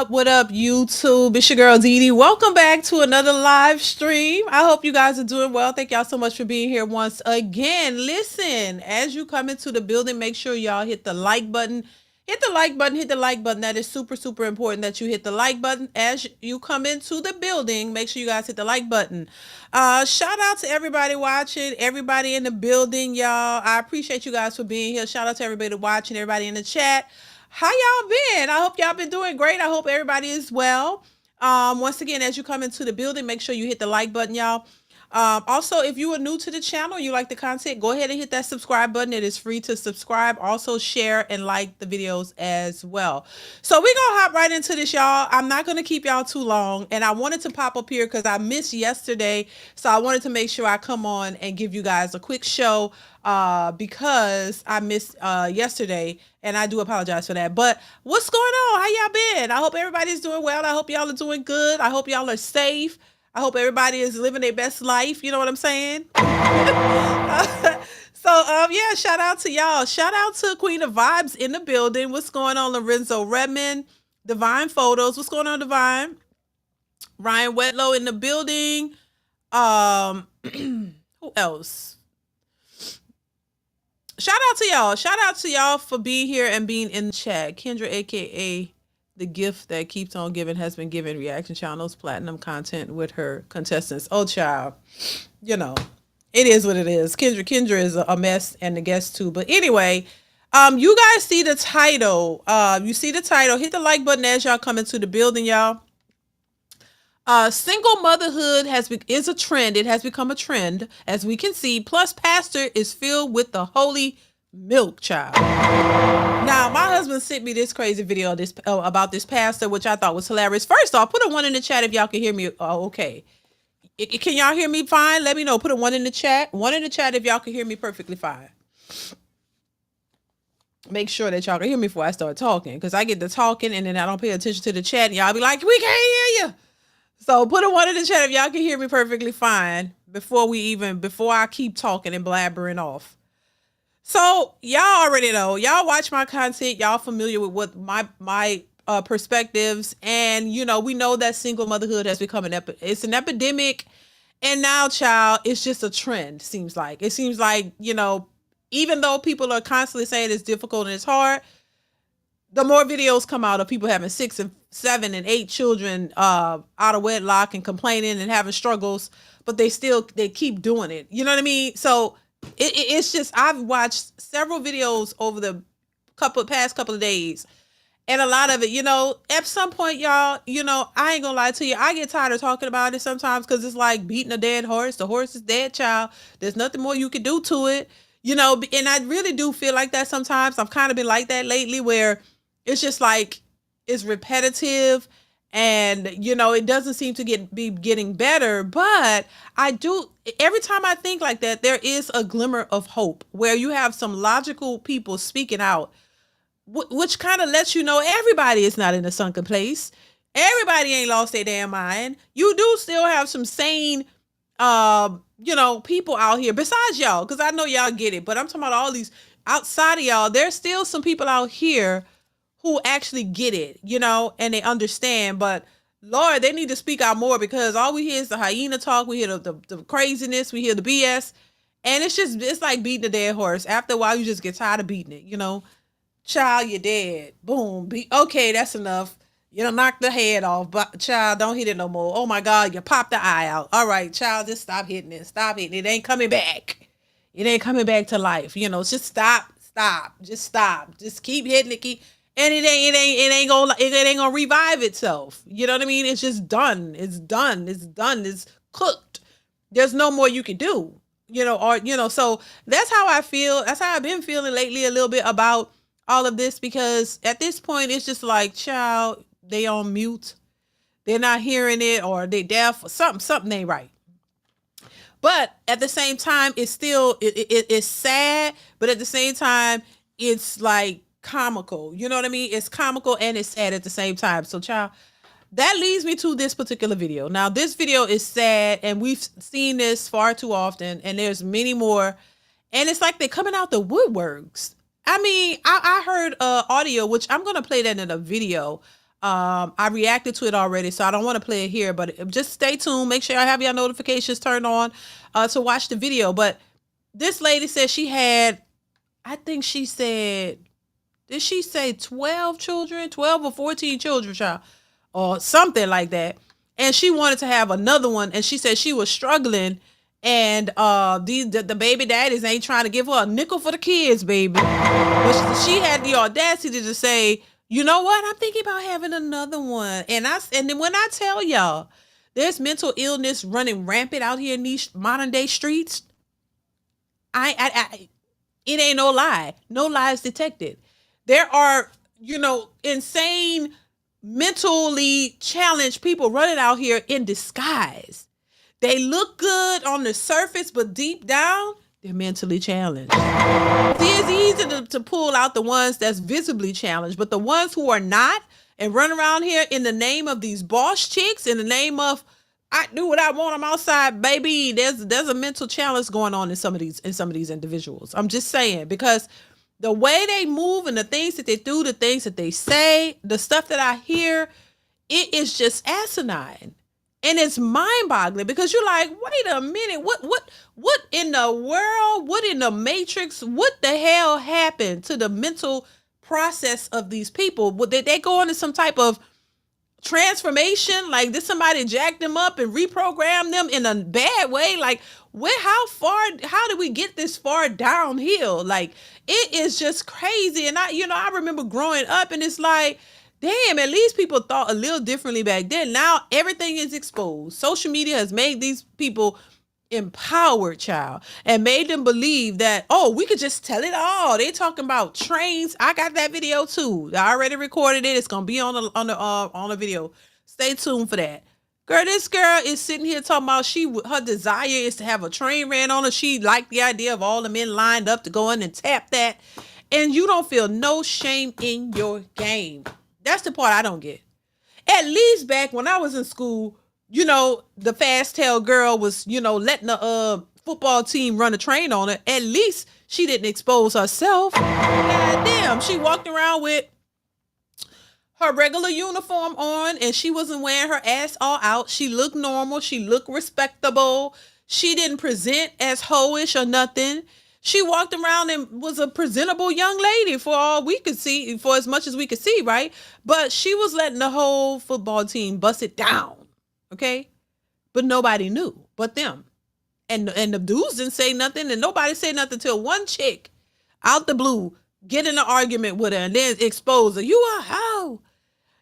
What up, YouTube? It's your girl DeeDee. Welcome back to another live stream. I hope you guys are doing well. Thank y'all so much for being here once again. Listen, as you come into the building, make sure y'all hit the like button. Hit the like button, hit the like button. That is super, super important that you hit the like button as you come into the building. Make sure you guys hit the like button. Shout out to everybody watching, everybody in the building, y'all. I appreciate you guys for being here. Shout out to everybody watching, everybody in the chat. How y'all been? I hope y'all been doing great. I hope everybody is well. Once again, as you come into the building, make sure you hit the like button, y'all. Also, if you are new to the channel, you like the content, go ahead and hit that subscribe button. It is free to subscribe. Also, share and like the videos as well. So we're going to hop right into this, y'all. I'm not going to keep y'all too long. And I wanted to pop up here because I missed yesterday. So I wanted to make sure I come on and give you guys a quick show because I missed yesterday. And I do apologize for that. But what's going on? How y'all been? I hope everybody's doing well. I hope y'all are doing good. I hope y'all are safe. I hope everybody is living their best life. You know what I'm saying? Yeah, shout out to y'all. Shout out to Queen of Vibes in the building. What's going on, Lorenzo Redmond? Divine Photos. What's going on, Divine? Ryan Wetlow in the building. Who else? Shout out to y'all. Shout out to y'all for being here and being in the chat. Kendra, aka the gift that keeps on giving, has been giving reaction channels platinum content with her contestants. Oh, child, you know, it is what it is. Kendra is a mess, and the guest too. But anyway, you guys see the title. You see the title. Hit the like button as y'all come into the building, y'all. Single motherhood is a trend. It has become a trend, as we can see. Plus, pastor is filled with the holy milk, child. Now, my husband sent me this crazy video about this pastor, which I thought was hilarious. First off, put a 1 in the chat if y'all can hear me. Okay. Can y'all hear me fine? Let me know. Put a 1 in the chat. 1 in the chat if y'all can hear me perfectly fine. Make sure that y'all can hear me before I start talking, because I get to talking and then I don't pay attention to the chat and y'all be like, we can't hear you. So put a 1 in the chat if y'all can hear me perfectly fine before I keep talking and blabbering off. So y'all already know, y'all watch my content, y'all familiar with what my perspectives, and you know, we know that single motherhood has become it's an epidemic, and now, child, it's just a trend. Seems like, you know, even though people are constantly saying it's difficult and it's hard, the more videos come out of people having 6 and 7 and 8 children out of wedlock and complaining and having struggles, but they keep doing it. You know what I mean? So it's just, I've watched several videos over the past couple of days, and a lot of it, you know, at some point, y'all, you know, I ain't gonna lie to you, I get tired of talking about it sometimes, because it's like beating a dead horse. The horse is dead, child. There's nothing more you can do to it, you know. And I really do feel like that sometimes. I've kind of been like that lately, where it's just like, it's repetitive, and you know, it doesn't seem to be getting better. But I do, every time I think like that, there is a glimmer of hope, where you have some logical people speaking out, which kind of lets you know everybody is not in a sunken place. Everybody ain't lost their damn mind. You do still have some sane, you know, people out here besides y'all, because I know y'all get it, but I'm talking about all these outside of y'all. There's still some people out here who actually get it, you know, and they understand. But Lord, they need to speak out more, because all we hear is the hyena talk. We hear the craziness. We hear the BS. And it's like beating a dead horse. After a while, you just get tired of beating it, you know. Child, you're dead. Boom. Okay, that's enough. You know, knock the head off. But child, don't hit it no more. Oh my God, you popped the eye out. All right, child, just stop hitting it. Stop hitting it. It ain't coming back. It ain't coming back to life. You know, just stop. Just stop. Just keep hitting it. And it ain't gonna revive itself. You know what I mean? It's just done. It's done. It's cooked. There's no more you can do. You know, or you know, so that's how I feel. That's how I've been feeling lately, a little bit, about all of this, because at this point it's just like, child, they on mute. They're not hearing it, or they deaf, or something ain't right. But at the same time, it's still it's sad, but at the same time, it's like comical. You know what I mean? It's comical and it's sad at the same time. So, child, that leads me to this particular video. Now, this video is sad, and we've seen this far too often, and there's many more, and it's like they're coming out the woodworks. I mean, I heard audio, which I'm gonna play that in a video, I reacted to it already, so I don't want to play it here, but just stay tuned. Make sure I have your notifications turned on to watch the video. But this lady said she had, I think she said, did she say 12 children? 12 or 14 children, child, or something like that. And she wanted to have another one, and she said she was struggling, and the baby daddies ain't trying to give her a nickel for the kids, baby. But she had the audacity to say, you know what? I'm thinking about having another one. And then when I tell y'all, there's mental illness running rampant out here in these modern day streets. It ain't no lie. No lies detected. There are, insane, mentally challenged people running out here in disguise. They look good on the surface, but deep down, they're mentally challenged. See, it's easy to pull out the ones that's visibly challenged, but the ones who are not and run around here in the name of these boss chicks, in the name of I do what I want, I'm outside, baby. There's a mental challenge going on in some of these individuals. I'm just saying, because the way they move and the things that they do, the things that they say, the stuff that I hear, it is just asinine. And it's mind-boggling, because you're like, wait a minute, what in the world, what in the matrix, what the hell happened to the mental process of these people? Did they go into some type of transformation? Like, did somebody jack them up and reprogram them in a bad way? Like, how did we get this far downhill? Like, it is just crazy. And I remember growing up, and it's like, damn, at least people thought a little differently back then. Now everything is exposed. Social media has made these people empowered, child, and made them believe that, oh, we could just tell it all. They talking about trains. I got that video too. I already recorded it. It's gonna be on the video. Stay tuned for that. Girl, this girl is sitting here talking about her desire is to have a train ran on her. She liked the idea of all the men lined up to go in and tap that, and you don't feel no shame in your game. That's the part I don't get. At least back when I was in school, the fast tail girl was, letting the football team run a train on her. At least she didn't expose herself. God damn, she walked around with her regular uniform on, and she wasn't wearing her ass all out. She looked normal. She looked respectable. She didn't present as hoish or nothing. She walked around and was a presentable young lady for all we could see, for as much as we could see, right? But she was letting the whole football team bust it down, okay? But nobody knew but them. And the dudes didn't say nothing, and nobody said nothing till one chick out the blue get in an argument with her and then expose her. You a hoe.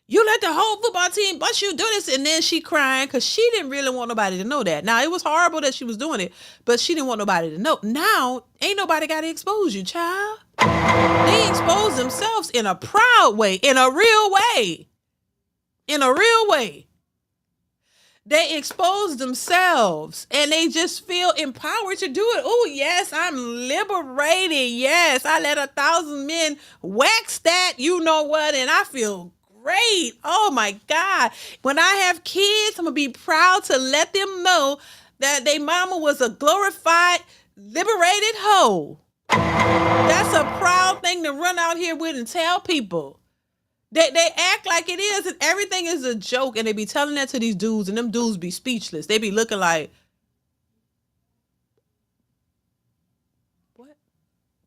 You let the whole football team bust you do this. And then she crying because she didn't really want nobody to know that. Now, it was horrible that she was doing it, but she didn't want nobody to know. Now, ain't nobody got to expose you, child. They expose themselves in a proud way, in a real way. In a real way. They expose themselves and they just feel empowered to do it. Oh, yes, I'm liberated. Yes, I let 1,000 men wax that, you know what, and I feel great. Oh my God. When I have kids, I'm going to be proud to let them know that their mama was a glorified, liberated hoe. That's a proud thing to run out here with and tell people. They act like it is, and everything is a joke, and they be telling that to these dudes, and them dudes be speechless. They be looking like, what?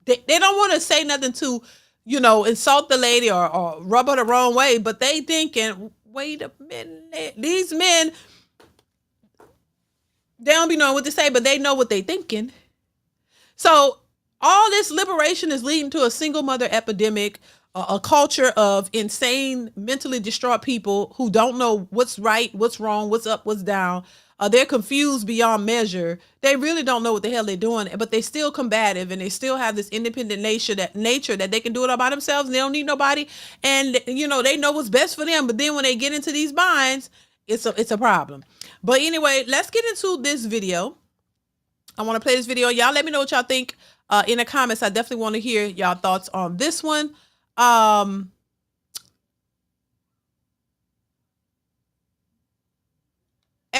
They don't want to say nothing to, insult the lady or rub her the wrong way, but they thinking, wait a minute, these men, they don't be knowing what to say, but they know what they thinking. So all this liberation is leading to a single mother epidemic, a culture of insane, mentally distraught people who don't know what's right, what's wrong, what's up, what's down. They're confused beyond measure. They really don't know what the hell they're doing, but they still combative, and they still have this independent nature that they can do it all by themselves, and they don't need nobody. And they know what's best for them. But then when they get into these binds, it's a problem. But anyway, let's get into this video. I want to play this video. Y'all let me know what y'all think in the comments. I definitely want to hear y'all thoughts on this one.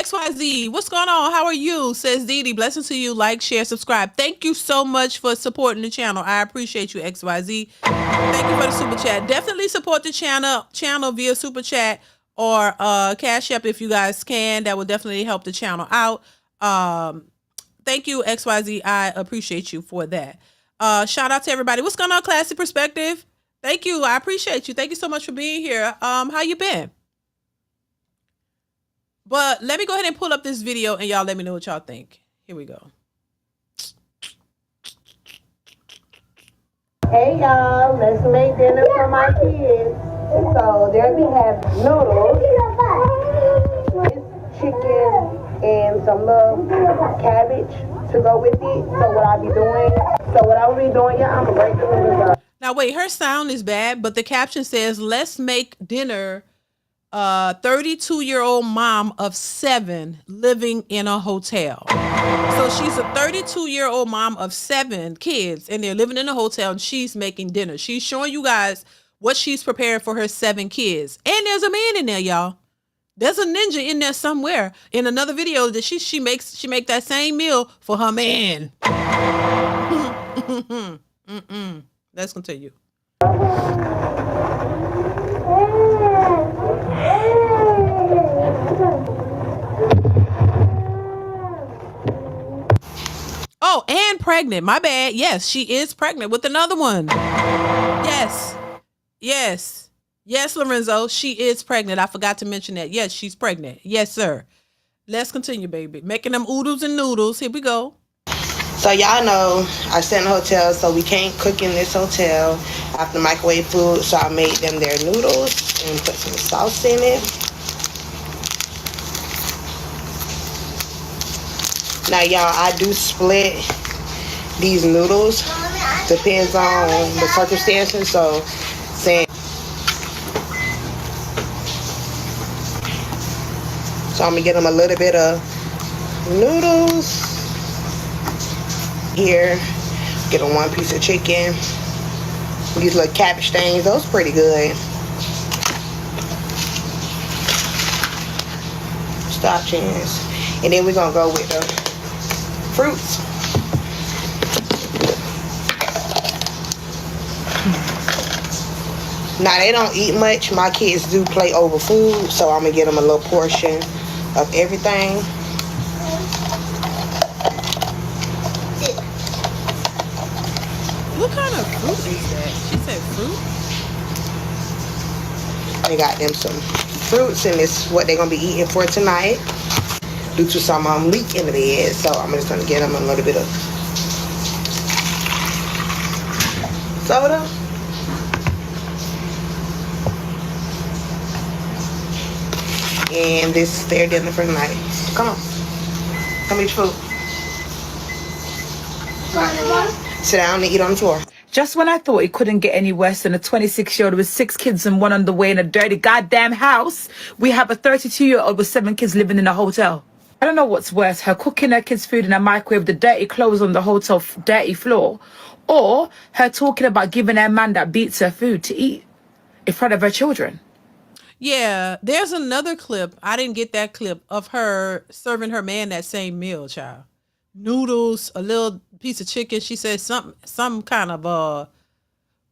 XYZ, what's going on? How are you? Says DeeDee. Blessings to you. Like, share, subscribe. Thank you so much for supporting the channel. I appreciate you, XYZ. Thank you for the super chat. Definitely support the channel via super chat or Cash App if you guys can. That will definitely help the channel out. Thank you, XYZ. I appreciate you for that. Shout out to everybody. What's going on, Classy Perspective? Thank you. I appreciate you. Thank you so much for being here. How you been? But let me go ahead and pull up this video and y'all let me know what y'all think. Here we go. Hey y'all, let's make dinner for my kids. So there we have noodles, chicken, and some little cabbage to go with it. So what I'll be doing, yeah, I'm gonna break the noodles up. Now wait, her sound is bad, but the caption says, let's make dinner. 32-year-old mom of 7 living in a hotel. So she's a 32-year-old mom of 7 kids and they're living in a hotel and she's making dinner. She's showing you guys what she's preparing for her 7 kids. And there's a man in there, y'all. There's a ninja in there somewhere. In another video that she makes that same meal for her man. Let's continue. Oh, and pregnant. My bad. Yes, she is pregnant with another one. Yes. Yes. Yes, Lorenzo. She is pregnant. I forgot to mention that. Yes, she's pregnant. Yes, sir. Let's continue, baby. Making them oodles and noodles. Here we go. So y'all know I stay in a hotel, so we can't cook in this hotel. I have to microwave food, so I made them their noodles and put some sauce in it. Now, y'all, I do split these noodles. Depends on the circumstances. So, I'm going to get them a little bit of noodles. Here, get them 1 piece of chicken. These little cabbage things, those pretty good. Stop chance. And then we're going to go with the fruits. Now they don't eat much. My kids do play over food, so I'm gonna get them a little portion of everything. What kind of fruit is that? She said fruit? They got them some fruits, and it's what they're gonna be eating for tonight. Due to some leak in the bed, so I'm just gonna get them a little bit of soda. And this is their dinner for the night. Come on. Come eat food. Sit down and eat on the floor. Just when I thought it couldn't get any worse than a 26-year-old with 6 kids and one on the way in a dirty goddamn house, we have a 32-year-old with 7 kids living in a hotel. I don't know what's worse, her cooking her kids' food in a microwave, the dirty clothes on the hotel dirty floor, or her talking about giving her man that beats her food to eat in front of her children. Yeah, there's another clip. I didn't get that clip of her serving her man that same meal, child. Noodles, a little piece of chicken. She said some kind of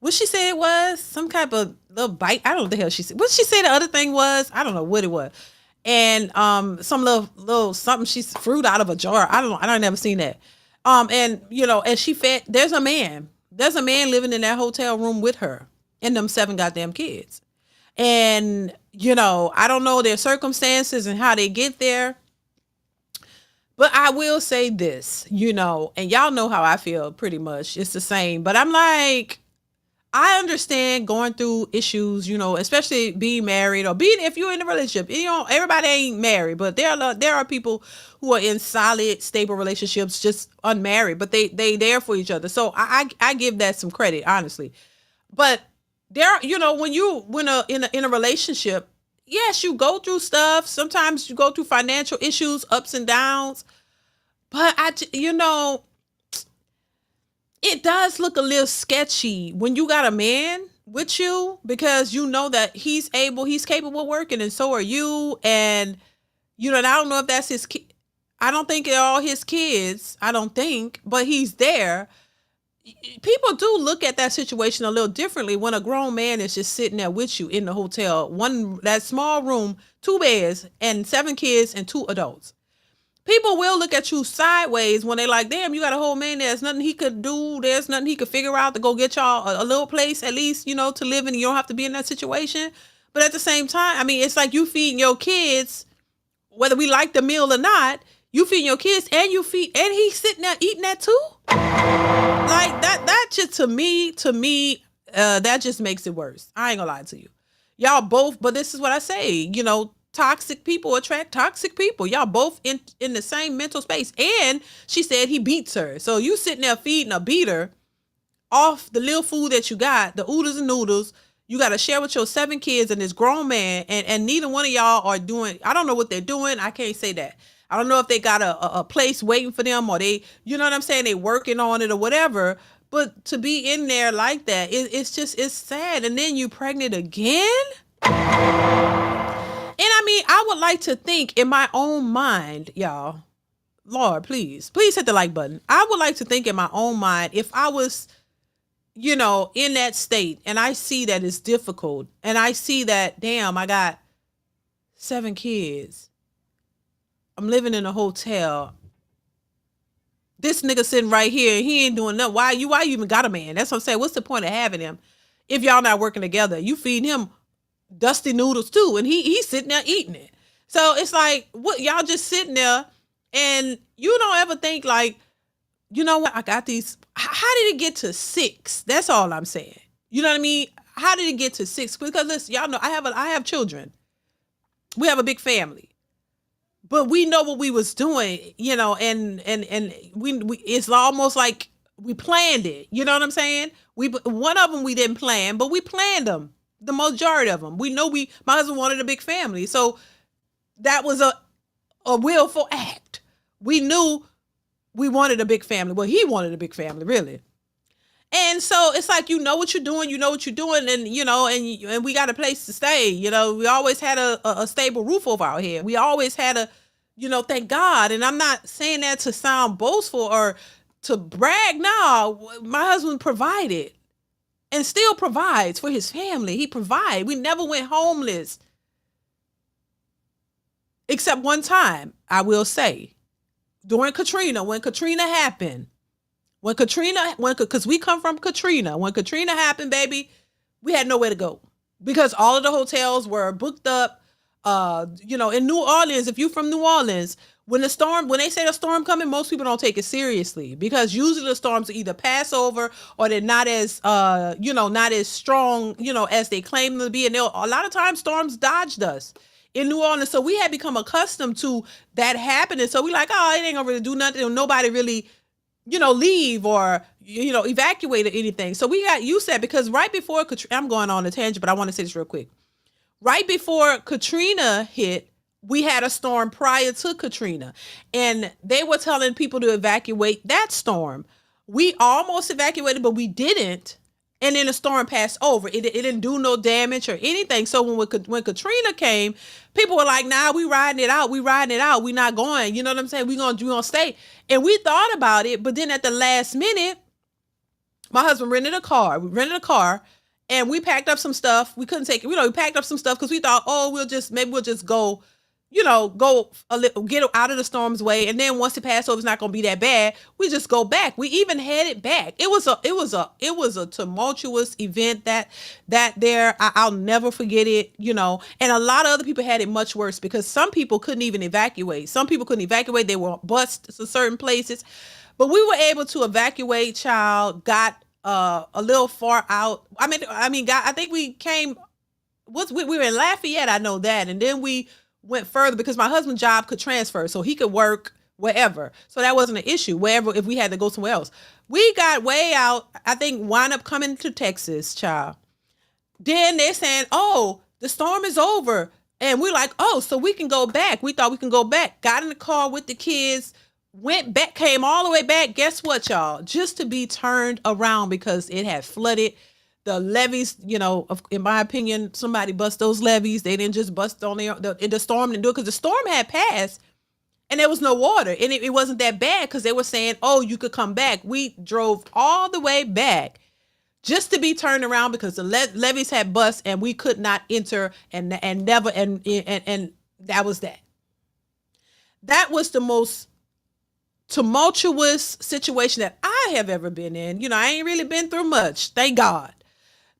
what she said it was? Some kind of little bite. I don't know what the hell she said. What she say the other thing was? I don't know what it was. And some little something, she's fruit out of a jar. I don't never seen that. And you know, and she fed, there's a man living in that hotel room with her and them 7 goddamn kids. And you know, I don't know their circumstances and how they get there, but I will say this, you know, and y'all know how I feel pretty much. It's the same, but I'm like, I understand going through issues, you know, especially being married or being, if you're in a relationship, you know, everybody ain't married, but there are people who are in solid, stable relationships, just unmarried, but they there for each other. So I give that some credit, honestly. But there, you know, when in a relationship, yes, you go through stuff. Sometimes you go through financial issues, ups and downs, but you know, it does look a little sketchy when you got a man with you, because you know that he's capable of working, and so are you. And And I don't know if that's his kid. I don't think they're all his kids. I don't think, but he's there. People do look at that situation a little differently when a grown man is just sitting there with you in the hotel, that small room, 2 beds and 7 kids and 2 adults. People will look at you sideways when they like, damn, you got a whole man. There's nothing he could do. There's nothing he could figure out to go get y'all a little place at least, to live in. You don't have to be in that situation. But at the same time, I mean, it's like you feeding your kids, whether we like the meal or not, you feeding your kids and he's sitting there eating that too. Like that just to me, that just makes it worse. I ain't gonna lie to you. Y'all both, but this is what I say, toxic people attract toxic people. Y'all both in the same mental space. And she said he beats her. So you sitting there feeding a beater off the little food that you got, the oodles and noodles. You got to share with your 7 kids and this grown man. And neither one of y'all are doing, I don't know what they're doing. I can't say that. I don't know if they got a place waiting for them or they, you know what I'm saying? They working on it or whatever. But to be in there like that, it's sad. And then you pregnant again? And I mean, I would like to think in my own mind, y'all, Lord, please hit the like button. I would like to think in my own mind, if I was, in that state and I see that it's difficult and I see that, damn, I got 7 kids. I'm living in a hotel. This nigga sitting right here, he ain't doing nothing. Why you even got a man? That's what I'm saying. What's the point of having him if y'all not working together? You feed him dusty noodles too, and he's sitting there eating it. So it's like, what, y'all just sitting there and you don't ever think like, you know what, I got these. How did it get to 6? That's all I'm saying. You know what I mean? How did it get to 6? Because listen, y'all know I have children. We have a big family. But we know what we was doing, and we it's almost like we planned it. You know what I'm saying? One of them we didn't plan, but we planned them. The majority of them. We know my husband wanted a big family. So that was a willful act. We knew we wanted a big family. Well, he wanted a big family, really. And so it's like, what you're doing, and we got a place to stay. We always had a stable roof over our head. We always had thank God. And I'm not saying that to sound boastful or to brag. No, my husband provided and still provides for his family. He provided. We never went homeless. Except one time, I will say, during Katrina, when Katrina happened, because we come from Katrina. When Katrina happened, baby, we had nowhere to go because all of the hotels were booked up. In New Orleans, if you're from New Orleans, when they say the storm coming, most people don't take it seriously because usually the storms are either pass over or they're not as, not as strong, as they claim them to be. And a lot of times storms dodged us in New Orleans. So we had become accustomed to that happening. So we like, oh, it ain't gonna really do nothing. Nobody really, leave or, evacuate or anything. So we got used to that because right before Katrina, I'm going on a tangent, but I want to say this real quick. Right before Katrina hit, we had a storm prior to Katrina, and they were telling people to evacuate that storm. We almost evacuated, but we didn't. And then the storm passed over. It didn't do no damage or anything. So when Katrina came, people were like, nah, we riding it out. We not going. You know what I'm saying? We gonna stay. And we thought about it, but then at the last minute, my husband rented a car. We rented a car. And we packed up some stuff. We couldn't take it. We packed up some stuff because we thought, we'll just go, a little, get out of the storm's way. And then once it passed over, it's not going to be that bad. We just go back. We even headed back. It was a tumultuous event that there. I'll never forget it, and a lot of other people had it much worse because some people couldn't even evacuate. They were bused to certain places, but we were able to evacuate, got a little far out. I mean, God, I think we came. We were in Lafayette, I know that, and then we went further because my husband's job could transfer, so he could work wherever. So that wasn't an issue. Wherever, if we had to go somewhere else, we got way out. I think wound up coming to Texas, child. Then they're saying, "Oh, the storm is over," and we're like, "Oh, so we can go back." We thought we can go back. Got in the car with the kids. Went back, came all the way back. Guess what, y'all? Just to be turned around because it had flooded the levees, in my opinion, somebody bust those levees. They didn't just bust on in the storm and do it, because the storm had passed and there was no water, and it wasn't that bad, because they were saying, oh, you could come back. We drove all the way back just to be turned around because the levees had bust and we could not enter, and never, and that was that. That was the most tumultuous situation that I have ever been in. I ain't really been through much, thank God.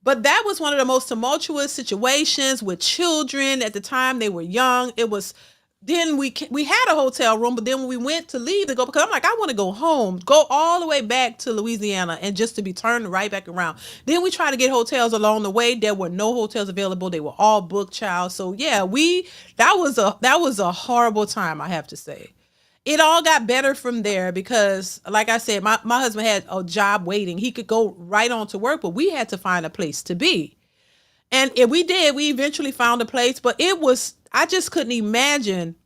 But that was one of the most tumultuous situations with children. At the time, they were young. It was, then we had a hotel room, but then when we went to leave to go, because I'm like, I want to go home, go all the way back to Louisiana, and just to be turned right back around. Then we tried to get hotels along the way. There were no hotels available. They were all booked, child. So yeah, that was a horrible time, I have to say. It all got better from there because, like I said, my husband had a job waiting. He could go right on to work, but we had to find a place to be. And if we did, we eventually found a place, but I just couldn't imagine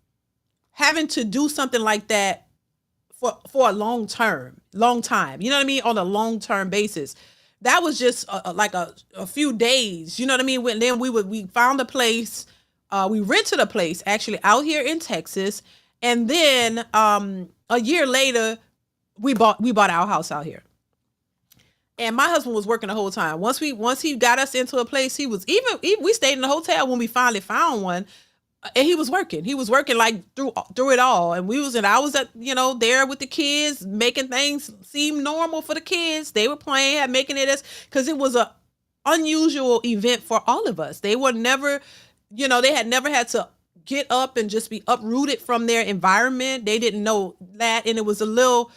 having to do something like that for a long time. You know what I mean? On a long-term basis. That was just like a few days. You know what I mean? Then we found a place. We rented a place actually out here in Texas. And then a year later, we bought our house out here. And my husband was working the whole time. Once he got us into a place, we stayed in the hotel when we finally found one, and he was working. He was working like through it all. And I was at, there with the kids, making things seem normal for the kids. They were playing, making it because it was a unusual event for all of us. They were never, they had never had to get up and just be uprooted from their environment. They didn't know that. And it was a little,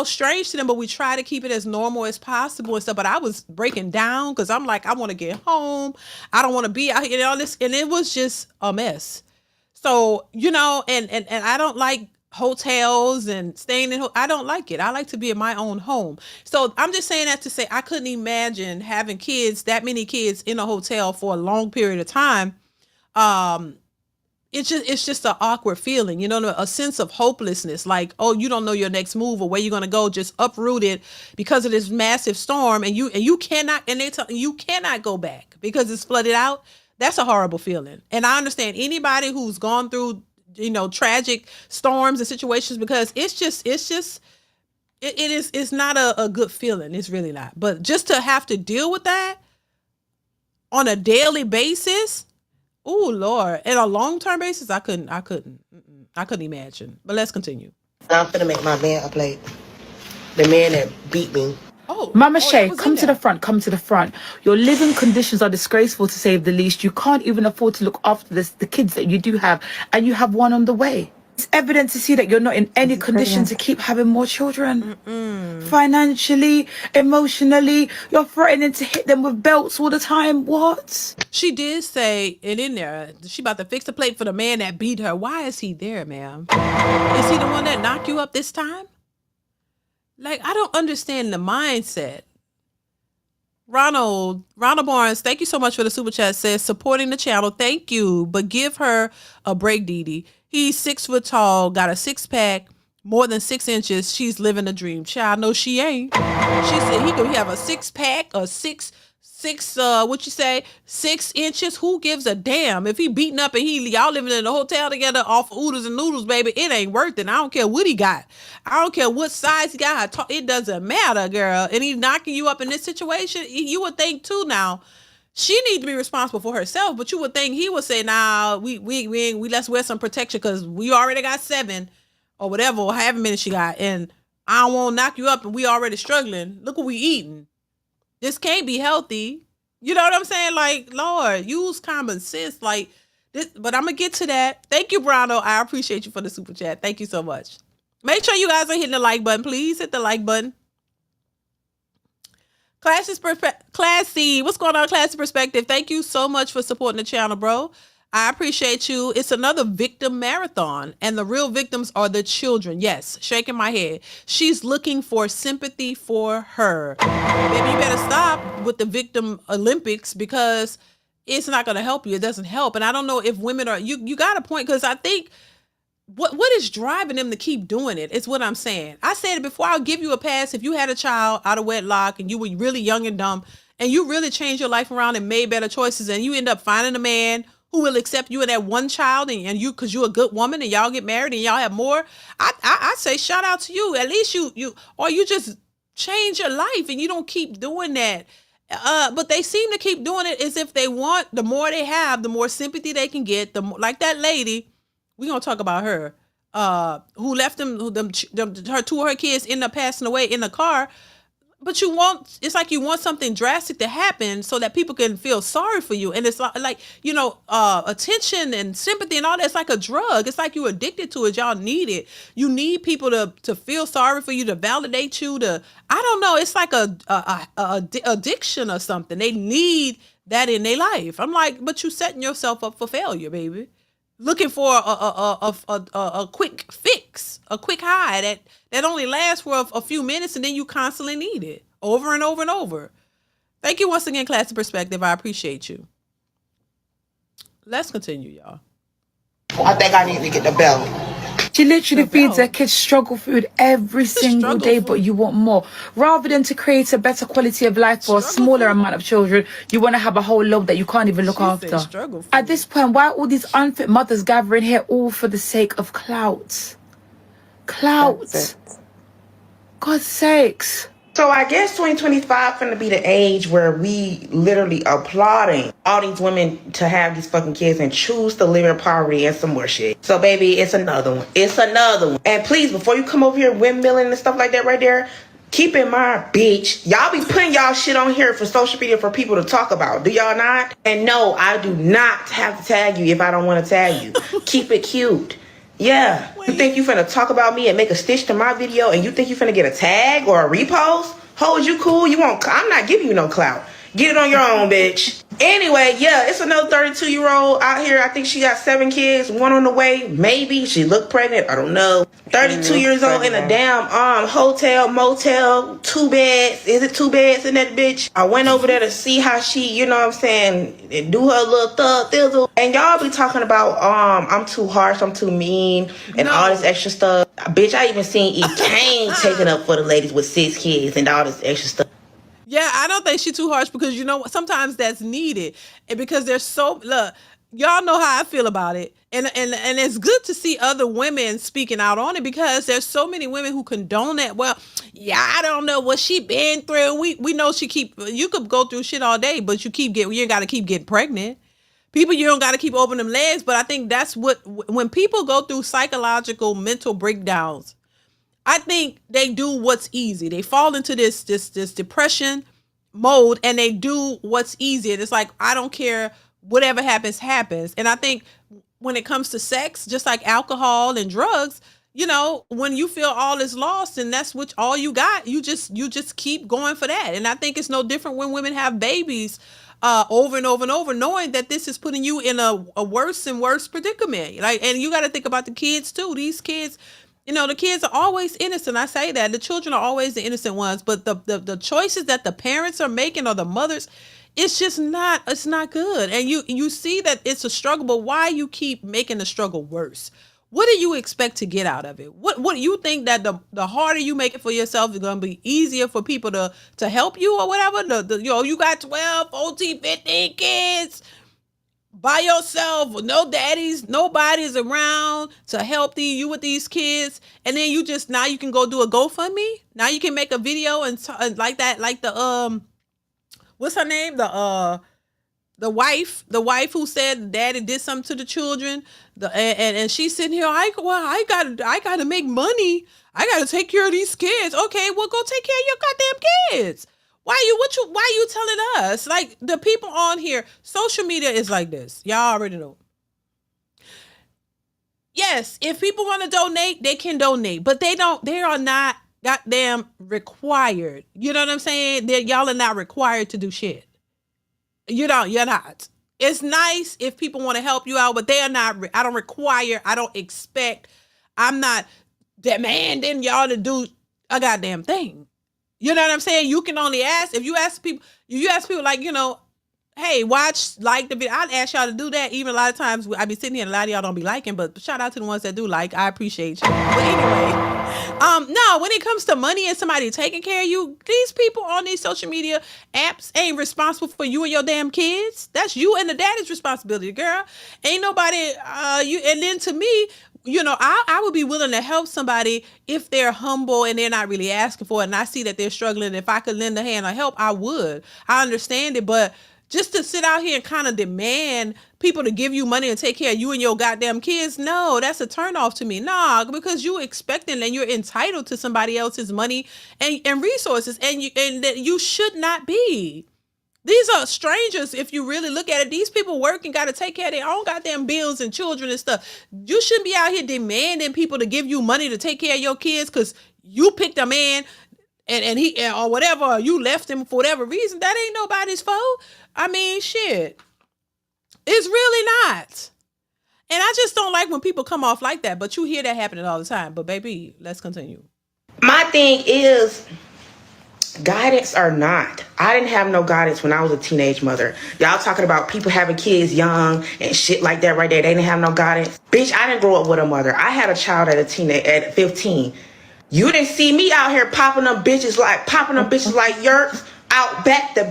strange to them, but we try to keep it as normal as possible and stuff. But I was breaking down because I'm like, I want to get home. I don't want to be out here and all this. And it was just a mess. So, and I don't like hotels and staying in, I don't like it. I like to be in my own home. So I'm just saying that to say, I couldn't imagine having that many kids in a hotel for a long period of time. It's just an awkward feeling, a sense of hopelessness. Like, oh, you don't know your next move or where you're going to go, just uprooted because of this massive storm. And you cannot, and they tell you cannot go back because it's flooded out. That's a horrible feeling. And I understand anybody who's gone through, tragic storms and situations, because it's not a good feeling. It's really not. But just to have to deal with that on a daily basis, oh Lord, and a long-term basis, I couldn't imagine. But let's continue. I'm finna make my man a plate. The man that beat me. Mama Shay, come to the front, come to the front. Your living conditions are disgraceful, to say the least. You can't even afford to look after the kids that you do have, and you have one on the way. It's evident to see that you're not in any condition to keep having more children. Financially, emotionally, you're threatening to hit them with belts all the time. What? She did say it in there. She about to fix the plate for the man that beat her. Why is he there, ma'am? Is he the one that knocked you up this time? Like, I don't understand the mindset. Ronald Barnes, thank you so much for the super chat. Says supporting the channel. Thank you, but give her a break, DeeDee. He's 6 foot tall, got a 6-pack, more than 6 inches. She's living a dream. Child, no, she ain't. She said he could have a 6-pack, a 6 inches. Who gives a damn if he beating up and y'all living in a hotel together off of oodles and noodles, baby? It ain't worth it. I don't care what he got. I don't care what size he got. It doesn't matter, girl. And he's knocking you up in this situation. You would think too now. She needs to be responsible for herself, but you would think he would say, "Nah, we let's wear some protection because we already got 7 or whatever, or however many she got, and I don't want to knock you up, and we already struggling. Look what we eating. This can't be healthy." You know what I'm saying? Like, Lord, use common sense, like this. But I'm gonna get to that. Thank you, Brando. I appreciate you for the super chat. Thank you so much. Make sure you guys are hitting the like button. Please hit the like button. Classy, what's going on, Classy Perspective? Thank you so much for supporting the channel, bro. I appreciate you. It's another victim marathon, and the real victims are the children. Yes, shaking my head. She's looking for sympathy for her. Baby, you better stop with the victim Olympics, because it's not going to help you. It doesn't help. And I don't know if women are, you got a point, because I think what is driving them to keep doing it is what I'm saying. I said it before. I'll give you a pass if you had a child out of wedlock and you were really young and dumb and you really change your life around and made better choices, and you end up finding a man who will accept you and that one child, and you, because you're a good woman, and y'all get married and y'all have more, I say shout out to you. At least or you just change your life and you don't keep doing that. But they seem to keep doing it as if they want, the more they have, the more sympathy they can get. The more, like that lady, we gonna talk about her, who left her two of her kids end up passing away in the car. But it's like you want something drastic to happen so that people can feel sorry for you. And it's like attention and sympathy and all that. It's like a drug. It's like you're addicted to it. Y'all need it. You need people to feel sorry for you, to validate you, I don't know. It's like a addiction or something. They need that in their life. I'm like, but you setting yourself up for failure, baby. Looking for a quick fix, a quick high that only lasts for a few minutes, and then you constantly need it over and over and over. Thank you once again, Classic Perspective. I appreciate you. Let's continue, y'all. I think I need to get the belt. She literally feeds her kids struggle food every single day, but you want more. Rather than to create a better quality of life for a smaller amount of children, you want to have a whole load that you can't even look after. At this point, why are all these unfit mothers gathering here all for the sake of clout? Clout. God's sakes. So I guess 2025 finna be the age where we literally applauding all these women to have these fucking kids and choose to live in poverty and some more shit. So baby, it's another one. It's another one. And please, before you come over here windmilling and stuff like that right there, keep in mind, bitch, y'all be putting y'all shit on here for social media for people to talk about. Do y'all not? And no, I do not have to tag you if I don't want to tag you. Keep it cute. Yeah, you think you finna talk about me and make a stitch to my video, and you think you finna get a tag or a repost? Ho, is you cool? You won't? I'm not giving you no clout. Get it on your own, bitch. Anyway, yeah, it's another 32-year-old out here. I think she got 7 kids, 1 on the way. Maybe she looked pregnant. I don't know. 32 years old in a damn hotel, motel, 2 beds. Is it 2 beds in that bitch? I went over there to see how she, you know what I'm saying, do her little thug thizzle. And y'all be talking about I'm too harsh, I'm too mean, and all this extra stuff. Bitch, I even seen E. Kane taking up for the ladies with 6 kids and all this extra stuff. Yeah, I don't think she's too harsh, because you know what? Sometimes that's needed, and because there's look, y'all know how I feel about it, and it's good to see other women speaking out on it, because there's so many women who condone that. Well, yeah, I don't know what she been through. We know you could go through shit all day, but you ain't got to keep getting pregnant. People, you don't got to keep opening them legs. But I think that's when people go through psychological mental breakdowns, I think they do what's easy. They fall into this depression mode, and they do what's easy. And it's like, I don't care, whatever happens, happens. And I think when it comes to sex, just like alcohol and drugs, you know, when you feel all is lost and that's all you got, you just keep going for that. And I think it's no different when women have babies over and over and over, knowing that this is putting you in a worse and worse predicament. Like, and you got to think about the kids too. These kids, you know, the kids are always innocent. I say that. The children are always the innocent ones, but the choices that the parents are making, or the mothers, it's not good. And you see that it's a struggle, but why you keep making the struggle worse? What do you expect to get out of it? What do you think that the harder you make it for yourself, it's going to be easier for people to help you or whatever? You got 12, 14, 15 kids by yourself with no daddies, nobody's around to help you with these kids, and then now you can go do a GoFundMe. Now you can make a video and like that, like the what's her name, the wife who said daddy did something to the children, and she's sitting here, I gotta make money, I gotta take care of these kids. Okay, well, go take care of your goddamn kids. Why you telling us? Like, the people on here, social media is like this. Y'all already know. Yes, if people want to donate, they can donate, but they are not goddamn required. You know what I'm saying? Y'all are not required to do shit. You're not. It's nice if people want to help you out, but they are not. I don't require, I don't expect, I'm not demanding y'all to do a goddamn thing. You know what I'm saying? You can only ask. If you ask people like, you know, hey, watch, like the video. I'd ask y'all to do that. Even a lot of times I be sitting here and a lot of y'all don't be liking, but shout out to the ones that do like. I appreciate you. But anyway, no, when it comes to money and somebody taking care of you, these people on these social media apps ain't responsible for you and your damn kids. That's you and the daddy's responsibility, girl. Ain't nobody, you, and then to me, you know, I would be willing to help somebody if they're humble and they're not really asking for it. And I see that they're struggling. If I could lend a hand or help, I would. I understand it. But just to sit out here and kind of demand people to give you money and take care of you and your goddamn kids, no, that's a turnoff to me. Nah, because you expecting and you're entitled to somebody else's money and resources, and that you should not be. These are strangers. If you really look at it, these people work and got to take care of their own goddamn bills and children and stuff. You shouldn't be out here demanding people to give you money to take care of your kids because you picked a man and he or whatever, or you left him for whatever reason. That ain't nobody's fault. I mean, shit. It's really not. And I just don't like when people come off like that. But you hear that happening all the time. But baby, let's continue. My thing is, guidance or not, I didn't have no guidance when I was a teenage mother. Y'all talking about people having kids young and shit like that right there. They didn't have no guidance. Bitch, I didn't grow up with a mother. I had a child at 15. You didn't see me out here popping them bitches like yurts out back to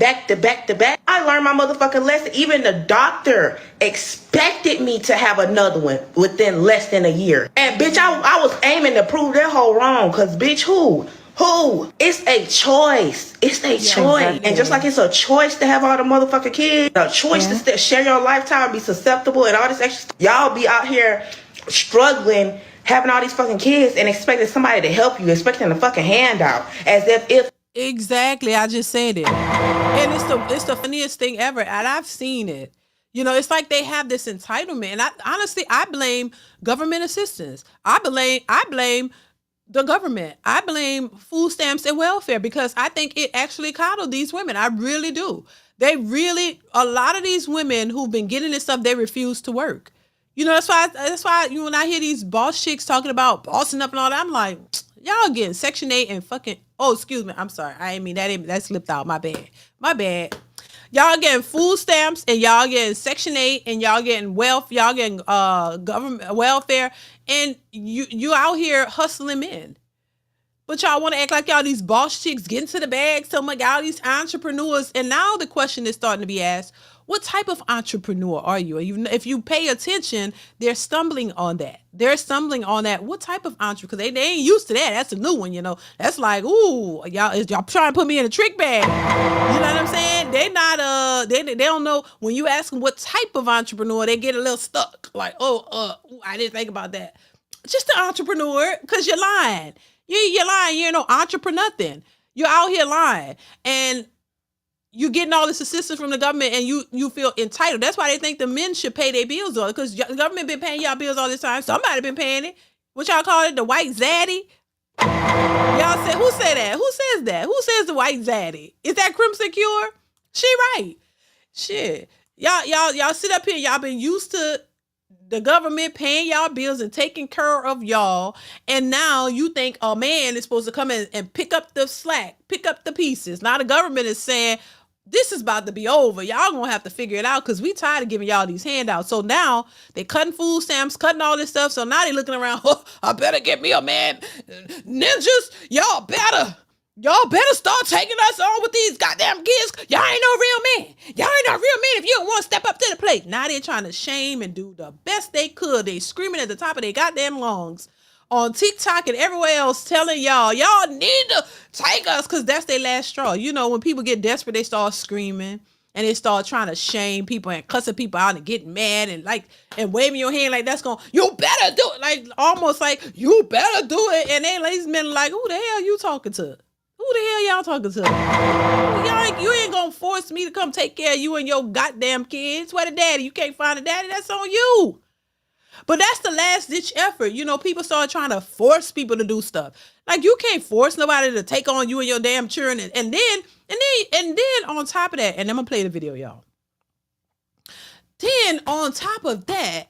back. I learned my motherfucking lesson. Even the doctor expected me to have another one within less than a year. And bitch, I was aiming to prove that whole wrong. Cause bitch, who? It's a choice. It's a choice. Exactly. And just like it's a choice to have all the motherfucking kids, a choice to share your lifetime, be susceptible and all this extra stuff. Y'all be out here struggling, having all these fucking kids and expecting somebody to help you, expecting a fucking handout. As if Exactly. I just said it. And it's the funniest thing ever. And I've seen it. You know, it's like they have this entitlement. And I blame government assistance. I blame the government. I blame food stamps and welfare because I think it actually coddled these women. I really do. A lot of these women who've been getting this stuff, they refuse to work. You know, that's why when I hear these boss chicks talking about bossing up and all that, I'm like, y'all getting Section 8 and fucking, oh, excuse me. I'm sorry. I didn't mean that slipped out. My bad. Y'all getting food stamps and y'all getting Section 8 and y'all getting y'all getting government welfare, and you out here hustling men. But y'all want to act like y'all these boss chicks getting to the bag so much, y'all these entrepreneurs. And now the question is starting to be asked, what type of entrepreneur are you? If you pay attention, they're stumbling on that. What type of entrepreneur? Because they ain't used to that. That's a new one, you know. That's like, ooh, y'all trying to put me in a trick bag. You know what I'm saying? They not they don't know. When you ask them what type of entrepreneur, they get a little stuck. Like, I didn't think about that. Just an entrepreneur, because you're lying. You're lying. You ain't no entrepreneur nothing. You're out here lying. And you getting all this assistance from the government and you feel entitled. That's why they think the men should pay their bills on it, because the government been paying y'all bills all this time. Somebody been paying it. What y'all call it? The white zaddy? Y'all say, who say that? Who says that? Who says the white zaddy? Is that Crimson Cure? She right. Shit. Y'all sit up here. Y'all been used to the government paying y'all bills and taking care of y'all. And now you think a man is supposed to come in and pick up the slack, pick up the pieces. Now the government is saying, this is about to be over. Y'all gonna have to figure it out because we tired of giving y'all these handouts. So now they cutting food stamps, cutting all this stuff. So now they looking around, I better get me a man. Ninjas, y'all better start taking us on with these goddamn kids. Y'all ain't no real men. If you don't want to step up to the plate. Now they're trying to shame and do the best they could. They screaming at the top of their goddamn lungs on TikTok and everywhere else, telling y'all need to take us, because that's their last straw. You know, when people get desperate, they start screaming and they start trying to shame people and cussing people out and getting mad and waving your hand like that's going, you better do it. Like almost like, you better do it. And they these men like, who the hell you talking to? Who the hell y'all talking to? You ain't gonna force me to come take care of you and your goddamn kids. Where the daddy? You can't find a daddy? That's on you. But that's the last ditch effort. You know, people start trying to force people to do stuff. Like, you can't force nobody to take on you and your damn children. And then on top of that, and I'm gonna play the video, y'all. Then on top of that,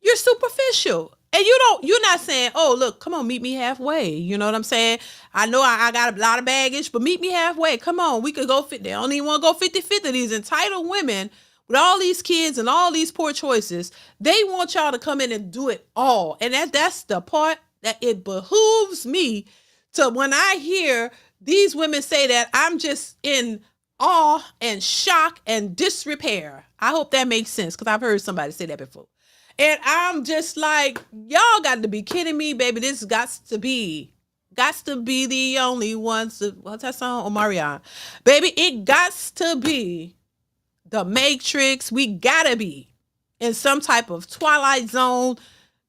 you're superficial. And you're not saying, oh, look, come on, meet me halfway. You know what I'm saying? I know I got a lot of baggage, but meet me halfway. Come on, we could go fit. They don't even want to go 50-50. These entitled women with all these kids and all these poor choices, they want y'all to come in and do it all. And that's the part that it behooves me to, when I hear these women say that, I'm just in awe and shock and disrepair. I hope that makes sense, because I've heard somebody say that before. And I'm just like, y'all got to be kidding me, baby. This got to be the only ones. What's that song? Omarion. Baby, it got to be the Matrix. We gotta be in some type of Twilight Zone.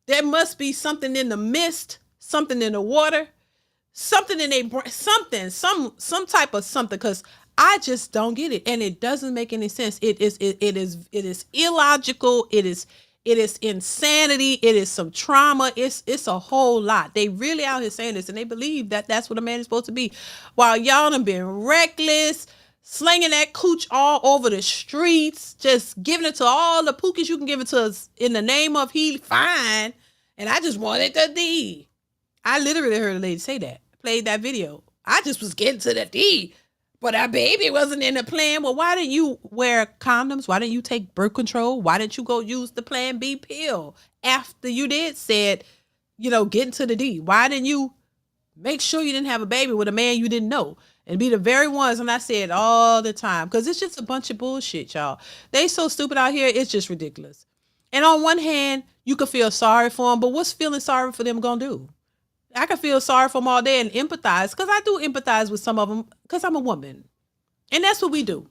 There must be something in the mist, something in the water, something in a something, some type of something, because I just don't get it. And it doesn't make any sense. It is illogical. It is insanity. It is some trauma. It's a whole lot. They really out here saying this, and they believe that that's what a man is supposed to be. While y'all done been reckless, slinging that cooch all over the streets, just giving it to all the pookies you can give it to us in the name of he fine. And I just wanted the D. I literally heard a lady say that. Played that video. I just was getting to the D. But our baby wasn't in the plan. Well, why didn't you wear condoms? Why didn't you take birth control? Why didn't you go use the Plan B pill after you said, getting to the D? Why didn't you make sure you didn't have a baby with a man you didn't know? And be the very ones, and I say it all the time, because it's just a bunch of bullshit, y'all. They so stupid out here, it's just ridiculous. And on one hand, you could feel sorry for them, but what's feeling sorry for them gonna do? I can feel sorry for them all day and empathize, because I do empathize with some of them, because I'm a woman. And that's what we do.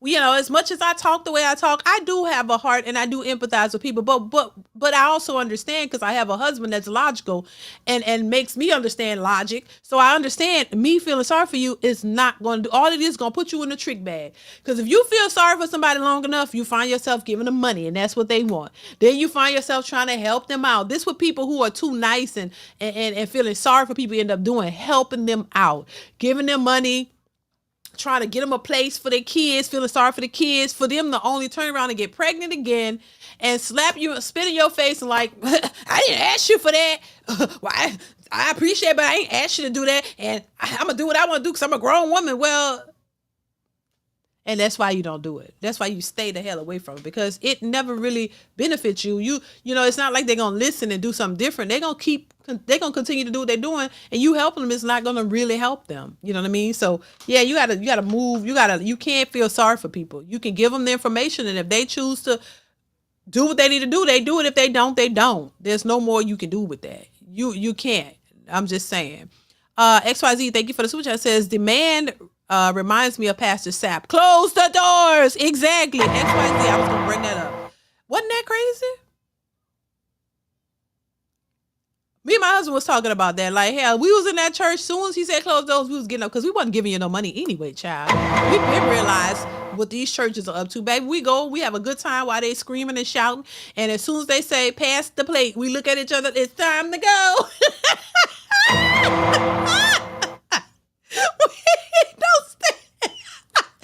As much as I talk the way I talk, I do have a heart and I do empathize with people. But I also understand, because I have a husband that's logical and makes me understand logic. So I understand me feeling sorry for you is not going to do, all it is going to put you in a trick bag. Because if you feel sorry for somebody long enough, you find yourself giving them money, and that's what they want. Then you find yourself trying to help them out. This is what people who are too nice and feeling sorry for people end up doing, helping them out, giving them money, trying to get them a place for their kids, feeling sorry for the kids, for them to only turn around and get pregnant again and slap you and spit in your face and like, I didn't ask you for that. Why? I appreciate it, but I ain't asked you to do that. And I'm going to do what I want to do because I'm a grown woman. Well, and that's why you don't do it. That's why you stay the hell away from it, because it never really benefits you. It's not like they're going to listen and do something different. They're going to continue to do what they're doing, and you helping them is not going to really help them. You know what I mean? So yeah, you gotta move. You can't feel sorry for people. You can give them the information, and if they choose to do what they need to do, they do it. If they don't, they don't. There's no more you can do with that. You can't. I'm just saying. XYZ, thank you for the super chat. Says demand reminds me of Pastor Sap. Close the doors. Exactly. XYZ. I was gonna bring that up. Wasn't that crazy? Me and my husband was talking about that. Like, hell, we was in that church. Soon as he said close doors, we was getting up because we wasn't giving you no money anyway, child. We didn't realize what these churches are up to, baby. We have a good time while they screaming and shouting. And as soon as they say, pass the plate, we look at each other. It's time to go.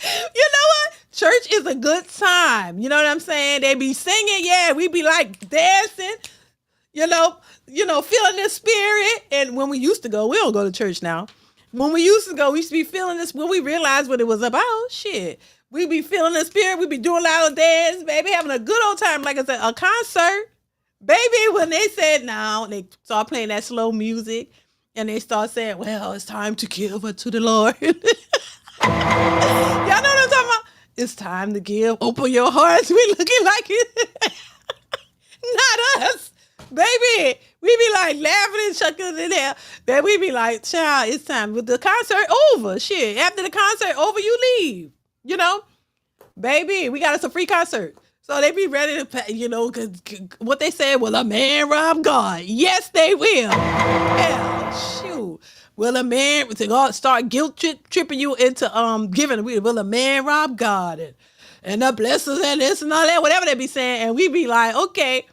You know what? Church is a good time. You know what I'm saying? They be singing. Yeah, we be like dancing, feeling the spirit. And when we used to go, we don't go to church now. When we used to go, we used to be feeling this. When we realized what it was about, shit, we be feeling the spirit. We be doing a lot of dance, baby, having a good old time. Like I said, a concert, baby. When they said no, they start playing that slow music, and they start saying, "Well, it's time to give it to the Lord." Y'all know what I'm talking about? It's time to give. Open your hearts. We looking like it. Not us. Baby, we be like laughing and chuckling in there. Then we be like, child, it's time. With the concert over, shit. After the concert over, you leave. Baby, we got us a free concert. So they be ready to, cause what they say, will a man rob God? Yes, they will. Hell, shoot. Will a man start guilt tripping you into giving? Will a man rob God and the blessings and this and all that, whatever they be saying, and we be like, okay.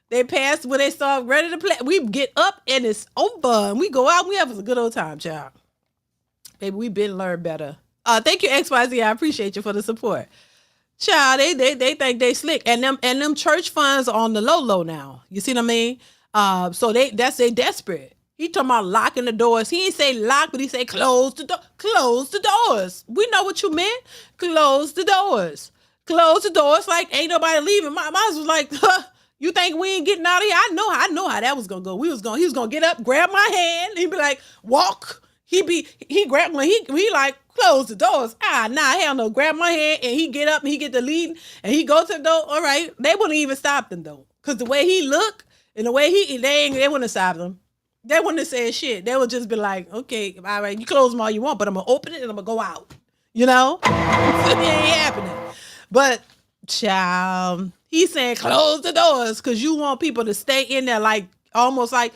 They pass when they start ready to play. We get up and it's over, and we go out and we have a good old time, child. Baby, we been learned better. Thank you, XYZ. I appreciate you for the support. Child, they think they slick, and them church funds are on the low now. You see what I mean? So they desperate. He talking about locking the doors. He ain't say lock, but he say close the door. Close the doors. We know what you meant. Close the doors. Close the doors. Like ain't nobody leaving. My was like, huh, you think we ain't getting out of here? I know how that was gonna go. He was gonna get up, grab my hand. He'd be like, walk. He grab when he like close the doors. Hell no. Grab my hand and he get up and he get the lead and he go to the door. All right, they wouldn't even stop him though, cause the way he look and the way they wouldn't have stopped him. They wouldn't have said shit. They would just be like, okay, all right, you close them all you want, but I'm going to open it and I'm going to go out. You know? It ain't happening. But, child, he's saying close the doors because you want people to stay in there like, almost like,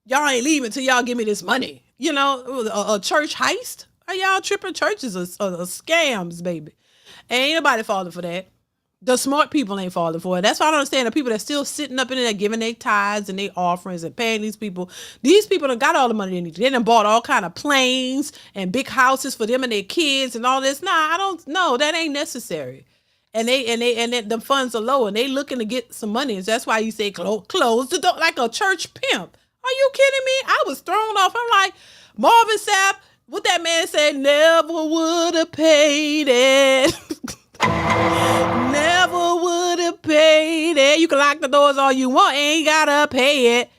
y'all ain't leaving till y'all give me this money. You know, a church heist? Are y'all tripping? Churches are scams, baby. Ain't nobody falling for that. The smart people ain't falling for it. That's why I don't understand the people that's still sitting up in there giving their tithes and their offerings and paying these people. These people done got all the money they need. They done bought all kind of planes and big houses for them and their kids and all this. Nah, I don't know. That ain't necessary. And the funds are low and they looking to get some money. And that's why you say close the door like a church pimp. Are you kidding me? I was thrown off. I'm like, Marvin Sapp, what that man said, never would have paid it. Never would have paid it. You can lock the doors all you want. Ain't gotta pay it.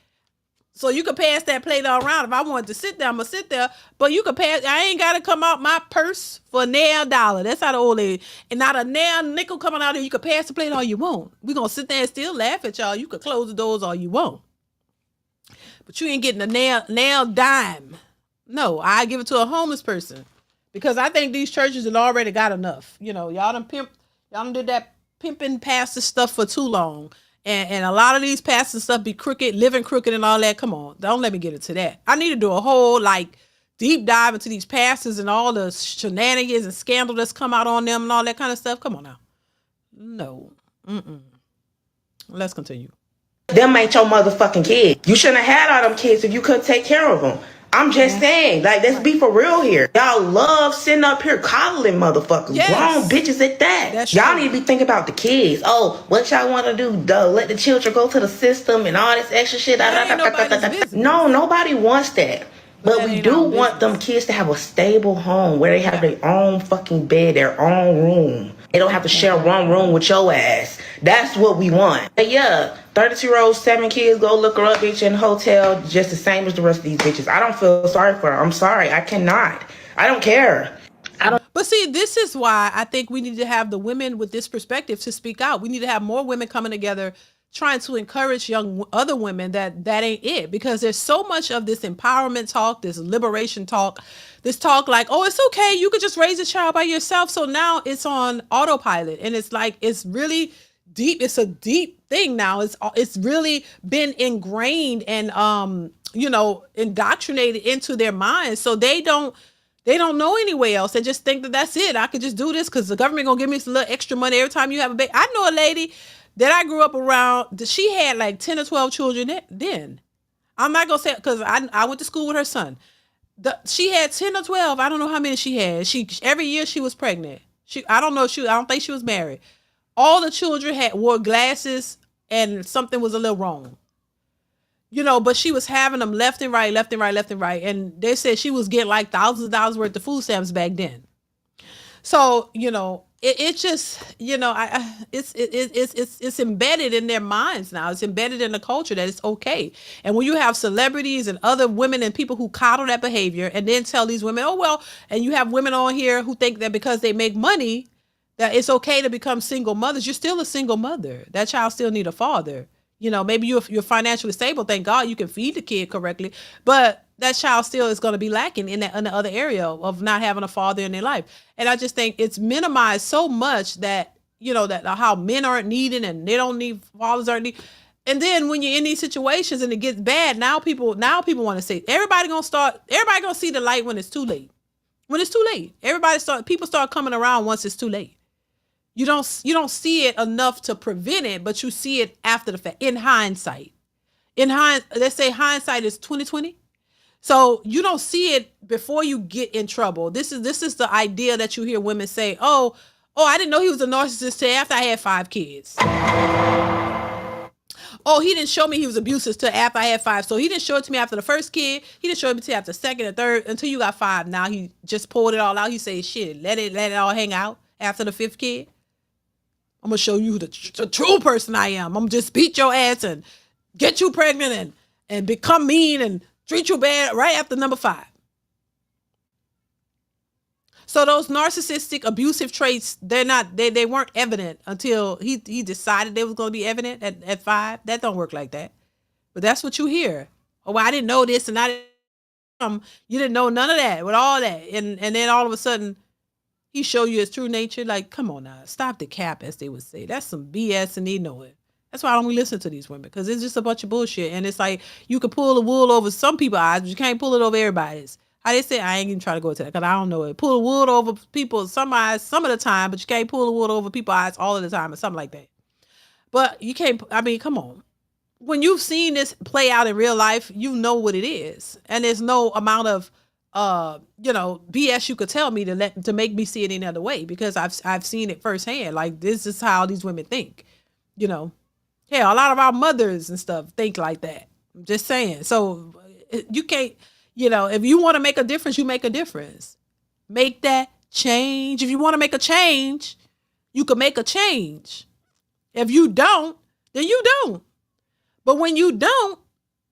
So you can pass that plate all around. If I wanted to sit there, I'm gonna sit there. But you can pass. I ain't gotta come out my purse for a nail dollar. That's how the old lady. And not a nail nickel coming out there. You can pass the plate all you want. We gonna sit there and still laugh at y'all. You can close the doors all you want. But you ain't getting a nail dime. No, I give it to a homeless person. Because I think these churches have already got enough. You know, y'all done did that pimping pastor stuff for too long. And a lot of these pastors stuff be crooked, living crooked and all that. Come on, don't let me get into that. I need to do a whole like deep dive into these pastors and all the shenanigans and scandal that's come out on them and all that kind of stuff. Come on now. No. Let's continue. Them ain't your motherfucking kids. You shouldn't have had all them kids if you couldn't take care of them. I'm just saying, like, let's be for real here. Y'all love sitting up here coddling motherfuckers. Yes. Grown bitches at that. That's y'all true. need to be thinking about the kids. Oh, what y'all want to do? Let the children go to the system and all this extra shit. That ain't nobody's business. No, nobody wants that. But That we ain't do our want them business. kids to have a stable home where they have their own fucking bed, their own room. They don't have to share one room with your ass. That's what we want. But yeah, 32-year-old, 7 kids, go look her up, bitch, in a hotel, just the same as the rest of these bitches. I don't feel sorry for her. I'm sorry. I cannot. I don't care. But see, this is why I think we need to have the women with this perspective to speak out. We need to have more women coming together trying to encourage young other women that ain't it, because there's so much of this empowerment talk, this liberation talk, this talk like, oh, it's okay, you could just raise a child by yourself. So now it's on autopilot, and it's like, it's really deep. It's a deep thing now. It's really been ingrained and indoctrinated into their minds, so they don't know any way else. They just think that that's it. I could just do this because the government gonna give me some little extra money every time you have a baby. I know a lady that I grew up around. She had like 10 or 12 children then. I'm not gonna say because I went to school with her son. She had 10 or 12. I don't know how many she had. Every year she was pregnant. I don't think she was married. All the children wore glasses and something was a little wrong. But she was having them left and right. And they said she was getting like thousands of dollars worth of food stamps back then. So, it's just, it's embedded in their minds now. It's embedded in the culture that it's okay. And when you have celebrities and other women and people who coddle that behavior and then tell these women, oh, well, and you have women on here who think that because they make money, that it's okay to become single mothers. You're still a single mother. That child still need a father. Maybe you're financially stable. Thank God you can feed the kid correctly, but that child still is going to be lacking in the other area of not having a father in their life. And I just think it's minimized so much that, that how men aren't needed and they don't need, fathers aren't needed. And then when you're in these situations and it gets bad, now people want to say, everybody going to see the light when it's too late. When it's too late, people start coming around once it's too late. You don't see it enough to prevent it, but you see it after the fact. In hindsight, let's say hindsight is 20/20. So you don't see it before you get in trouble. This is the idea that you hear women say, "Oh, I didn't know he was a narcissist till after I had 5 kids." Oh, he didn't show me he was abusive till after I had 5. So he didn't show it to me after the first kid. He didn't show it to me after the second and third until you got 5. Now he just pulled it all out. He said, shit, let it all hang out after the 5th kid. I'm going to show you the true person I am. I'm going to just beat your ass and get you pregnant and become mean and treat you bad right after number 5. So those narcissistic abusive traits, they weren't evident until he decided they was going to be evident at 5. That don't work like that. But that's what you hear. Oh, well, I didn't know this and you didn't know none of that with all that. And then all of a sudden he show you his true nature. Like, come on now, stop the cap, as they would say. That's some BS and they know it. That's why I don't listen to these women, because it's just a bunch of bullshit. And it's like, you can pull the wool over some people's eyes, but you can't pull it over everybody's. How they say, I ain't even try to go into that because I don't know it. Pull the wool over people's some eyes some of the time, but you can't pull the wool over people's eyes all of the time or something like that. But you can't, I mean, come on. When you've seen this play out in real life, you know what it is. And there's no amount of, BS you could tell me to make me see it any other way, because I've seen it firsthand. Like, this is how these women think, Hell, a lot of our mothers and stuff think like that. I'm just saying. So you can't, if you want to make a difference, you make a difference. Make that change. If you want to make a change, you can make a change. If you don't, then you don't. But when you don't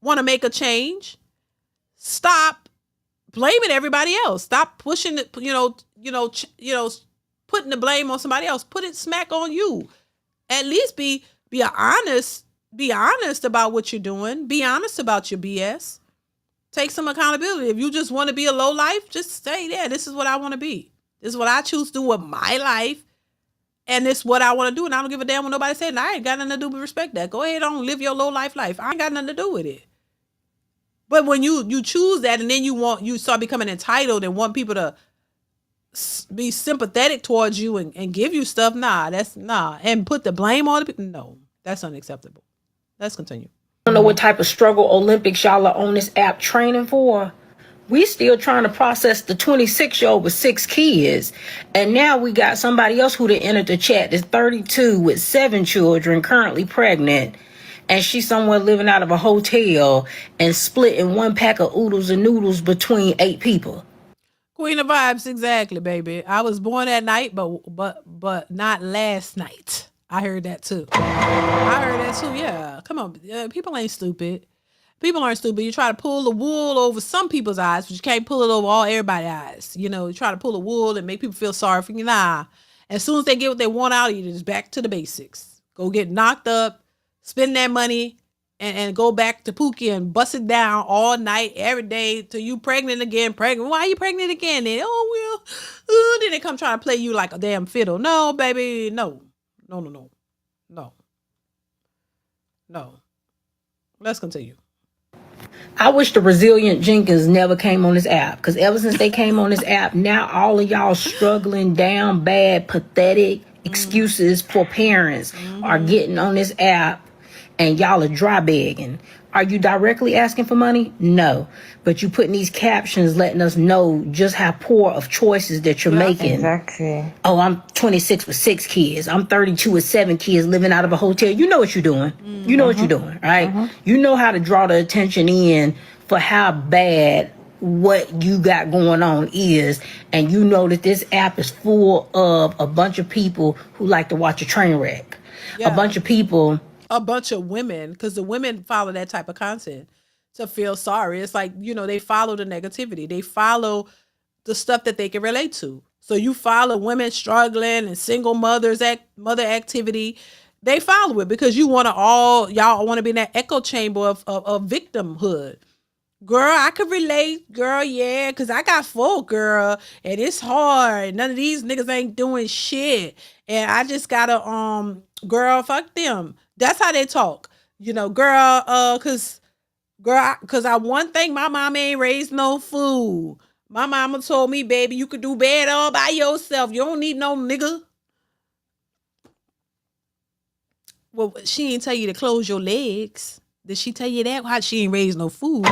want to make a change, stop blaming everybody else. Stop pushing it, putting the blame on somebody else. Put it smack on you. At least be honest. Be honest about what you're doing. Be honest about your BS. Take some accountability. If you just want to be a low life, just say, yeah, this is what I want to be. This is what I choose to do with my life. And this is what I want to do. And I don't give a damn what nobody said. And I ain't got nothing to do with respect that. Go ahead on, live your low life. I ain't got nothing to do with it. But when you choose that, and then you start becoming entitled and want people to be sympathetic towards you and give you stuff, and put the blame on the people. No, that's unacceptable. Let's continue. I don't know what type of struggle Olympics y'all are on this app training for. We still trying to process the 26-year-old with 6 kids. And now we got somebody else who done entered the chat that's 32 with 7 children, currently pregnant. And she's somewhere living out of a hotel and splitting 1 pack of oodles and noodles between 8 people. Queen of vibes, exactly, baby. I was born that night, but not last night. I heard that too. Yeah. Come on. People ain't stupid. People aren't stupid. You try to pull the wool over some people's eyes, but you can't pull it over everybody's eyes. You try to pull the wool and make people feel sorry for you. Nah. As soon as they get what they want out of you, just back to the basics. Go get knocked up, spend that money, and go back to Pookie and bust it down all night, every day, till you pregnant again. Why are you pregnant again? Then, then they come try to play you like a damn fiddle. No, baby, no. Let's continue. I wish the resilient Jenkins never came on this app, because ever since they came on this app, now all of y'all struggling, down bad, pathetic excuses for parents are getting on this app, and y'all are dry begging. Are you directly asking for money? No. But you putting these captions letting us know just how poor of choices that you're making. Exactly. Oh, I'm 26 with 6 kids. I'm 32 with 7 kids living out of a hotel. You know what you're doing. You know what you're doing, right? You know how to draw the attention in for how bad what you got going on is. And you know that this app is full of a bunch of people who like to watch a train wreck. Yeah. A bunch of women, because the women follow that type of content to feel sorry. It's like, they follow the negativity. They follow the stuff that they can relate to. So you follow women struggling and single mothers, mother activity. They follow it because y'all want to be in that echo chamber of victimhood. Girl, I could relate, girl, yeah, because I got 4, girl, and it's hard. None of these niggas ain't doing shit. And I just gotta, girl, fuck them. That's how they talk. Girl, cause I one thing, my mama ain't raised no fool. My mama told me, baby, you could do bad all by yourself. You don't need no nigga. Well, she ain't tell you to close your legs. Did she tell you that? How she ain't raised no fool?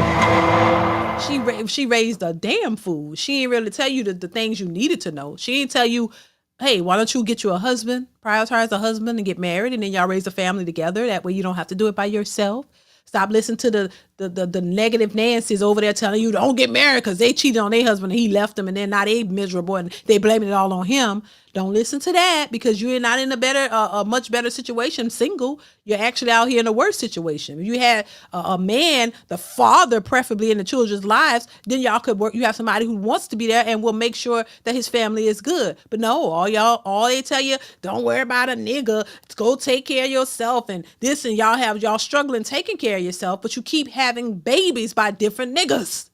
She raised a damn fool. She ain't really tell you the things you needed to know. She ain't tell you hey, why don't you get you a husband, prioritize a husband and get married, and then y'all raise a family together. That way you don't have to do it by yourself. Stop listening to the negative Nancy's over there telling you don't get married because they cheated on their husband and he left them and then now they miserable and they blaming it all on him. Don't listen to that because you're not in a much better situation single. You're actually out here in a worse situation. If you had a man, the father preferably in the children's lives, then y'all could work. You have somebody who wants to be there and will make sure that his family is good. But no, all they tell you, don't worry about a nigga. Go take care of yourself and this, and y'all struggling taking care of yourself, but you keep having babies by different niggas.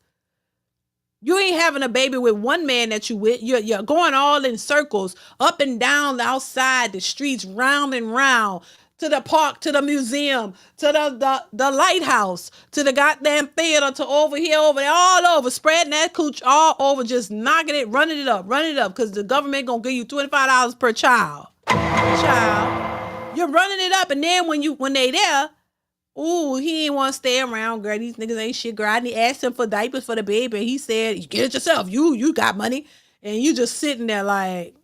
You ain't having a baby with one man that you with. You're going all in circles, up and down outside the streets, round and round, to the park, to the museum, to the lighthouse, to the goddamn theater, to over here, over there, all over, spreading that cooch all over, just knocking it, running it up, because the government gonna give you $25 per child. You're running it up, and then when they there, ooh, he ain't want to stay around, girl. These niggas ain't shit, girl. I asked him for diapers for the baby, and he said, "Get it yourself. You got money," and you just sitting there like.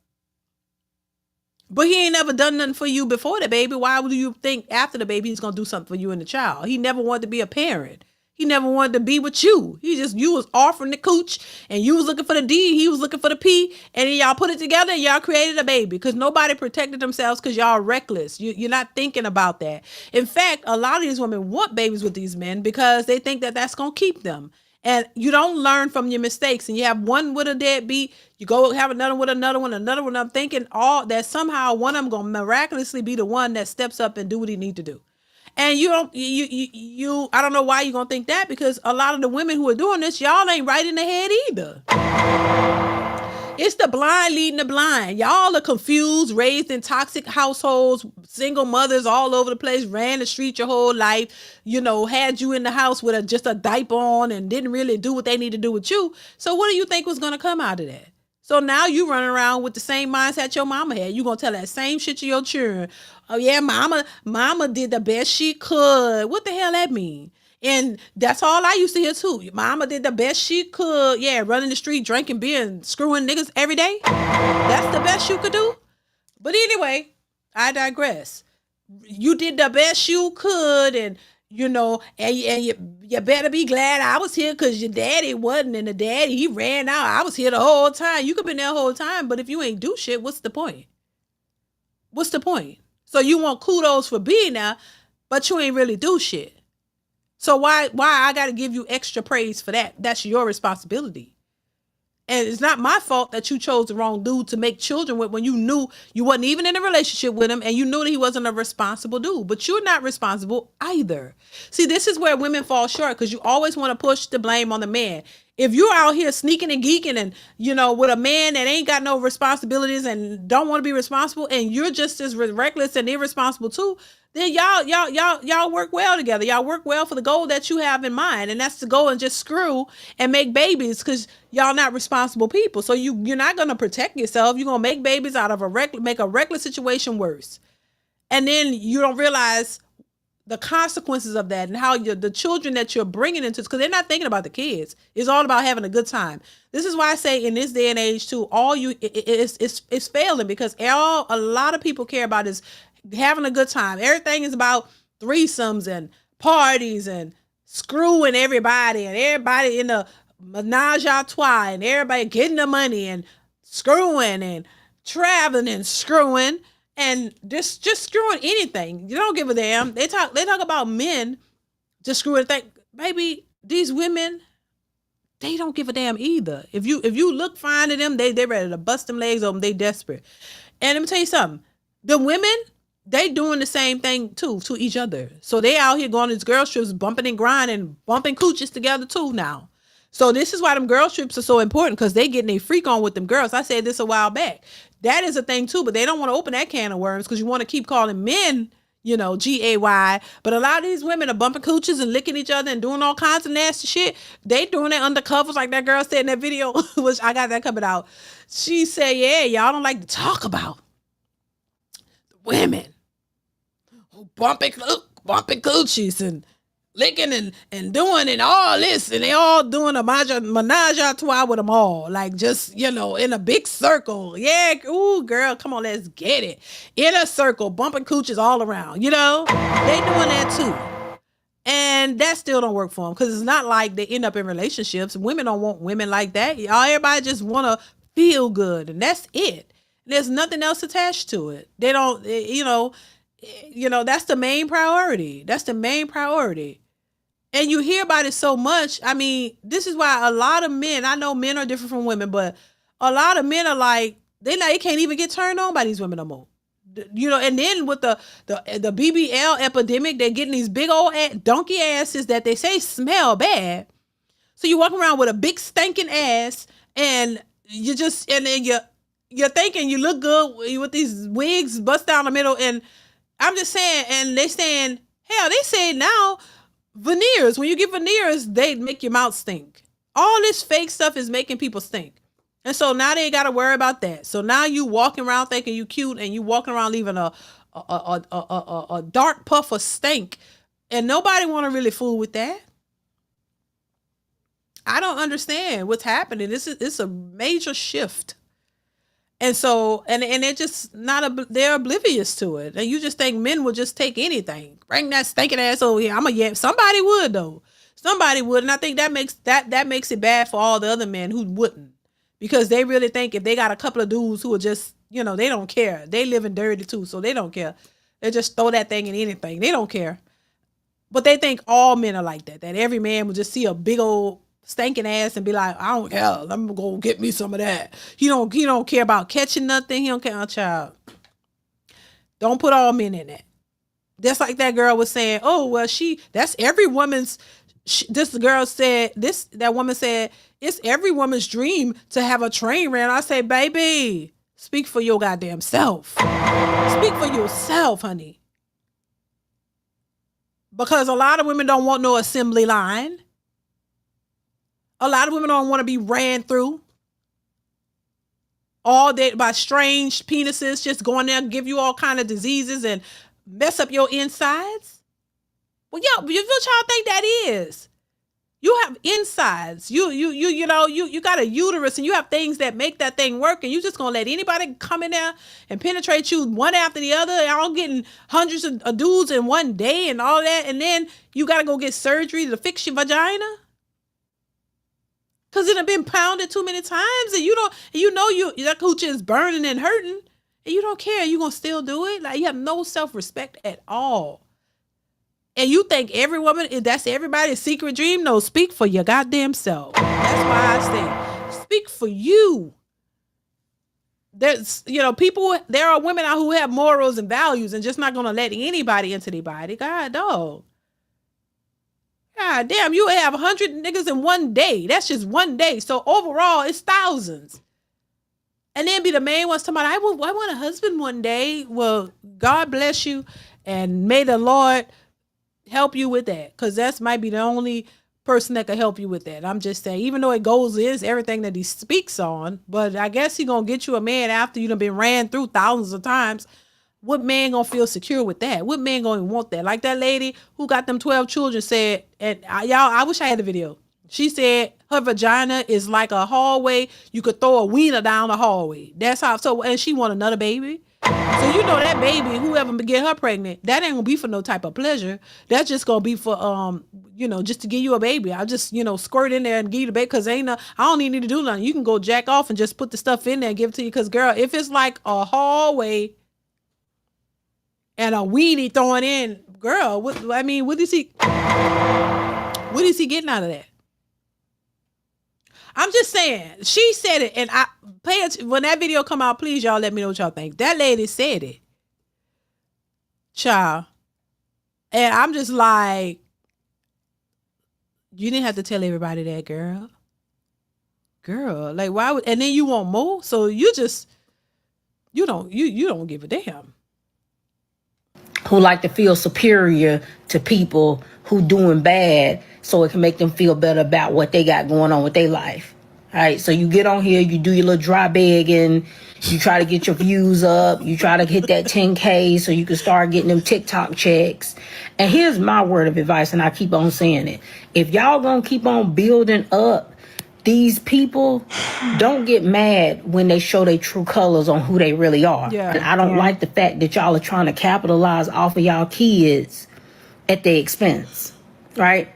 But he ain't never done nothing for you before the baby. Why would you think after the baby he's gonna do something for you and the child? He never wanted to be a parent. He never wanted to be with you. You was offering the cooch, and you was looking for the D, he was looking for the P, and then y'all put it together and y'all created a baby because nobody protected themselves because y'all reckless. You're not thinking about that. In fact, a lot of these women want babies with these men because they think that that's going to keep them. And you don't learn from your mistakes. And you have one with a deadbeat, you go have another with another one. I'm thinking that somehow one of them going to miraculously be the one that steps up and do what he need to do. And I don't know why you're going to think that, because a lot of the women who are doing this, y'all ain't right in the head either. It's the blind leading the blind. Y'all are confused, raised in toxic households, single mothers all over the place, ran the street your whole life, had you in the house with just a diaper on and didn't really do what they need to do with you. So what do you think was going to come out of that? So now you running around with the same mindset your mama had. You going to tell that same shit to your children. Oh yeah, mama did the best she could. What the hell that mean? And that's all I used to hear too. Your mama did the best she could. Yeah, running the street, drinking beer and screwing niggas every day. That's the best you could do. But anyway, I digress. You did the best you could, and you better be glad I was here because your daddy wasn't, and the daddy, he ran out. I was here the whole time. You could have been there the whole time, but if you ain't do shit, what's the point? What's the point? So you want kudos for being there, but you ain't really do shit. So why I got to give you extra praise for that? That's your responsibility. And it's not my fault that you chose the wrong dude to make children with when you knew you wasn't even in a relationship with him and you knew that he wasn't a responsible dude. But you're not responsible either. See, this is where women fall short because you always want to push the blame on the man. If you're out here sneaking and geeking and, with a man that ain't got no responsibilities and don't want to be responsible, and you're just as reckless and irresponsible too, then y'all work well together. Y'all work well for the goal that you have in mind, and that's to go and just screw and make babies because y'all not responsible people. So you're not gonna protect yourself. You're gonna make babies out of make a reckless situation worse, and then you don't realize the consequences of that and how the children that you're bringing into, because they're not thinking about the kids. It's all about having a good time. This is why I say in this day and age too, it's failing because a lot of people care about is having a good time. Everything is about threesomes and parties and screwing everybody and everybody in the menage a trois and everybody getting the money and screwing and traveling and screwing. And just screwing anything. You don't give a damn. They talk about men just screwing things. Baby, these women, they don't give a damn either. If you look fine to them, they ready to bust them legs open. They desperate. And let me tell you something. The women, they doing the same thing too to each other. So they out here going to these girl trips, bumping and grinding, bumping cooches together too now. So this is why them girl trips are so important, because they getting their freak on with them girls. I said this a while back. That is a thing too, but they don't want to open that can of worms because you want to keep calling men, G-A-Y. But a lot of these women are bumping cooches and licking each other and doing all kinds of nasty shit. They doing it undercovers, like that girl said in that video, which I got that coming out. She said, yeah, y'all don't like to talk about the women who bumping coochies and licking and doing and all this, and they all doing a menage a trois with them all, like just in a big circle. Yeah, ooh, girl, come on, let's get it in a circle, bumping cooches all around. They doing that too, and that still don't work for them because it's not like they end up in relationships. Women don't want women like that. Everybody just want to feel good, and that's it. There's nothing else attached to it. They don't, that's the main priority. That's the main priority. And you hear about it so much. I mean, this is why a lot of men, I know men are different from women, but a lot of men are like, they can't even get turned on by these women no more. And then with the BBL epidemic, they're getting these big old donkey asses that they say smell bad. So you walk around with a big stinking ass and then you're thinking you look good with these wigs bust down the middle. And I'm just saying, and they saying, hell, they say now veneers, when you get veneers, they make your mouth stink. All this fake stuff is making people stink. And so now they got to worry about that. So now you walking around thinking you cute and you walking around leaving a dark puff of stink. And nobody want to really fool with that. I don't understand what's happening. It's a major shift. And so, and they're just they're oblivious to it. And you just think men will just take anything. Bring that stinking ass over here. Somebody would though. Somebody would. And I think that makes it bad for all the other men who wouldn't. Because they really think if they got a couple of dudes who are just, they don't care. They live in dirty too, so they don't care. They just throw that thing in anything. They don't care. But they think all men are like that. That every man will just see a big old stinking ass and be like, I don't care. I'm gonna go get me some of that. He don't care about catching nothing. He don't care. Child. Don't put all men in that. Just like that girl was saying, oh, well, that's every woman's, that woman said, it's every woman's dream to have a train wreck. I say, baby, speak for your goddamn self. Speak for yourself, honey. Because a lot of women don't want no assembly line. A lot of women don't want to be ran through all day by strange penises just going there and give you all kind of diseases and mess up your insides. Well, yeah, what y'all think that is? You have insides. You got a uterus and you have things that make that thing work, and you just gonna let anybody come in there and penetrate you one after the other, and all getting hundreds of dudes in one day and all that, and then you gotta go get surgery to fix your vagina? Cause it have been pounded too many times, and that coochie is burning and hurting, and you don't care. You gonna still do it? Like, you have no self-respect at all. And you think every woman, that's everybody's secret dream? No, speak for your goddamn self. That's why I say, speak for you. There's, there are women out who have morals and values and just not gonna let anybody into their body. God, dog. God damn, you have 100 niggas in one day. That's just one day. So overall, it's thousands. And then be the main ones talking about, I want a husband one day. Well, God bless you. And may the Lord help you with that. Because that might be the only person that can help you with that. I'm just saying, even though it goes is everything that he speaks on, but I guess he going to get you a man after you done been ran through thousands of times. What man gonna feel secure with that? What man gonna want that? Like that lady who got them 12 children said, and I wish I had the video. She said her vagina is like a hallway. You could throw a wiener down the hallway. That's how. So, and she want another baby. So that baby, whoever get her pregnant, that ain't gonna be for no type of pleasure. That's just gonna be for just to give you a baby. I'll just squirt in there and give you the baby, because I don't even need to do nothing. You can go jack off and just put the stuff in there and give it to you. Because girl, if it's like a hallway and a weenie throwing in, girl, what is he getting out of that? I'm just saying, she said it, and when that video come out, please y'all let me know what y'all think. That lady said it. Child. And I'm just like, you didn't have to tell everybody that, girl. Girl, like why would, and then you want more? So you don't give a damn. Who like to feel superior to people who doing bad, so it can make them feel better about what they got going on with their life. All right, so you get on here, you do your little dry bag, and you try to get your views up. You try to hit that 10K so you can start getting them TikTok checks. And here's my word of advice, and I keep on saying it. If y'all gonna keep on building up these people, don't get mad when they show their true colors on who they really are. Yeah. And I don't like the fact that y'all are trying to capitalize off of y'all kids at their expense, right?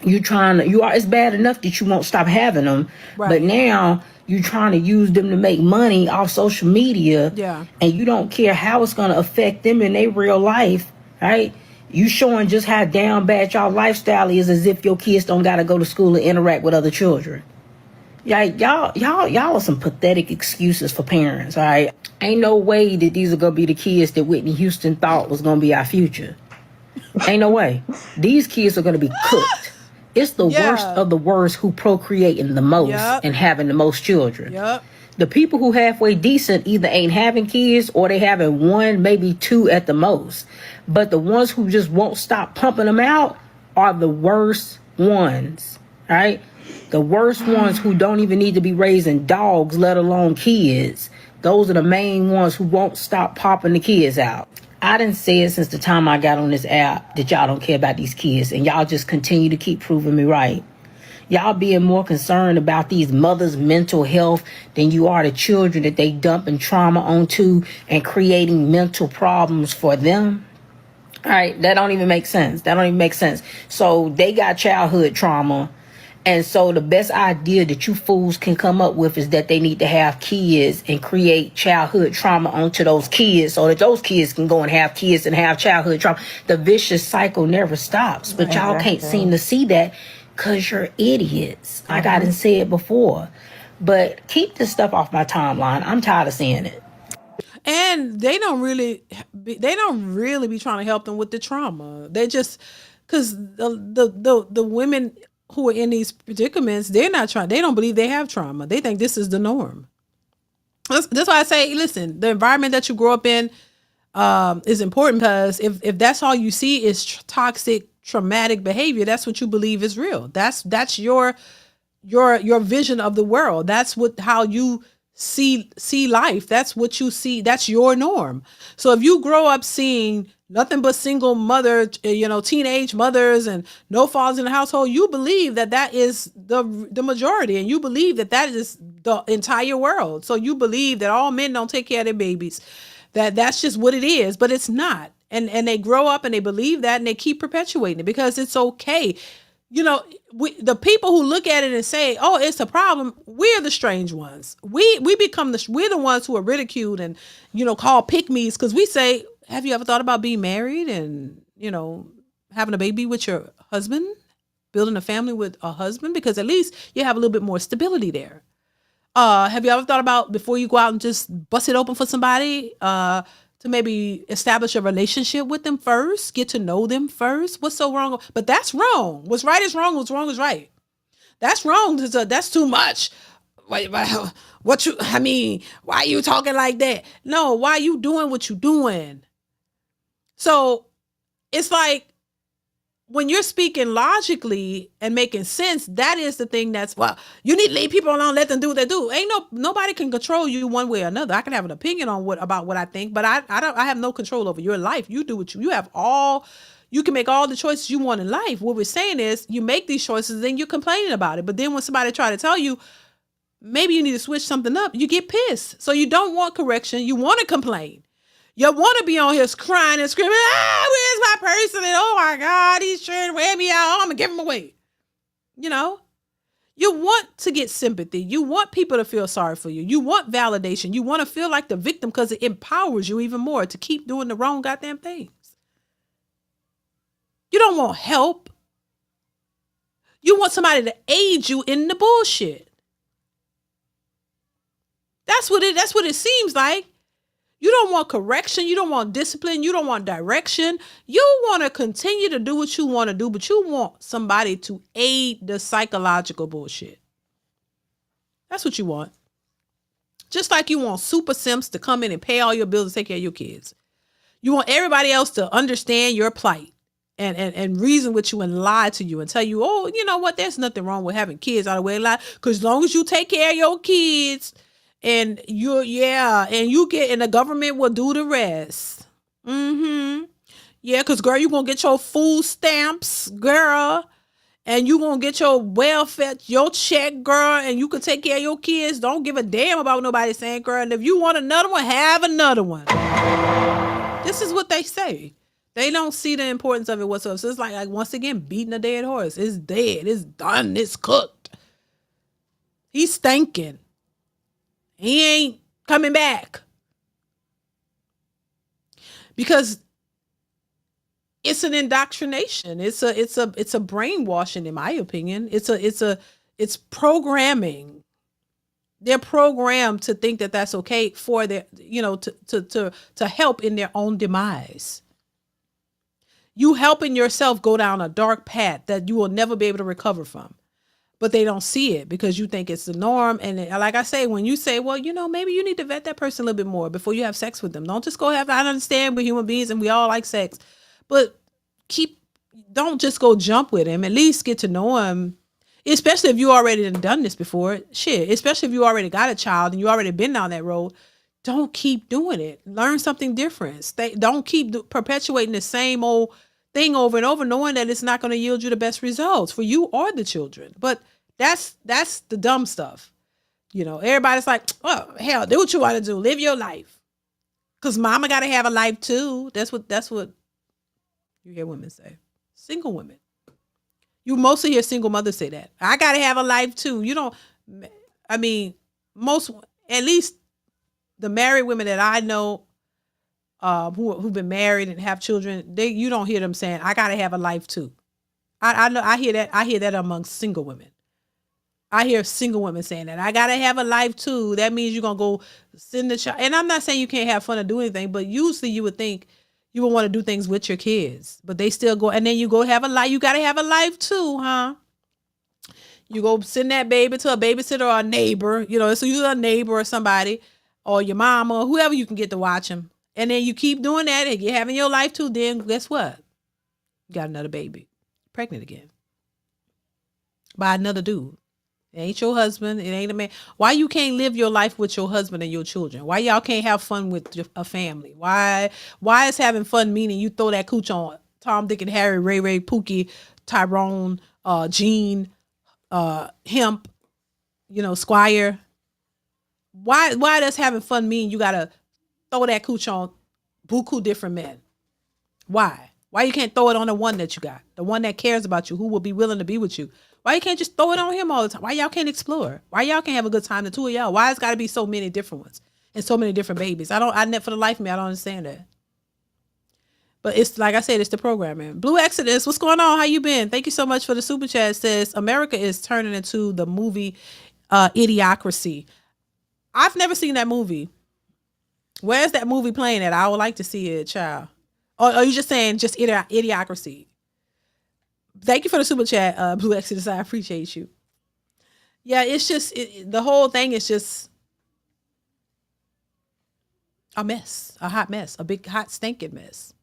It's bad enough that you won't stop having them, Right. but now you trying to use them to make money off social media, Yeah. and you don't care how it's going to affect them in their real life, right? You showing just how down bad y'all lifestyle is, as if your kids don't got to go to school and interact with other children. Like y'all are some pathetic excuses for parents, all right? Ain't no way that these are gonna be the kids that Whitney Houston thought was gonna be our future. Ain't no way. These kids are gonna be cooked. It's the worst of the worst who procreating the most and having the most children. Yep. The people who halfway decent either ain't having kids or they having one, maybe two at the most. But the ones who just won't stop pumping them out are the worst ones, right? The worst ones who don't even need to be raising dogs, let alone kids. Those are the main ones who won't stop popping the kids out. I done said since the time I got on this app that y'all don't care about these kids, and y'all just continue to keep proving me right. Y'all being more concerned about these mothers' mental health than you are the children that they dumping trauma onto and creating mental problems for them. All right, that don't even make sense. So they got childhood trauma. And so the best idea that you fools can come up with is that they need to have kids and create childhood trauma onto those kids so that those kids can go and have kids and have childhood trauma. The vicious cycle never stops. But y'all can't seem to see that because you're idiots. Like I done said before. But keep this stuff off my timeline. I'm tired of seeing it. And they don't really be trying to help them with the trauma. They just, because the women who are in these predicaments, they don't believe they have trauma. They think this is the norm. That's why I say, listen, the environment that you grow up in is important, because if that's all you see is toxic, traumatic behavior, that's what you believe is real. That's your vision of the world. That's how you see life. That's what you see. That's your norm. So if you grow up seeing nothing but single mother, teenage mothers and no fathers in the household, you believe that is the majority, and you believe that is the entire world. So you believe that all men don't take care of their babies, that's just what it is, but it's not. And they grow up and they believe that, and they keep perpetuating it because it's okay. The people who look at it and say, "Oh, it's a problem," we're the strange ones. We're the ones who are ridiculed and called pick-me's because we say, "Have you ever thought about being married and having a baby with your husband, building a family with a husband? Because at least you have a little bit more stability there. Have you ever thought about, before you go out and just bust it open for somebody, to maybe establish a relationship with them first, get to know them first? What's so wrong?" But that's wrong. What's right is wrong. What's wrong is right. That's wrong. That's too much. Why are you talking like that? No, why are you doing what you're doing? So it's like, when you're speaking logically and making sense, that is the thing you need to leave people alone, let them do what they do. Nobody can control you one way or another. I can have an opinion on about what I think, but I have no control over your life. You do what you can make all the choices you want in life. What we're saying is, you make these choices, then you're complaining about it. But then when somebody try to tell you, maybe you need to switch something up, you get pissed. So you don't want correction. You want to complain. You want to be on here crying and screaming, where's my person? And oh my God, he's trying to wear me out. I'm going to give him away. You want to get sympathy. You want people to feel sorry for you. You want validation. You want to feel like the victim because it empowers you even more to keep doing the wrong goddamn things. You don't want help. You want somebody to aid you in the bullshit. That's what it seems like. You don't want correction. You don't want discipline. You don't want direction. You want to continue to do what you want to do, but you want somebody to aid the psychological bullshit. That's what you want. Just like you want super simps to come in and pay all your bills and take care of your kids. You want everybody else to understand your plight and reason with you and lie to you and tell you, oh, you know what, there's nothing wrong with having kids out of wedlock, because as long as you take care of your kids and and the government will do the rest. Yeah, because girl, you gonna get your food stamps, girl, and you gonna get your welfare, your check, girl, and you can take care of your kids. Don't give a damn about what nobody saying, girl. And if you want another one, have another one. This is what they say. They don't see the importance of it whatsoever. So it's like once again, beating a dead horse. It's dead. It's done. It's cooked. He's stinking. He ain't coming back. Because it's an indoctrination. It's a brainwashing, in my opinion. It's programming. They're programmed to think that that's okay for their, to help in their own demise. You helping yourself go down a dark path that you will never be able to recover from. But they don't see it because you think it's the norm. And like I say, when you say, well, maybe you need to vet that person a little bit more before you have sex with them. Don't just go have, I understand we're human beings and we all like sex, but don't just go jump with him. At least get to know him, especially if you already done this before. Shit, especially if you already got a child and you already been down that road. Don't keep doing it. Learn something different. Don't keep perpetuating the same old thing over and over, knowing that it's not going to yield you the best results for you or the children. But that's the dumb stuff. Everybody's like, oh, hell, do what you want to do. Live your life. Because mama got to have a life too. That's what you hear women say. Single women. You mostly hear single mothers say that. I got to have a life too. At least the married women that I know, who've been married and have children, you don't hear them saying, I gotta have a life too. I hear that amongst single women. I hear single women saying that. I gotta have a life too. That means you're gonna go send the child. And I'm not saying you can't have fun or do anything, but usually you would think you would want to do things with your kids. But they still go, and then you go have a life. You gotta have a life too, huh? You go send that baby to a babysitter or a neighbor, so you're a neighbor or somebody, or your mama, or whoever you can get to watch him. And then you keep doing that and you're having your life too, then guess what? You got another baby. Pregnant again. By another dude. It ain't your husband. It ain't a man. Why you can't live your life with your husband and your children? Why y'all can't have fun with a family? Why is having fun meaning you throw that cooch on Tom, Dick, and Harry, Ray, Ray, Pookie, Tyrone, Gene, Hemp, Squire? Why does having fun mean you gotta throw that cooch on buku different men? Why you can't throw it on the one that you got, the one that cares about you, who will be willing to be with you? Why you can't just throw it on him all the time? Why y'all can't explore? Why y'all can't have a good time, the two of y'all? Why it's got to be so many different ones and so many different babies? For the life of me, I don't understand that. But it's like I said, it's the programming. Blue Exodus, what's going on? How you been? Thank you so much for the super chat. It says America is turning into the movie Idiocracy. I've never seen that movie. Where's that movie playing at? I would like to see it, child. Or are you just saying just Idiocracy? Thank you for the super chat, Blue Exodus. I appreciate you. Yeah, it's just, the whole thing is just a mess, a hot mess, a big, hot, stinking mess.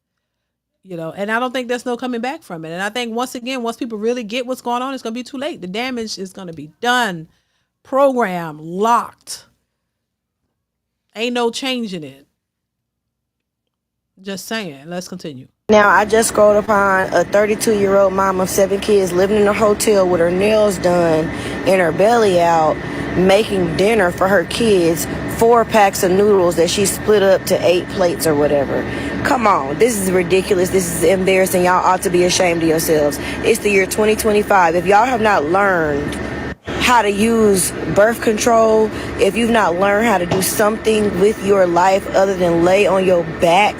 And I don't think there's no coming back from it. And I think once people really get what's going on, it's going to be too late. The damage is going to be done, programmed, locked. Ain't no changing it. Just saying. Let's continue. Now, I just scrolled upon a 32-year-old mom of 7 kids living in a hotel with her nails done and her belly out, making dinner for her kids, 4 packs of noodles that she split up to 8 plates or whatever. Come on, this is ridiculous. This is embarrassing. Y'all ought to be ashamed of yourselves. It's the year 2025. If y'all have not learned how to use birth control, if you've not learned how to do something with your life other than lay on your back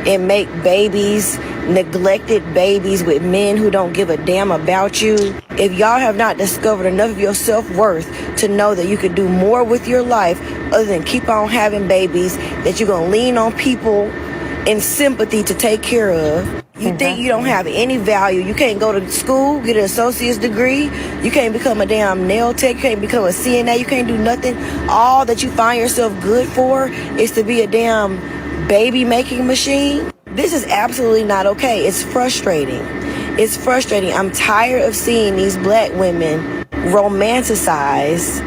and make babies, neglected babies with men who don't give a damn about you. If y'all have not discovered enough of your self-worth to know that you can do more with your life other than keep on having babies, that you're going to lean on people in sympathy to take care of. You think you don't have any value. You can't go to school, get an associate's degree. You can't become a damn nail tech. You can't become a CNA. You can't do nothing. All that you find yourself good for is to be a damn baby making machine. This is absolutely not okay. It's frustrating. It's frustrating. I'm tired of seeing these black women romanticize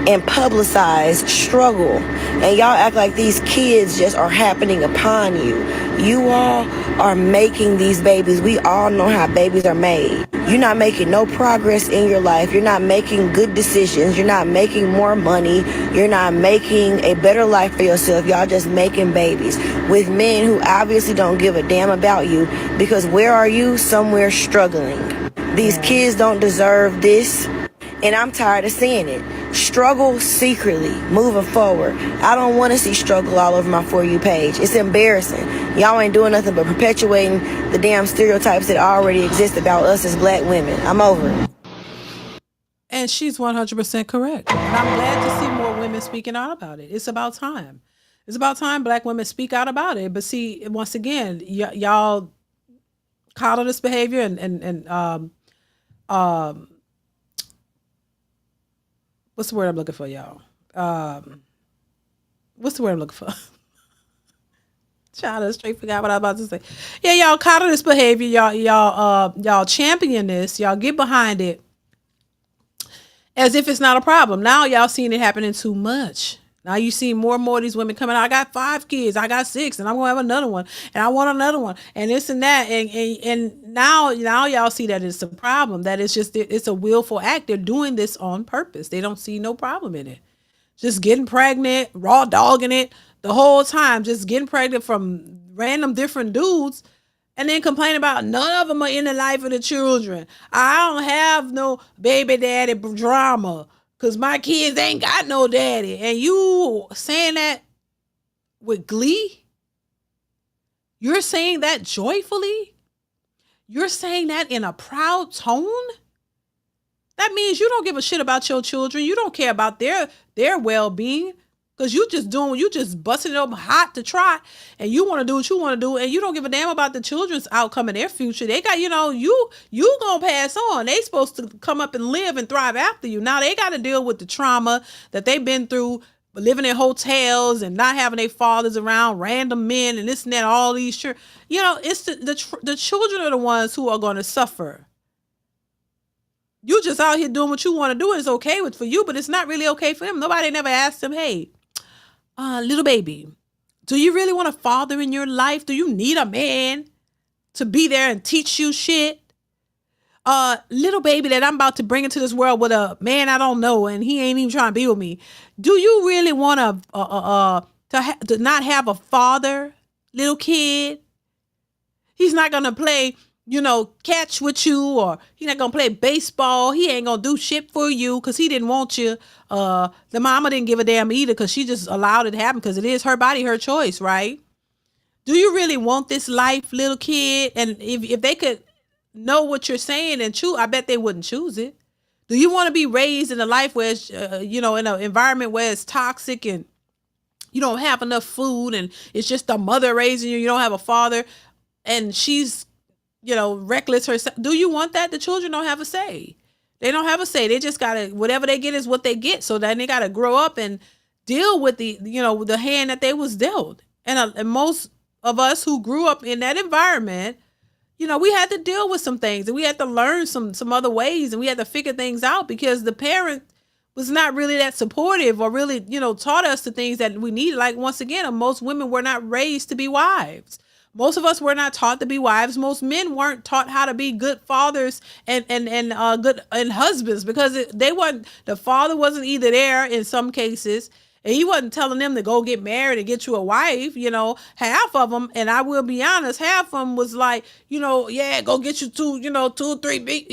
and publicize struggle. And y'all act like these kids just are happening upon you. You all are making these babies. We all know how babies are made. You're not making no progress in your life. You're not making good decisions. You're not making more money. You're not making a better life for yourself. Y'all just making babies with men who obviously don't give a damn about you, because where are you? Somewhere struggling. These kids don't deserve this, and I'm tired of seeing it. Struggle secretly, moving forward. I don't want to see struggle all over my For You page. It's embarrassing. Y'all ain't doing nothing but perpetuating the damn stereotypes that already exist about us as black women. I'm over it. And she's 100% correct. And I'm glad to see more women speaking out about it. It's about time. It's about time black women speak out about it. But see, once again, y'all coddle this behavior and what's the word I'm looking for, y'all? What's the word I'm looking for? Child, I straight forgot what I was about to say. Yeah, y'all coddle this behavior. Y'all champion this. Y'all get behind it as if it's not a problem. Now y'all seeing it happening too much. Now you see more and more of these women coming out. I got 5 kids. I got 6, and I'm gonna have another one, and I want another one, and this and that, and now y'all see that it's a problem. That it's a willful act. They're doing this on purpose. They don't see no problem in it. Just getting pregnant, raw dogging it the whole time, just getting pregnant from random different dudes, and then complain about none of them are in the life of the children. I don't have no baby daddy drama because my kids ain't got no daddy. And you saying that with glee? You're saying that joyfully? You're saying that in a proud tone? That means you don't give a shit about your children. You don't care about their well-being. Because you just busting it open hot to try, and you want to do what you want to do, and you don't give a damn about the children's outcome and their future. They got, you gonna pass on. They supposed to come up and live and thrive after you. Now they got to deal with the trauma that they've been through, living in hotels and not having their fathers around, random men and this and that, all these, it's the children are the ones who are going to suffer. You just out here doing what you want to do, and it's okay for you, but it's not really okay for them. Nobody never asked them, hey, little baby, do you really want a father in your life? Do you need a man to be there and teach you shit? Little baby that I'm about to bring into this world with a man I don't know, and he ain't even trying to be with me. Do you really want to not have a father, little kid? He's not going to play, catch with you, or he's not going to play baseball. He ain't going to do shit for you because he didn't want you. The mama didn't give a damn either because she just allowed it to happen because it is her body, her choice, right? Do you really want this life, little kid? And if they could know what you're saying and choose, I bet they wouldn't choose it. Do you want to be raised in a life where it's, in an environment where it's toxic and you don't have enough food and it's just a mother raising you, you don't have a father, and she's reckless herself? Do you want that? The children don't have a say. They don't have a say. They just gotta, whatever they get is what they get. So then they gotta grow up and deal with the hand that they was dealt. And most of us who grew up in that environment, we had to deal with some things, and we had to learn some other ways, and we had to figure things out because the parent was not really that supportive or really, taught us the things that we needed. Like, once again, most women were not raised to be wives. Most of us were not taught to be wives. Most men weren't taught how to be good fathers and good and husbands because the father wasn't either there in some cases, and he wasn't telling them to go get married and get you a wife. Half of them, and I will be honest, half of them was like, yeah, go get you 2 or 3 big,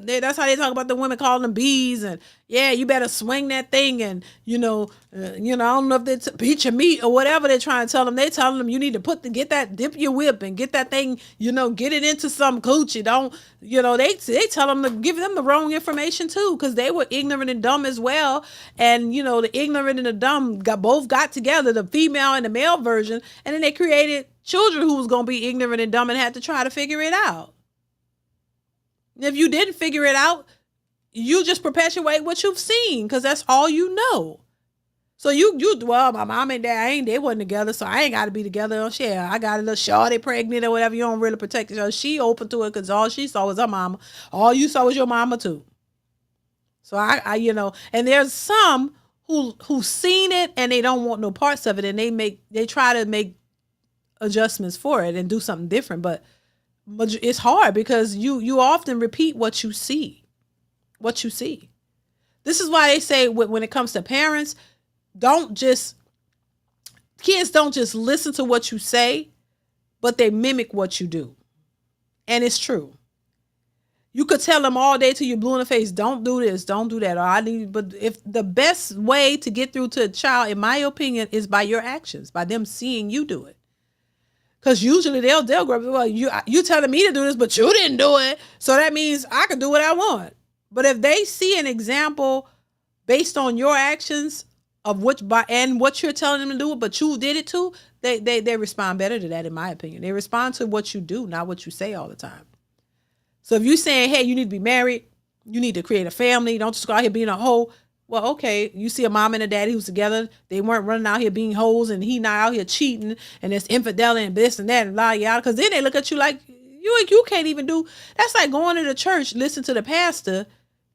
that's how they talk about the women, calling them bees, and yeah, you better swing that thing, and I don't know if they beat your meat or whatever they're trying to tell them. They telling them you need to dip your whip and get that thing, get it into some coochie. Don't, they tell them to give them the wrong information too, because they were ignorant and dumb as well. And the ignorant and the dumb got together, the female and the male version, and then they created children who was gonna be ignorant and dumb and had to try to figure it out. If you didn't figure it out, you just perpetuate what you've seen because that's all you know. So well, my mom and dad they wasn't together, so I ain't got to be together. Oh shit, I got a little shorty pregnant or whatever. You don't really protect her. She open to it because all she saw was her mama. All you saw was your mama too. So I and there's some who seen it and they don't want no parts of it, and they try to make adjustments for it and do something different, but it's hard because you often repeat what you see. This is why they say when it comes to parents, kids don't just listen to what you say, but they mimic what you do. And it's true. You could tell them all day till you're blue in the face, don't do this, don't do that. But if the best way to get through to a child, in my opinion, is by your actions, by them seeing you do it. Because usually they'll grab, well, you telling me to do this, but you didn't do it. So that means I can do what I want. But if they see an example based on your actions of what you're telling them to do, but you did it too, they respond better to that, in my opinion. They respond to what you do, not what you say all the time. So if you're saying, hey, you need to be married, you need to create a family, don't just go out here being a hoe. Well, okay, you see a mom and a daddy who's together, they weren't running out here being hoes, and he not out here cheating, and there's infidelity and this and that and blah, yada. Because then they look at you like you can't even do. That's like going to the church, listen to the pastor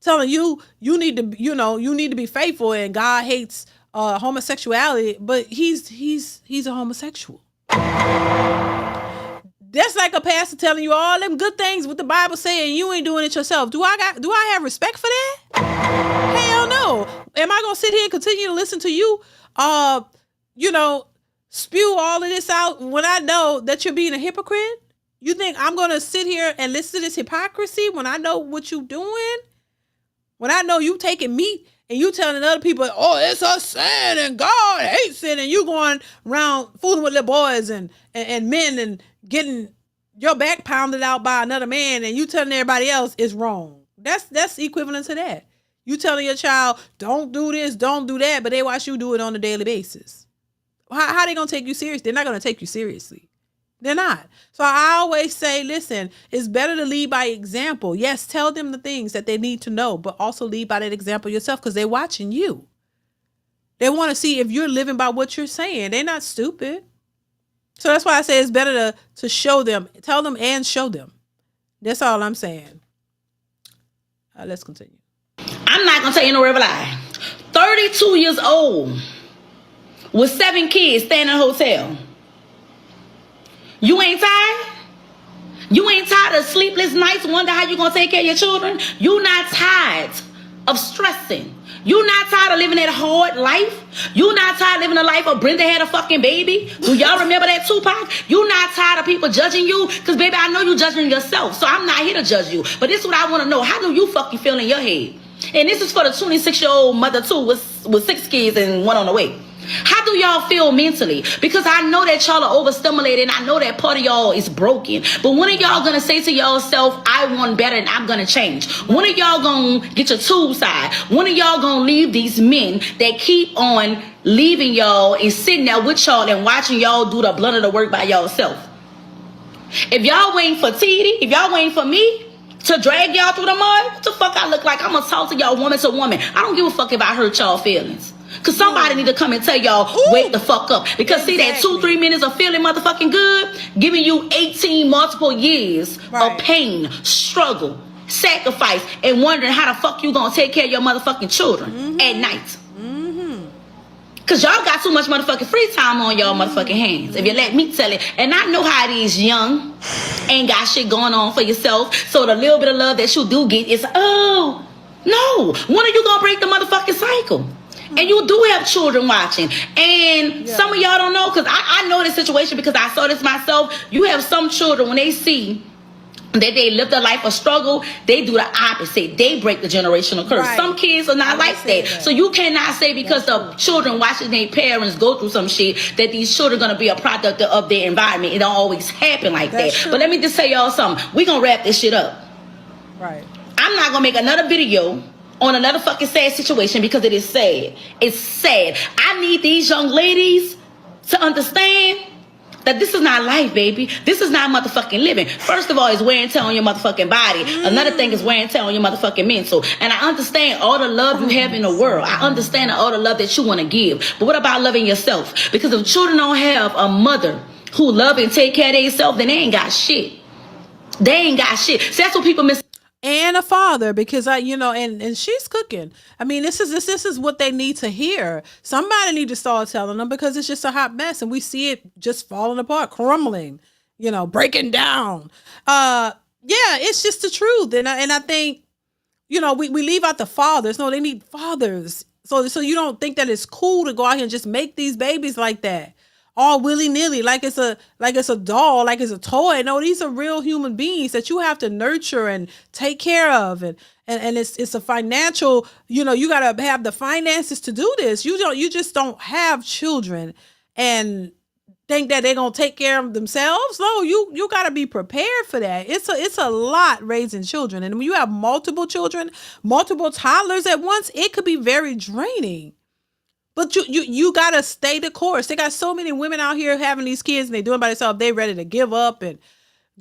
telling you need to be faithful, and God hates homosexuality, but he's a homosexual. That's like a pastor telling you all them good things what the Bible say, and you ain't doing it yourself. Do I have respect for that? Hell no. Am I gonna sit here and continue to listen to you spew all of this out when I know that you're being a hypocrite? You think I'm gonna sit here and listen to this hypocrisy when I know what you doing? When I know you taking meat and you telling other people, oh, it's a sin and God hates it, and you going around fooling with little boys and men and getting your back pounded out by another man, and you telling everybody else is wrong. That's equivalent to that. You telling your child, don't do this, don't do that, but they watch you do it on a daily basis. How they gonna take you serious? They're not gonna take you seriously. They're not. So I always say, listen, it's better to lead by example. Yes, tell them the things that they need to know, but also lead by that example yourself, because they're watching you. They want to see if you're living by what you're saying. They're not stupid. So that's why I say it's better to show them, tell them and show them. That's all I'm saying. Let's continue. I'm not going to tell you no real lie. 32 years old with 7 kids staying in a hotel. You ain't tired? You ain't tired of sleepless nights, wonder how you going to take care of your children? You not tired of stressing? You not tired of living that hard life? You not tired of living a life of Brenda had a fucking baby? Do y'all remember that, Tupac? You not tired of people judging you? Because, baby, I know you judging yourself, so I'm not here to judge you. But this is what I want to know. How do you fucking feel in your head? And this is for the 26-year-old mother, too, with 6 kids and 1 on the way. How do y'all feel mentally? Because I know that y'all are overstimulated, and I know that part of y'all is broken. But when are y'all gonna say to y'allself, I want better and I'm gonna change? When are y'all gonna get your tools side? When are y'all gonna leave these men that keep on leaving y'all and sitting there with y'all and watching y'all do the blunt of the work by y'allself? If y'all waiting for TD, if y'all waiting for me to drag y'all through the mud, what the fuck I look like? I'm gonna talk to y'all woman to woman. I don't give a fuck if I hurt y'all feelings. Because somebody need to come and tell y'all, wake the fuck up. Because see that 2-3 minutes of feeling motherfucking good, giving you 18 multiple years of pain, struggle, sacrifice, and wondering how the fuck you gonna take care of your motherfucking children at night. Because y'all got too much motherfucking free time on y'all motherfucking hands. If you let me tell it. And I know how it is young. Ain't got shit going on for yourself. So the little bit of love that you do get is, oh, no. When are you gonna break the motherfucking cycle? And you do have children watching. And some of y'all don't know, because I know this situation because I saw this myself. You have some children, when they see that they live their life of struggle, they do the opposite. They break the generational curse. Right. Some kids are not like that. So you cannot say because of children watching their parents go through some shit that these children are going to be a product of their environment. It don't always happen like that. True. But let me just tell y'all something. We're going to wrap this shit up. Right. I'm not going to make another video on another fucking sad situation because it is sad. It's sad. I need these young ladies to understand That this is not life, baby. This is not motherfucking living. First of all, it's wear and tear on your motherfucking body. Another thing is wear and tear on your motherfucking mental. And I understand all the love you have in the world. I understand all the love that you want to give. But what about loving yourself? Because if children don't have a mother who love and take care of themselves, then they ain't got shit. They ain't got shit. So that's what people miss. And a father, because and she's cooking. I mean, this is what they need to hear. Somebody need to start telling them, because it's just a hot mess, and we see it just falling apart, crumbling, breaking down. Yeah, it's just the truth. And I think, we leave out the fathers. No, they need fathers. So you don't think that it's cool to go out here and just make these babies like that, all willy-nilly, like it's a doll, like it's a toy. No, these are real human beings that you have to nurture and take care of, and it's a financial, you got to have the finances to do this. You just don't have children and think that they're going to take care of themselves. No, you got to be prepared for that. It's a lot raising children, and when you have multiple children, multiple toddlers at once, it could be very draining. But you gotta stay the course. They got so many women out here having these kids, and they doing it by themselves. They ready to give up and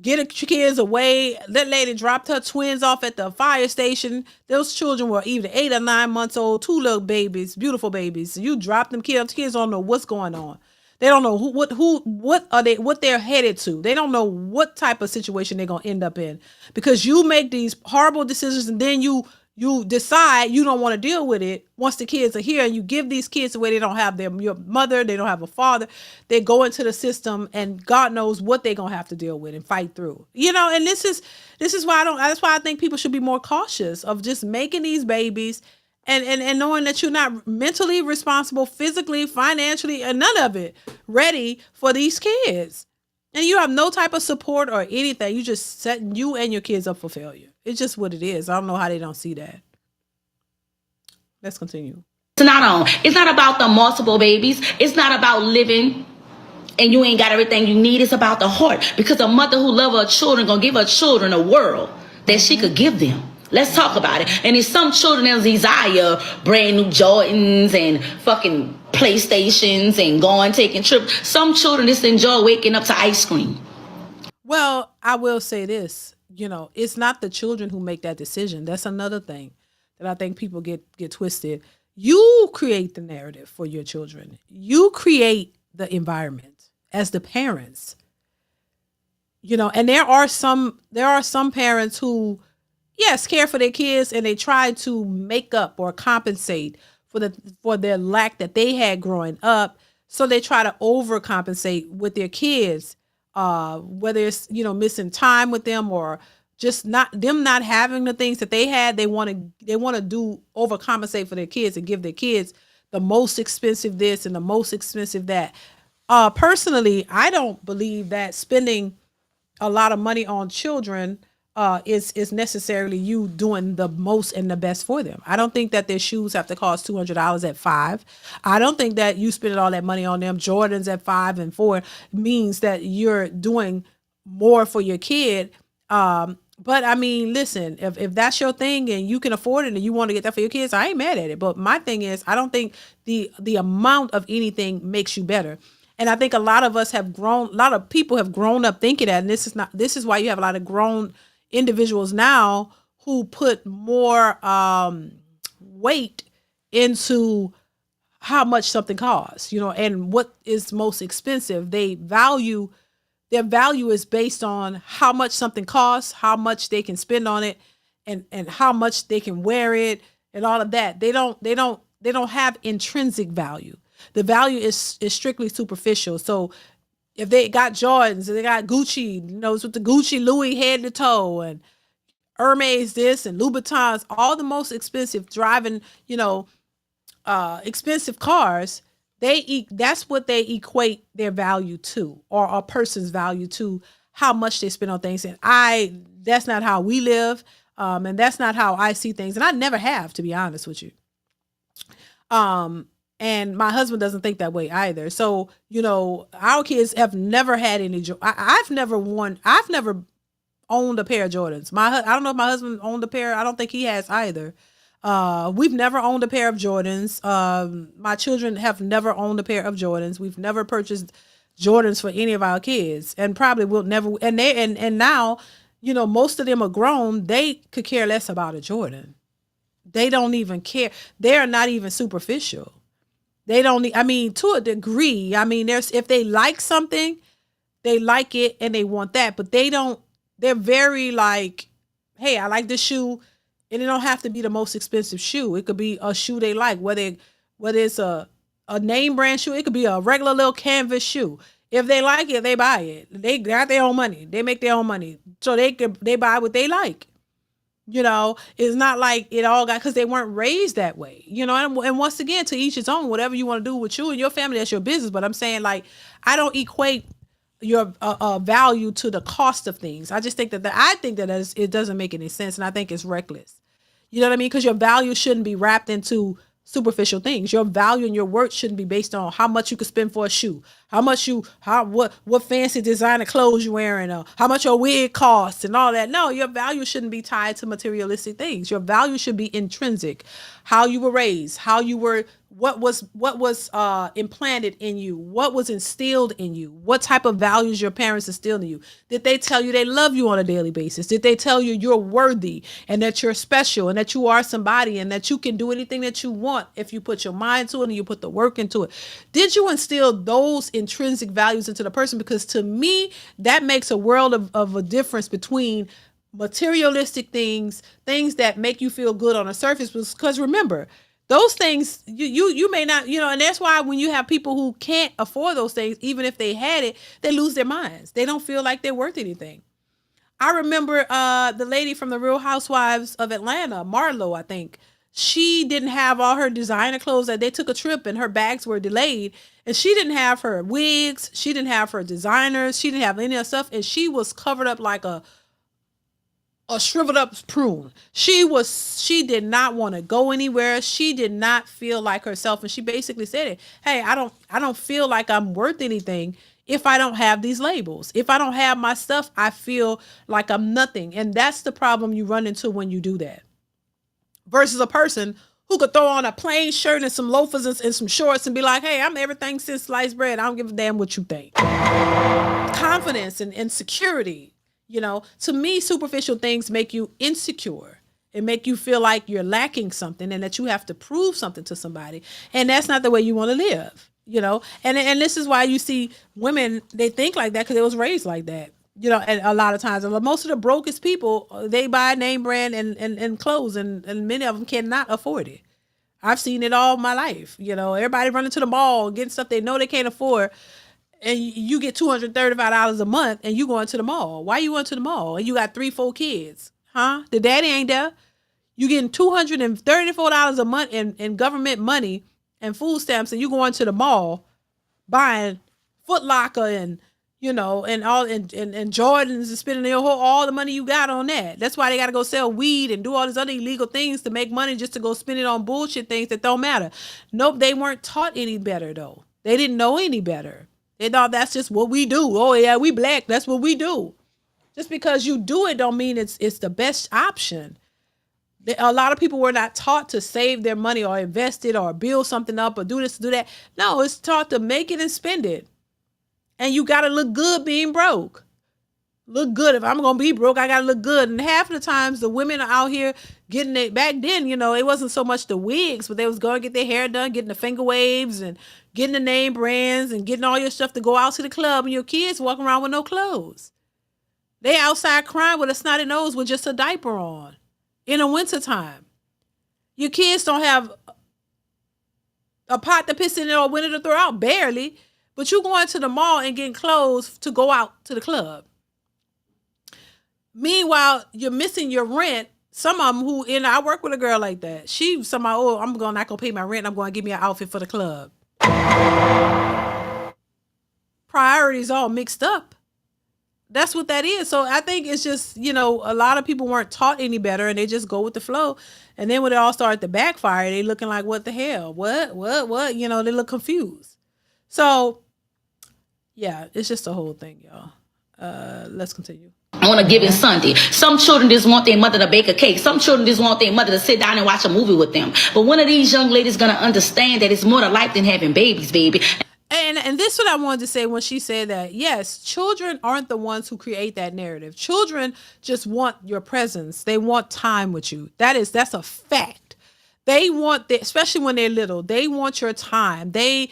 get the kids away. That lady dropped her twins off at the fire station. Those children were either 8 or 9 months old, 2 little babies, beautiful babies. You drop them kids. Kids don't know what's going on. They don't know what they're headed to. They don't know what type of situation they're gonna end up in, because you make these horrible decisions, and then you decide you don't want to deal with it once the kids are here, and you give these kids away. They don't have your mother, they don't have a father. They go into the system, and God knows what they're gonna have to deal with and fight through. And this is why that's why I think people should be more cautious of just making these babies and knowing that you're not mentally responsible, physically, financially, and none of it ready for these kids. And you have no type of support or anything. You just setting you and your kids up for failure. It's just what it is. I don't know how they don't see that. Let's continue. It's not about the multiple babies. It's not about living and you ain't got everything you need. It's about the heart. Because a mother who loves her children gonna give her children a world that she could give them. Let's talk about it. And there's some children that desire brand new Jordans and fucking PlayStations and going taking trips. Some children just enjoy waking up to ice cream. Well, I will say this. It's not the children who make that decision. That's another thing that I think people get twisted. You create the narrative for your children. You create the environment as the parents. And there are some parents who, yes, care for their kids, and they try to make up or compensate for their lack that they had growing up. So they try to overcompensate with their kids. Whether it's missing time with them or just not having the things that they had, they want to do overcompensate for their kids and give their kids the most expensive this and the most expensive that. Personally, I don't believe that spending a lot of money on children is necessarily you doing the most and the best for them. I don't think that their shoes have to cost $200 at 5. I don't think that you spending all that money on them Jordans at 5 and 4 means that you're doing more for your kid. But I mean, listen, if that's your thing and you can afford it and you want to get that for your kids, I ain't mad at it. But my thing is, I don't think the amount of anything makes you better. And I think a lot of people have grown up thinking that, and this is why you have a lot of grown individuals now who put more weight into how much something costs, and what is most expensive. Their value is based on how much something costs, how much they can spend on it, and how much they can wear it, and all of that. They don't have intrinsic value. The value is strictly superficial. So if they got Jordans and they got Gucci, it's with the Gucci Louis head to toe, and Hermes this and Louboutins, all the most expensive driving, expensive cars, that's what they equate their value to, or a person's value to, how much they spend on things. And that's not how we live. And that's not how I see things. And I never have, to be honest with you. And my husband doesn't think that way either. So, our kids have never had any, I've never owned a pair of Jordans. I don't know if my husband owned a pair. I don't think he has either. We've never owned a pair of Jordans. My children have never owned a pair of Jordans. We've never purchased Jordans for any of our kids, and probably will never. And now, most of them are grown. They could care less about a Jordan. They don't even care. They are not even superficial. They don't. I mean, to a degree. I mean, if they like something, they like it and they want that, but they don't. They're very like, hey, I like this shoe, and it don't have to be the most expensive shoe. It could be a shoe they like, whether it's a name brand shoe. It could be a regular little canvas shoe. If they like it, they buy it. They got their own money. They make their own money. So they buy what they like. It's not like it all got, because they weren't raised that way. And once again, to each his own. Whatever you want to do with you and your family, that's your business. But I'm saying, like, I don't equate your value to the cost of things. I just think that it doesn't make any sense, and I think it's reckless. You know what I mean? Because your value shouldn't be wrapped into superficial things. Your value and your worth shouldn't be based on how much you could spend for a shoe, what fancy designer clothes you're wearing, how much your wig costs and all that. No, your value shouldn't be tied to materialistic things. Your value should be intrinsic. How you were raised, what was implanted in you, what was instilled in you, what type of values your parents instilled in you. Did they tell you they love you on a daily basis? Did they tell you you're worthy and that you're special and that you are somebody and that you can do anything that you want if you put your mind to it and you put the work into it? Did you instill those intrinsic values into the person? Because to me, that makes a world of a difference between materialistic things that make you feel good on the surface. Because remember, those things you may not, and that's why when you have people who can't afford those things, even if they had it, they lose their minds. They don't feel like they're worth anything. I remember the lady from the Real Housewives of Atlanta, Marlo, I think. She didn't have all her designer clothes. That they took a trip and her bags were delayed, and she didn't have her wigs, she didn't have her designers, she didn't have any of that stuff, and she was covered up like a shriveled up prune. She did not want to go anywhere. She did not feel like herself. And she basically said it. Hey, I don't feel like I'm worth anything if I don't have these labels. If I don't have my stuff, I feel like I'm nothing. And that's the problem you run into when you do that. Versus a person who could throw on a plain shirt and some loafers and some shorts and be like, hey, I'm everything since sliced bread. I don't give a damn what you think. Confidence and security. To me, superficial things make you insecure. It make you feel like you're lacking something and that you have to prove something to somebody. And that's not the way you want to live, And this is why you see women, they think like that because they was raised like that, and a lot of times. Most of the brokest people, they buy name brand and clothes, and many of them cannot afford it. I've seen it all my life. Everybody running to the mall, getting stuff they know they can't afford. And you get $235 a month and you going to the mall. Why you going to the mall? And you got 3-4 kids. Huh? The daddy ain't there. You getting $234 a month in government money and food stamps, and you going to the mall buying Foot Locker and all and Jordans and spending all the money you got on that. That's why they got to go sell weed and do all these other illegal things to make money just to go spend it on bullshit things that don't matter. Nope, they weren't taught any better though. They didn't know any better. They thought that's just what we do. Oh yeah, we black. That's what we do. Just because you do it don't mean it's the best option. A lot of people were not taught to save their money or invest it or build something up or do this, do that. No, it's taught to make it and spend it. And you got to look good being broke. Look good. If I'm going to be broke, I got to look good. And half of the times the women are out here getting it. Back then, it wasn't so much the wigs, but they was going to get their hair done, getting the finger waves and getting the name brands and getting all your stuff to go out to the club, and your kids walking around with no clothes. They outside crying with a snotty nose with just a diaper on in the wintertime. Your kids don't have a pot to piss in or a window to throw out, barely. But you going to the mall and getting clothes to go out to the club. Meanwhile, you're missing your rent. Some of them I work with a girl like that. I'm not going to pay my rent. I'm going to give me an outfit for the club. Priorities all mixed up. That's what that is. So I think it's just, a lot of people weren't taught any better and they just go with the flow. And then when it all started to backfire, they looking like, what the hell? What? They look confused. So yeah, it's just a whole thing, y'all. Let's continue. On a given Sunday. Some children just want their mother to bake a cake. Some children just want their mother to sit down and watch a movie with them. But one of these young ladies gonna understand that it's more to life than having babies, baby. And this is what I wanted to say when she said that. Yes, children aren't the ones who create that narrative. Children just want your presence. They want time with you. That's a fact. They want that, especially when they're little. They want your time. A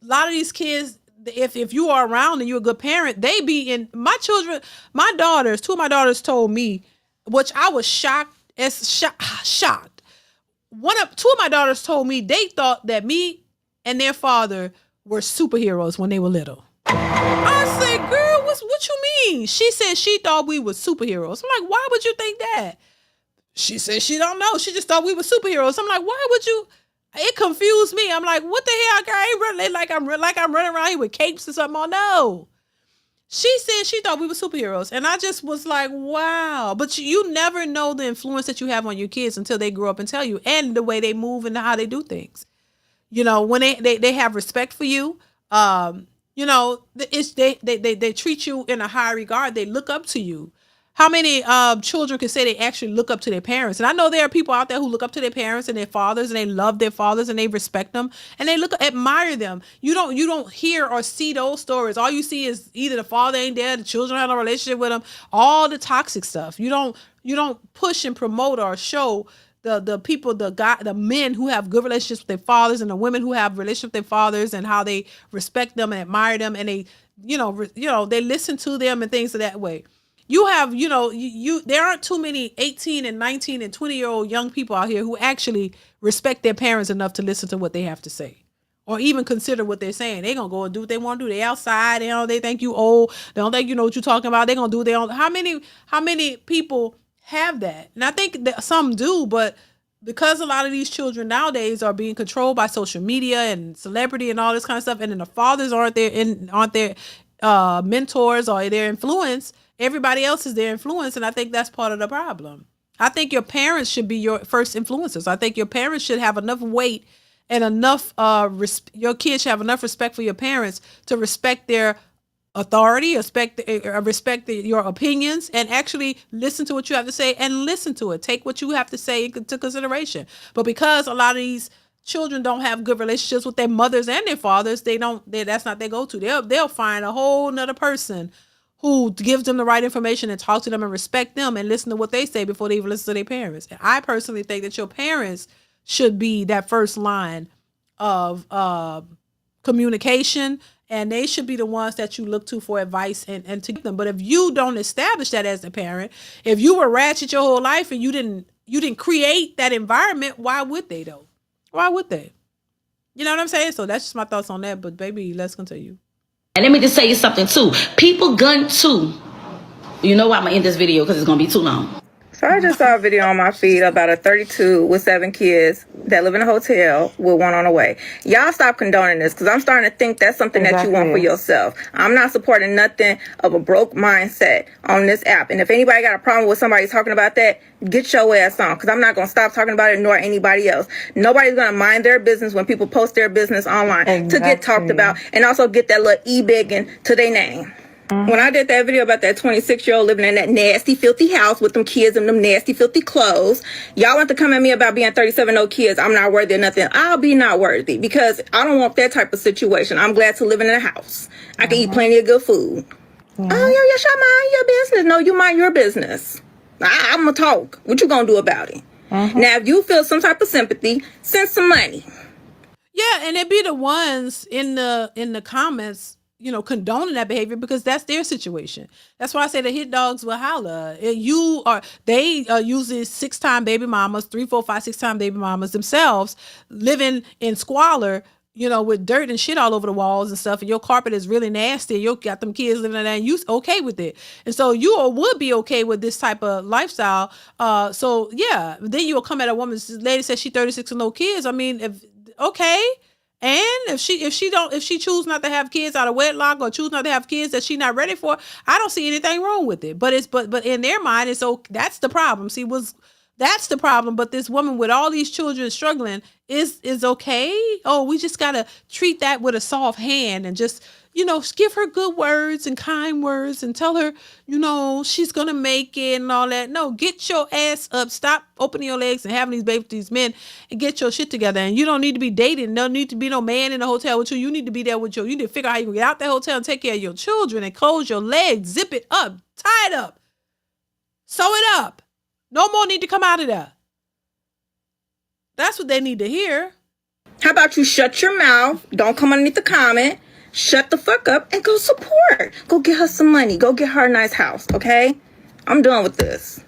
lot of these kids, if you are around and you're a good parent, they be in my children. Two of my daughters told me, which I was shocked. Shocked. Two of my daughters told me they thought that me and their father were superheroes when they were little. I said, girl, what you mean? She said she thought we were superheroes. I'm like, why would you think that? She said she don't know. She just thought we were superheroes. I'm like, why would you? It confused me. I'm like, what the hell, girl? I ain't running like I'm running around here with capes or something. Oh no. She said she thought we were superheroes. And I just was like, wow. But you never know the influence that you have on your kids until they grow up and tell you, and the way they move and how they do things. You know, when they have respect for you, you know, they treat you in a high regard. They look up to you. How many children can say they actually look up to their parents? And I know there are people out there who look up to their parents and their fathers, and they love their fathers and they respect them and they admire them. You don't hear or see those stories. All you see is either the father ain't there, the children have a relationship with them, all the toxic stuff. You don't push and promote or show the people, the men who have good relationships with their fathers, and the women who have relationships with their fathers, and how they respect them and admire them, and they, they listen to them and things of that way. You have, there aren't too many 18 and 19 and 20-year-old young people out here who actually respect their parents enough to listen to what they have to say, or even consider what they're saying. They're going to go and do what they want to do. They outside, they think you old. They don't think you know what you're talking about. They're going to do what they own. How many people have that? And I think that some do, but because a lot of these children nowadays are being controlled by social media and celebrity and all this kind of stuff, and then the fathers aren't their mentors or their influence, everybody else is their influence, and I think that's part of the problem. I think your parents should be your first influencers. I think your parents should have enough weight and enough your kids should have enough respect for your parents to respect their authority, respect your opinions, and actually listen to what you have to say and listen to it. Take what you have to say into consideration. But because a lot of these children don't have good relationships with their mothers and their fathers, that's not their go-to. They'll find a whole nother person who gives them the right information and talk to them and respect them and listen to what they say before they even listen to their parents. And I personally think that your parents should be that first line of communication, and they should be the ones that you look to for advice and to give them. But if you don't establish that as a parent, if you were ratchet your whole life and you didn't create that environment, why would they though? Why would they? You know what I'm saying? So that's just my thoughts on that. But baby, let's continue. And let me just tell you something too. People gun too. You know why I'm gonna end this video, because it's gonna be too long. So I just saw a video on my feed about a 32 with 7 kids that live in a hotel with one on the way. Y'all stop condoning this, because I'm starting to think that's something that you want for yourself. I'm not supporting nothing of a broke mindset on this app. And if anybody got a problem with somebody talking about that, get your ass on, because I'm not going to stop talking about it, nor anybody else. Nobody's going to mind their business when people post their business online to get talked about, and also get that little e-begging to their name. When I did that video about that 26-year-old living in that nasty, filthy house with them kids and them nasty, filthy clothes, y'all want to come at me about being 37 no kids. I'm not worthy of nothing. I'll be not worthy, because I don't want that type of situation. I'm glad to live in a house. I can eat plenty of good food. Oh, yeah, y'all mind your business. No, you mind your business. I'm going to talk. What you going to do about it? Now, if you feel some type of sympathy, send some money. Yeah, and it be the ones in the comments, condoning that behavior, because that's their situation. That's why I say the hit dogs will holler. They usually 6-time baby mamas, 3, 4, 5, 6-time baby mamas themselves, living in squalor, with dirt and shit all over the walls and stuff, and your carpet is really nasty. You got them kids living in there, and you okay with it, and so you would be okay with this type of lifestyle. So yeah, then you'll come at a woman. This lady says she 36 and no kids. I mean, okay. And if she choose not to have kids out of wedlock, or choose not to have kids that she's not ready for, I don't see anything wrong with it. But in their mind, that's the problem. See, what's That's the problem. But this woman with all these children struggling is okay. Oh, we just gotta treat that with a soft hand and just, give her good words and kind words and tell her, she's gonna make it and all that. No, get your ass up. Stop opening your legs and having these babies with these men and get your shit together. And you don't need to be dating. No need to be no man in the hotel with you. You need to be there with you need to figure out how you can get out that hotel and take care of your children and close your legs, zip it up, tie it up, sew it up. No more need to come out of there. That's what they need to hear. How about you shut your mouth? Don't come underneath the comment. Shut the fuck up and go support. Go get her some money. Go get her a nice house, okay? I'm done with this.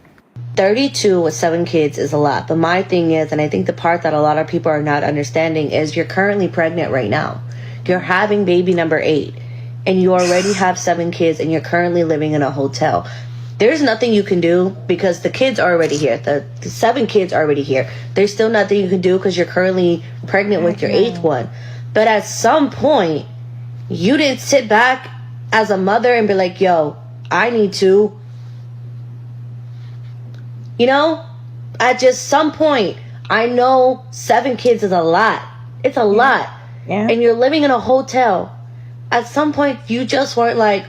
32 with 7 kids is a lot. But my thing is, and I think the part that a lot of people are not understanding is you're currently pregnant right now. You're having baby number 8. And you already have 7 kids and you're currently living in a hotel. There's nothing you can do because the kids are already here. The 7 kids are already here. There's still nothing you can do because you're currently pregnant with your 8th one. But at some point, you didn't sit back as a mother and be like, yo, I need to. At just some point, I know 7 kids is a lot. It's a lot. Yeah. And you're living in a hotel. At some point, you just weren't like,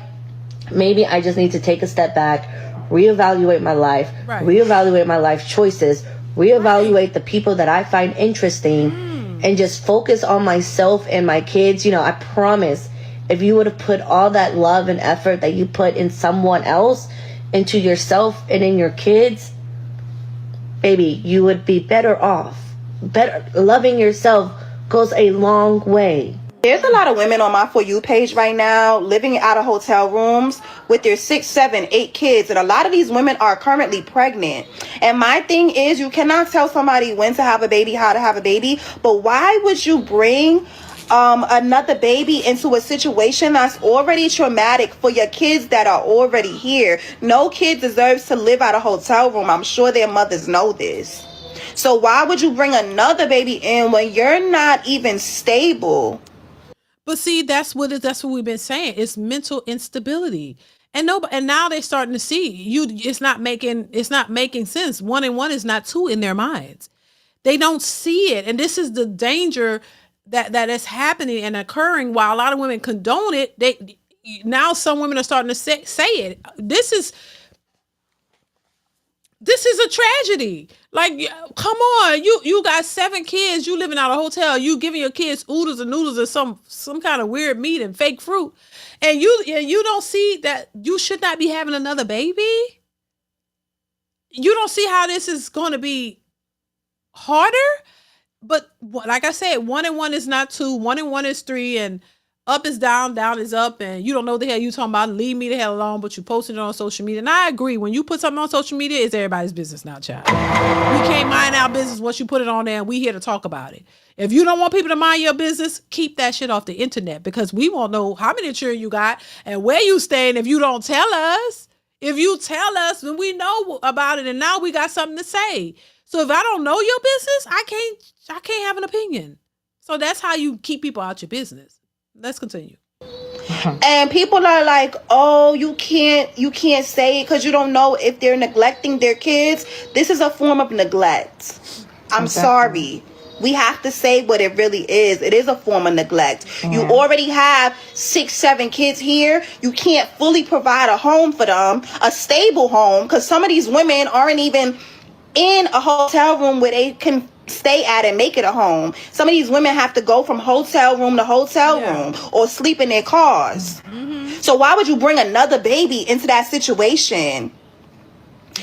maybe I just need to take a step back, reevaluate my life, reevaluate my life choices, reevaluate the people that I find interesting, and just focus on myself and my kids. I promise, if you would have put all that love and effort that you put in someone else into yourself and in your kids, baby, you would be better off. Loving yourself goes a long way. There's a lot of women on my For You page right now living out of hotel rooms with their 6, 7, 8 kids. And a lot of these women are currently pregnant. And my thing is, you cannot tell somebody when to have a baby, how to have a baby. But why would you bring another baby into a situation that's already traumatic for your kids that are already here? No kid deserves to live out of a hotel room. I'm sure their mothers know this. So why would you bring another baby in when you're not even stable? But see, that's what we've been saying. It's mental instability. And now they're starting to see it's not making sense. 1 and 1 is not 2 in their minds. They don't see it. And this is the danger that is happening and occurring while a lot of women condone it. Now some women are starting to say it. This is a tragedy. Like, come on, you got 7 kids, you living out of a hotel, you giving your kids oodles and noodles and some kind of weird meat and fake fruit, and you don't see that you should not be having another baby. You don't see how this is going to be harder. But like I said, 1 and 1 is not 2, 1 and 1 is 3, and up is down, down is up, and you don't know the hell you talking about. Leave me the hell alone, but you posting it on social media. And I agree, when you put something on social media, it's everybody's business now, child. We can't mind our business once you put it on there, and we here to talk about it. If you don't want people to mind your business, keep that shit off the internet, because we won't know how many children you got and where you staying if you don't tell us. If you tell us, then we know about it, and now we got something to say. So if I don't know your business, I can't have an opinion. So that's how you keep people out your business. Let's continue. And people are like, oh, you can't say it because you don't know if they're neglecting their kids. This is a form of neglect. I'm sorry. We have to say what it really is. It is a form of neglect. You already have 6, 7 kids here. You can't fully provide a home for them, a stable home, because some of these women aren't even in a hotel room where they can stay at and make it a home. Some of these women have to go from hotel room to hotel room or sleep in their cars. So why would you bring another baby into that situation?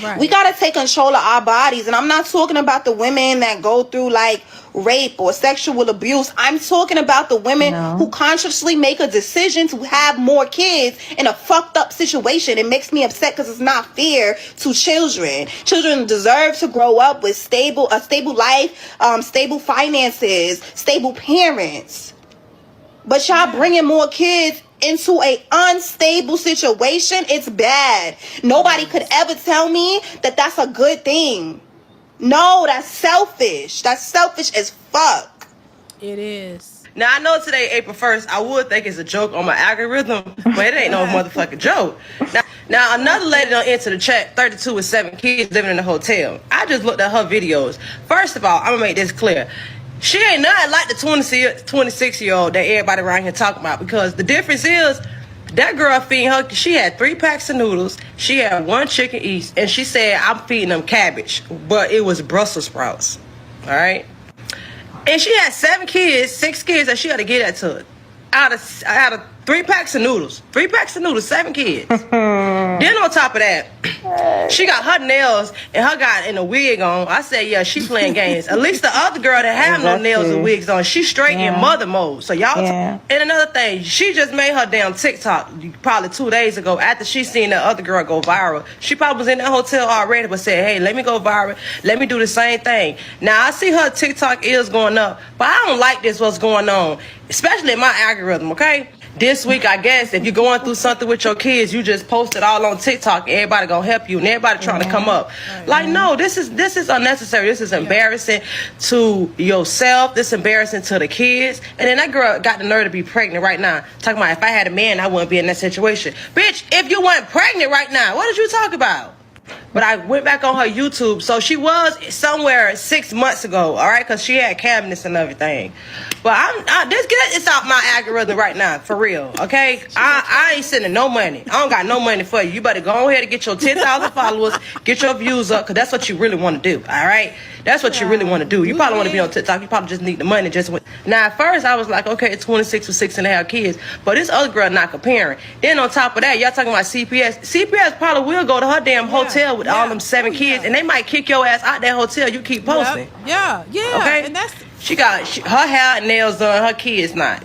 Right. We got to take control of our bodies. And I'm not talking about the women that go through like rape or sexual abuse. I'm talking about the women who consciously make a decision to have more kids in a fucked up situation. It makes me upset because it's not fair to children. Children deserve to grow up with a stable life, stable finances, stable parents. But y'all bringing more kids into a unstable situation, it's bad. Nobody could ever tell me that that's a good thing. No, that's selfish. That's selfish as fuck. It is. Now, I know today, April 1st, I would think it's a joke on my algorithm, but it ain't no motherfucking joke. Now, another lady done entered the chat, 32 with 7 kids living in a hotel. I just looked at her videos. First of all, I'm going to make this clear. She ain't nothing like the 26-year-old that everybody around here talking about, because the difference is that girl feeding her, she had 3 packs of noodles, she had 1 chicken each, and she said, I'm feeding them cabbage, but it was Brussels sprouts. All right? And she had 7 kids, 6 kids that she had to get that to. Out of 3 packs of noodles, 7 kids. Then on top of that, she got her nails and her got in a wig on. I said, yeah, she playing games. At least the other girl that have no nails and wigs on, she straight in mother mode. So y'all, and another thing, she just made her damn TikTok probably 2 days ago after she seen that other girl go viral. She probably was in that hotel already, but said, hey, let me go viral. Let me do the same thing. Now, I see her TikTok is going up, but I don't like this, what's going on, especially in my algorithm, okay? This week, I guess, if you're going through something with your kids, you just post it all on TikTok. Everybody gonna help you, and everybody trying to come up. Like, no, this is unnecessary. This is embarrassing to yourself. This is embarrassing to the kids. And then that girl got the nerve to be pregnant right now. Talking about, if I had a man, I wouldn't be in that situation. Bitch, if you weren't pregnant right now, what did you talk about? But I went back on her YouTube. So she was somewhere 6 months ago, all right? Because she had cabinets and everything. But it's out my algorithm right now, for real, okay? I ain't sending no money. I don't got no money for you. You better go ahead and get your 10,000 followers, get your views up, because that's what you really want to do, all right? That's what you really want to do. You probably want to be on TikTok. You probably just need the money. Now, at first, I was like, okay, 26 with 6.5 kids. But this other girl not comparing. Then on top of that, y'all talking about CPS. CPS probably will go to her damn hotel with all them 7 kids, and they might kick your ass out that hotel. You keep posting. Yeah. Okay? And that's... She got her hair and nails done. Her kids not.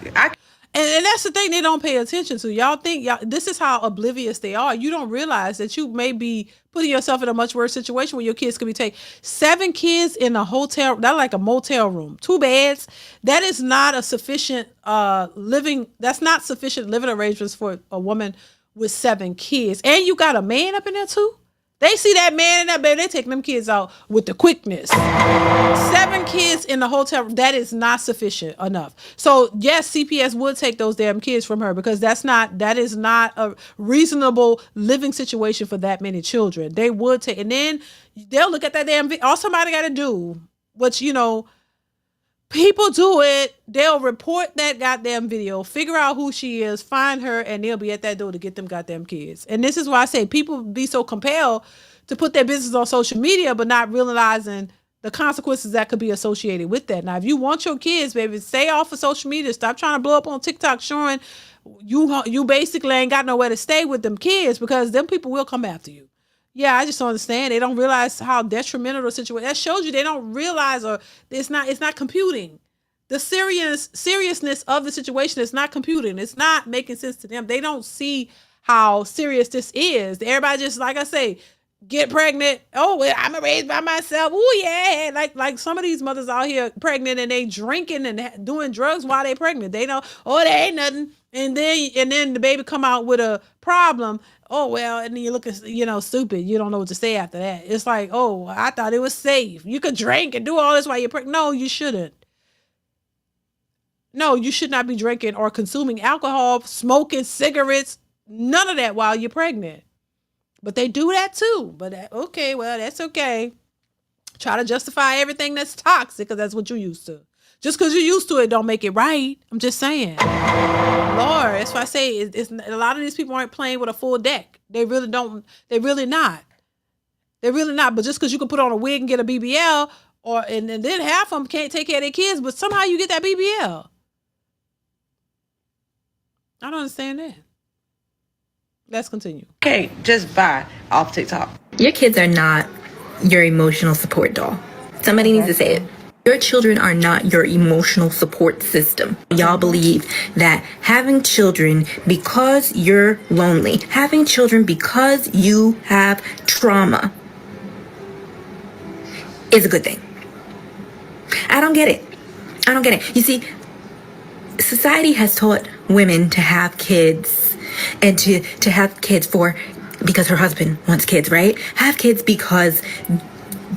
And that's the thing they don't pay attention to. Y'all think this is how oblivious they are. You don't realize that you may be putting yourself in a much worse situation where your kids could be taken. 7 kids in a hotel, that's like a motel room, 2 beds. That is not a sufficient that's not sufficient living arrangements for a woman with 7 kids. And you got a man up in there too? They see that man in that bed, they take them kids out with the quickness. 7 kids in the hotel, that is not sufficient enough. So yes, CPS would take those damn kids from her, because that is not a reasonable living situation for that many children. They would take, and then they'll look at that damn video. All somebody got to do, which, people do it. They'll report that goddamn video, figure out who she is, find her, and they'll be at that door to get them goddamn kids. And this is why I say people be so compelled to put their business on social media, but not realizing the consequences that could be associated with that. Now, if you want your kids, baby, stay off of social media. Stop trying to blow up on TikTok showing you basically ain't got nowhere to stay with them kids, because them people will come after you. Yeah, I just don't understand. They don't realize how detrimental the situation. That shows you they don't realize, or it's not computing. The seriousness of the situation is not computing. It's not making sense to them. They don't see how serious this is. Everybody just, like I say, get pregnant. Oh, well, I'm raised by myself. Oh yeah, like some of these mothers out here pregnant and they drinking and doing drugs while they pregnant. They know, oh, there ain't nothing. And then the baby come out with a problem. Oh, well, and then you look, stupid. You don't know what to say after that. It's like, oh, I thought it was safe. You could drink and do all this while you're pregnant. No, you shouldn't. No, you should not be drinking or consuming alcohol, smoking cigarettes, none of that while you're pregnant. But they do that too. But okay, well, that's okay. Try to justify everything that's toxic because that's what you're used to. Just because you're used to it don't make it right. I'm just saying. Lord, that's why I say it's a lot of these people aren't playing with a full deck. They really don't. They're really not. They're really not. But just because you can put on a wig and get a BBL, and then half of them can't take care of their kids, but somehow you get that BBL. I don't understand that. Let's continue. Okay, just buy off TikTok. Your kids are not your emotional support doll. Somebody needs to say it. Your children are not your emotional support system. Y'all believe that having children because you're lonely, having children because you have trauma is a good thing. I don't get it. You see, society has taught women to have kids and to have kids because her husband wants kids, right? Have kids because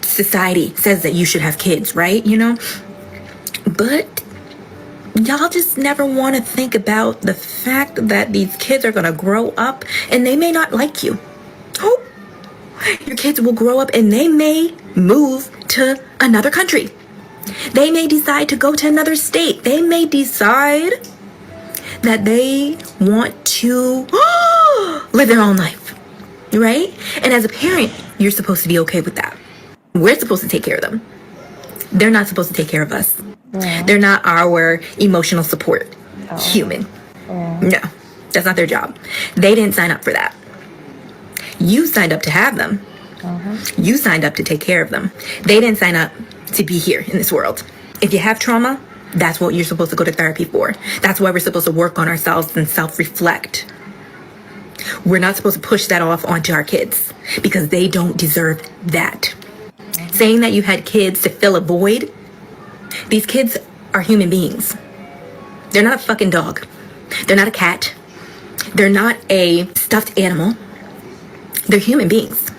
society says that you should have kids, right? But y'all just never want to think about the fact that these kids are going to grow up and they may not like you. Your kids will grow up and they may move to another country. They may decide to go to another state. They may decide that they want to live their own life, right? And as a parent, you're supposed to be okay with that. We're supposed to take care of them. They're not supposed to take care of us. They're not our emotional support human. No, that's not their job. They didn't sign up for that. You signed up to have them. You signed up to take care of them. They didn't sign up to be here in this world. If you have trauma, that's what you're supposed to go to therapy for. That's why we're supposed to work on ourselves and self-reflect. We're not supposed to push that off onto our kids because they don't deserve that. Saying that you had kids to fill a void, these kids are human beings. They're not a fucking dog. They're not a cat. They're not a stuffed animal. They're human beings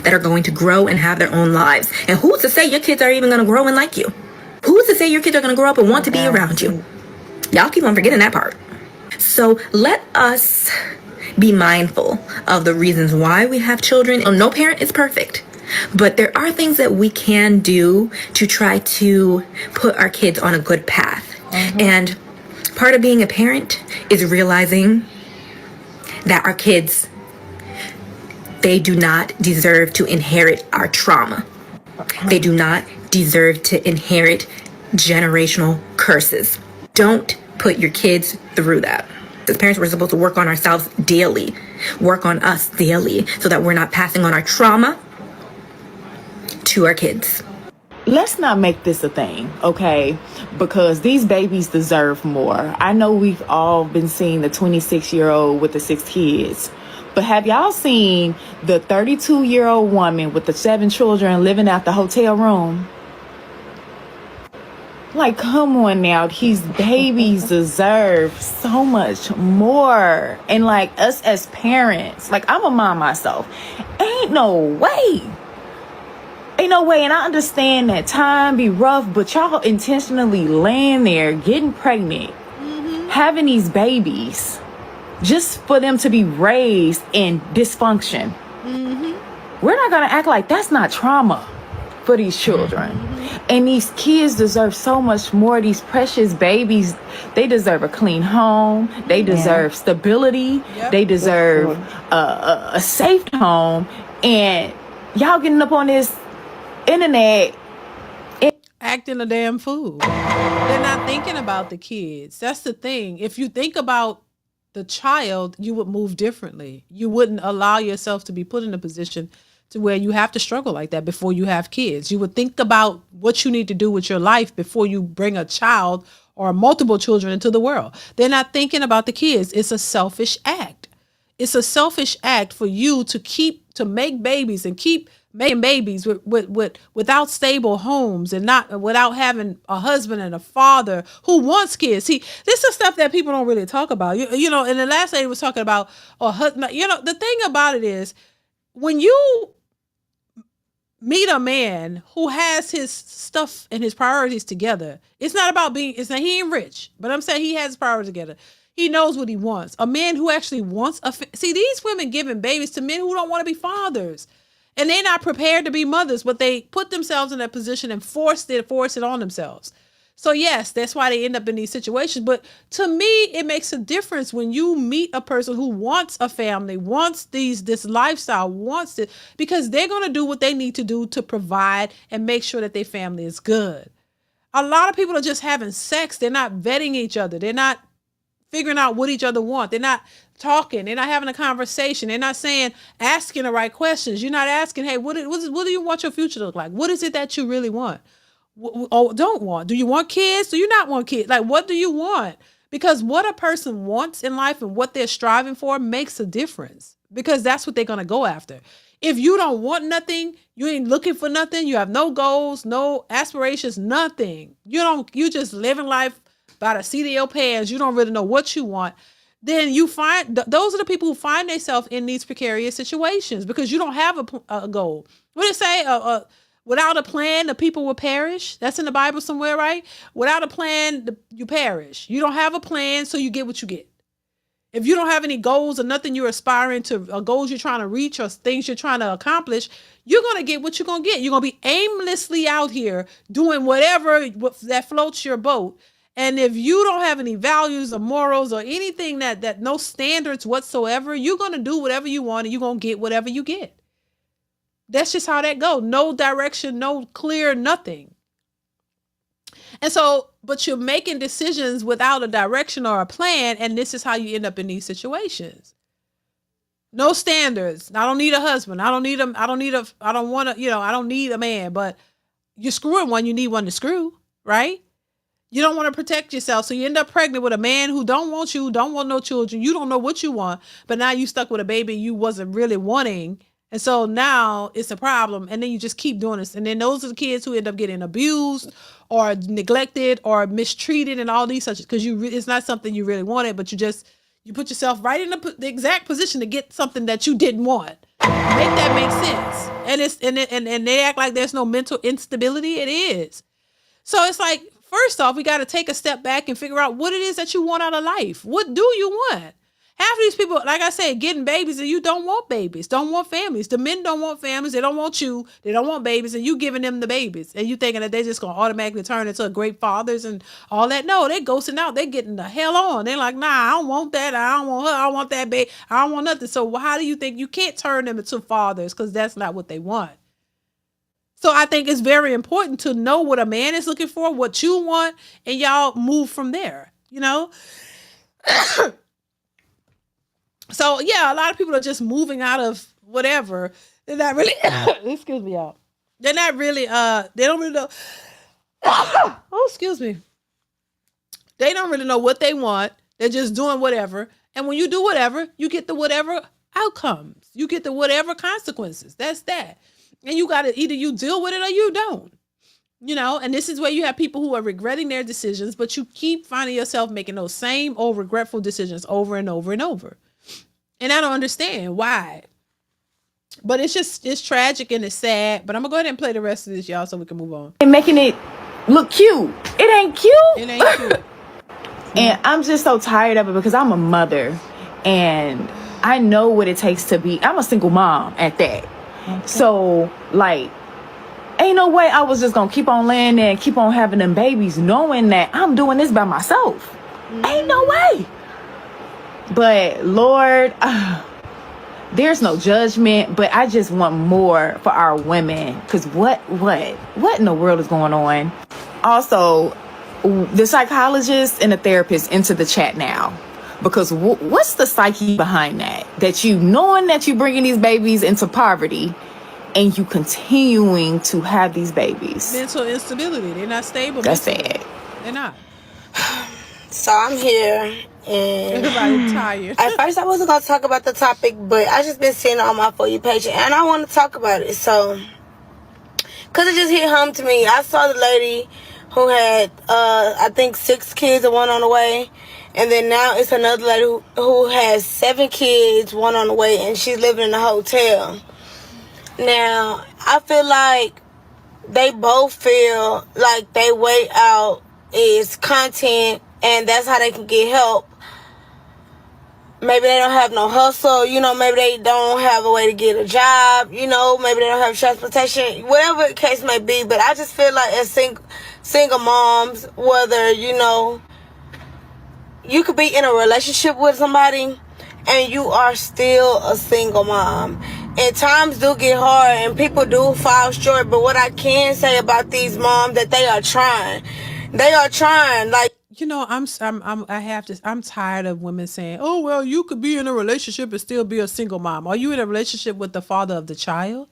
that are going to grow and have their own lives. And who's to say your kids are even going to grow and like you? Who's to say your kids are going to grow up and want to be around you? Y'all keep on forgetting that part. So let us be mindful of the reasons why we have children. No parent is perfect, but there are things that we can do to try to put our kids on a good path. And part of being a parent is realizing that our kids, they do not deserve to inherit our trauma. They do not deserve to inherit generational curses. Don't put your kids through that. As parents, we're supposed to work on ourselves daily, work on us daily, so that we're not passing on our trauma to our kids. Let's not make this a thing, okay? Because these babies deserve more. I know we've all been seeing the 26-year-old with the 6 kids. But have y'all seen the 32-year-old woman with the 7 children living out the hotel room? Like, come on now. These babies deserve so much more. And like us as parents, like I'm a mom myself. Ain't no way. Ain't no way. And I understand that time be rough, but y'all intentionally laying there, getting pregnant, having these babies, just for them to be raised in dysfunction. We're not going to act like that's not trauma for these children. And these kids deserve so much more. These precious babies, they deserve a clean home. They deserve stability. They deserve a safe home. And y'all getting up on this internet acting a damn fool. They're not thinking about the kids. That's the thing. If you think about the child, you would move differently. You wouldn't allow yourself to be put in a position to where you have to struggle like that before you have kids. You would think about what you need to do with your life before you bring a child or multiple children into the world. They're not thinking about the kids. It's a selfish act. It's a selfish act for you to make babies and keep making babies without stable homes and not without having a husband and a father who wants kids. See, this is stuff that people don't really talk about. You know, and the last lady was talking about a husband. You know, the thing about it is when you meet a man who has his stuff and his priorities together, it's not about he ain't rich, but I'm saying he has his priorities together. He knows what he wants. A man who actually wants see, these women giving babies to men who don't want to be fathers. And they're not prepared to be mothers, but they put themselves in that position and force it on themselves. So yes, that's why they end up in these situations. But to me, it makes a difference when you meet a person who wants a family, wants this lifestyle, wants it, because they're going to do what they need to do to provide and make sure that their family is good. A lot of people are just having sex. They're not vetting each other. They're not figuring out what each other want. They're not talking. They're not having a conversation. They're not asking the right questions. You're not asking, hey, what do you want your future to look like? What is it that you really want? Or don't want? Do you want kids? Do you not want kids? Like, what do you want? Because what a person wants in life and what they're striving for makes a difference, because that's what they're going to go after. If you don't want nothing, you ain't looking for nothing, you have no goals, no aspirations, nothing. You just living life by the seat of your pants. You don't really know what you want. Then you find those are the people who find themselves in these precarious situations because you don't have a goal. What did it say? Without a plan, the people will perish. That's in the Bible somewhere, right? Without a plan, you perish. You don't have a plan, so you get what you get. If you don't have any goals or nothing you're aspiring to, or goals you're trying to reach or things you're trying to accomplish, you're going to get what you're going to get. You're going to be aimlessly out here doing whatever that floats your boat. And if you don't have any values or morals or anything that no standards whatsoever, you're going to do whatever you want and you're going to get whatever you get. That's just how that goes. No direction, no clear, nothing. And so, but you're making decisions without a direction or a plan, and this is how you end up in these situations. No standards. I don't need a husband. I don't need a man, but you're screwing one, you need one to screw, right? You don't want to protect yourself, so you end up pregnant with a man who don't want you, don't want no children. You don't know what you want, but now you stuck with a baby you wasn't really wanting. And so now it's a problem. And then you just keep doing this. And then those are the kids who end up getting abused or neglected or mistreated and all these such, because it's not something you really wanted, but you put yourself right in the exact position to get something that you didn't want. Make that make sense. And they act like there's no mental instability. It is. So it's like, first off, we got to take a step back and figure out what it is that you want out of life. What do you want? Half of these people, like I said, getting babies and you don't want babies, don't want families. The men don't want families. They don't want you. They don't want babies, and you giving them the babies. And you thinking that they're just going to automatically turn into great fathers and all that. No, they ghosting out. They getting the hell on. They're like, nah, I don't want that. I don't want her. I don't want that baby. I don't want nothing. So how do you think you can't turn them into fathers? Because that's not what they want. So I think it's very important to know what a man is looking for, what you want, and y'all move from there, you know? So yeah, a lot of people are just moving out of whatever. They're not really, excuse me, y'all. They're not really, they don't really know. Oh, excuse me. They don't really know what they want. They're just doing whatever. And when you do whatever, you get the whatever outcomes. You get the whatever consequences. That's that. And you got to either you deal with it or you don't. You know, and this is where you have people who are regretting their decisions, but you keep finding yourself making those same old regretful decisions over and over and over. And I don't understand why. But it's tragic and it's sad. But I'm going to go ahead and play the rest of this, y'all, so we can move on. And making it look cute. It ain't cute. It ain't cute. And I'm just so tired of it because I'm a mother. And I know what it takes to be. I'm a single mom at that. Okay. So, like, ain't no way I was just going to keep on laying there and keep on having them babies knowing that I'm doing this by myself. Ain't no way. But Lord, there's no judgment, but I just want more for our women. Because what in the world is going on? Also, the psychologist and the therapist into the chat now. Because what's the psyche behind that? That you knowing that you're bringing these babies into poverty and you continuing to have these babies. Mental instability. They're not stable. That's sad. They're not. So I'm here and everybody's tired. At first I wasn't going to talk about the topic, but I just been seeing it on my For You page and I want to talk about it. So, because it just hit home to me. I saw the lady who had, I think 6 kids and 1 on the way. And then now it's another lady who has 7 kids, 1 on the way, and she's living in a hotel. Now, I feel like they both feel like their way out is content, and that's how they can get help. Maybe they don't have no hustle, you know, maybe they don't have a way to get a job, you know, maybe they don't have transportation, whatever the case may be. But I just feel like as single moms, whether, you know, you could be in a relationship with somebody and you are still a single mom. And times do get hard and people do fall short. But what I can say about these moms, that they are trying. They are trying. Like, you know, I'm tired of women saying, oh, well, you could be in a relationship and still be a single mom. Are you in a relationship with the father of the child?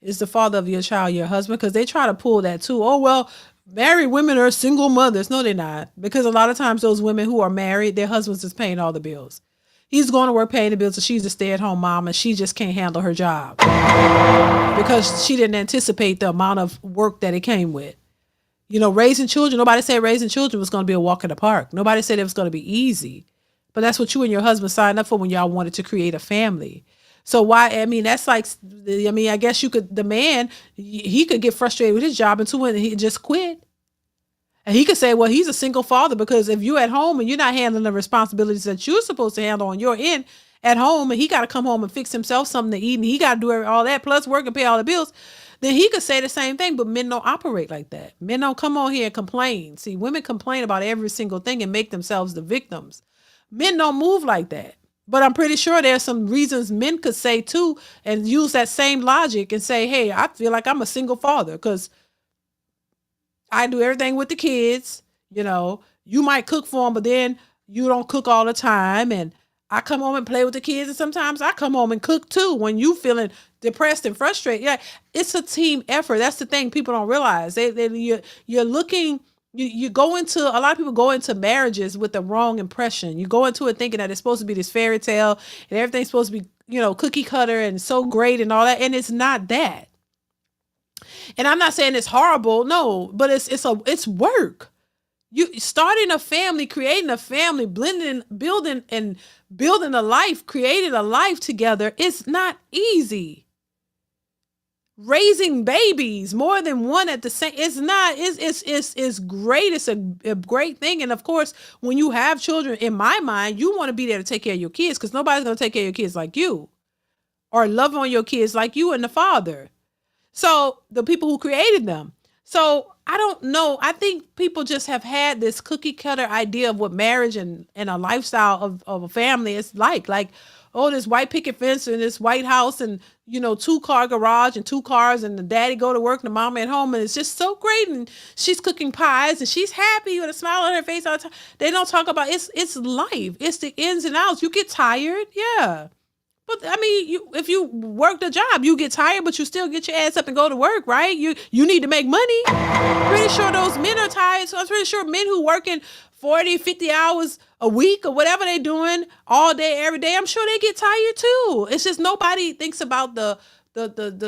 Is the father of your child your husband? Because they try to pull that too. Oh, well, married women are single mothers. No, they're not. Because a lot of times those women who are married, their husbands is paying all the bills. He's going to work paying the bills, so she's a stay-at-home mom and she just can't handle her job because she didn't anticipate the amount of work that it came with. You know, raising children, nobody said raising children was going to be a walk in the park. Nobody said it was going to be easy. But that's what you and your husband signed up for when y'all wanted to create a family. So why, I mean, that's like, I mean, I guess you could, the man, he could get frustrated with his job and he just quit. And he could say, well, he's a single father because if you're at home and you're not handling the responsibilities that you're supposed to handle on your end at home, and he got to come home and fix himself something to eat, and he got to do all that, plus work and pay all the bills, then he could say the same thing. But men don't operate like that. Men don't come on here and complain. See, women complain about every single thing and make themselves the victims. Men don't move like that. But I'm pretty sure there's some reasons men could say too and use that same logic and say, hey, I feel like I'm a single father because I do everything with the kids. You know, you might cook for them, but then you don't cook all the time. And I come home and play with the kids. And sometimes I come home and cook too when you feeling depressed and frustrated. Yeah, it's a team effort. That's the thing people don't realize. You're looking, you go into, a lot of people go into marriages with the wrong impression. You go into it thinking that it's supposed to be this fairy tale and everything's supposed to be, cookie cutter and so great and all that. And it's not that. And I'm not saying it's horrible, no, but it's work. You starting a family, creating a family, building a life, creating a life together. It's not easy. Raising babies, more than one at the same, it's great. It's a great thing. And of course, when you have children, in my mind, you want to be there to take care of your kids because nobody's going to take care of your kids like you or love on your kids like you and the father. So the people who created them. So I don't know. I think people just have had this cookie cutter idea of what marriage and a lifestyle of a family is like, oh, this white picket fence and this white house and, 2-car garage and 2 cars and the daddy go to work and the mom at home. And it's just so great. And she's cooking pies and she's happy with a smile on her face all the time. They don't talk about it's life. It's the ins and outs. You get tired. Yeah. But I mean, if you work the job, you get tired, but you still get your ass up and go to work, right? You need to make money. Pretty sure those men are tired. So I'm pretty sure men who working 40, 50 hours a week or whatever they doing all day, every day, I'm sure they get tired too. It's just nobody thinks about the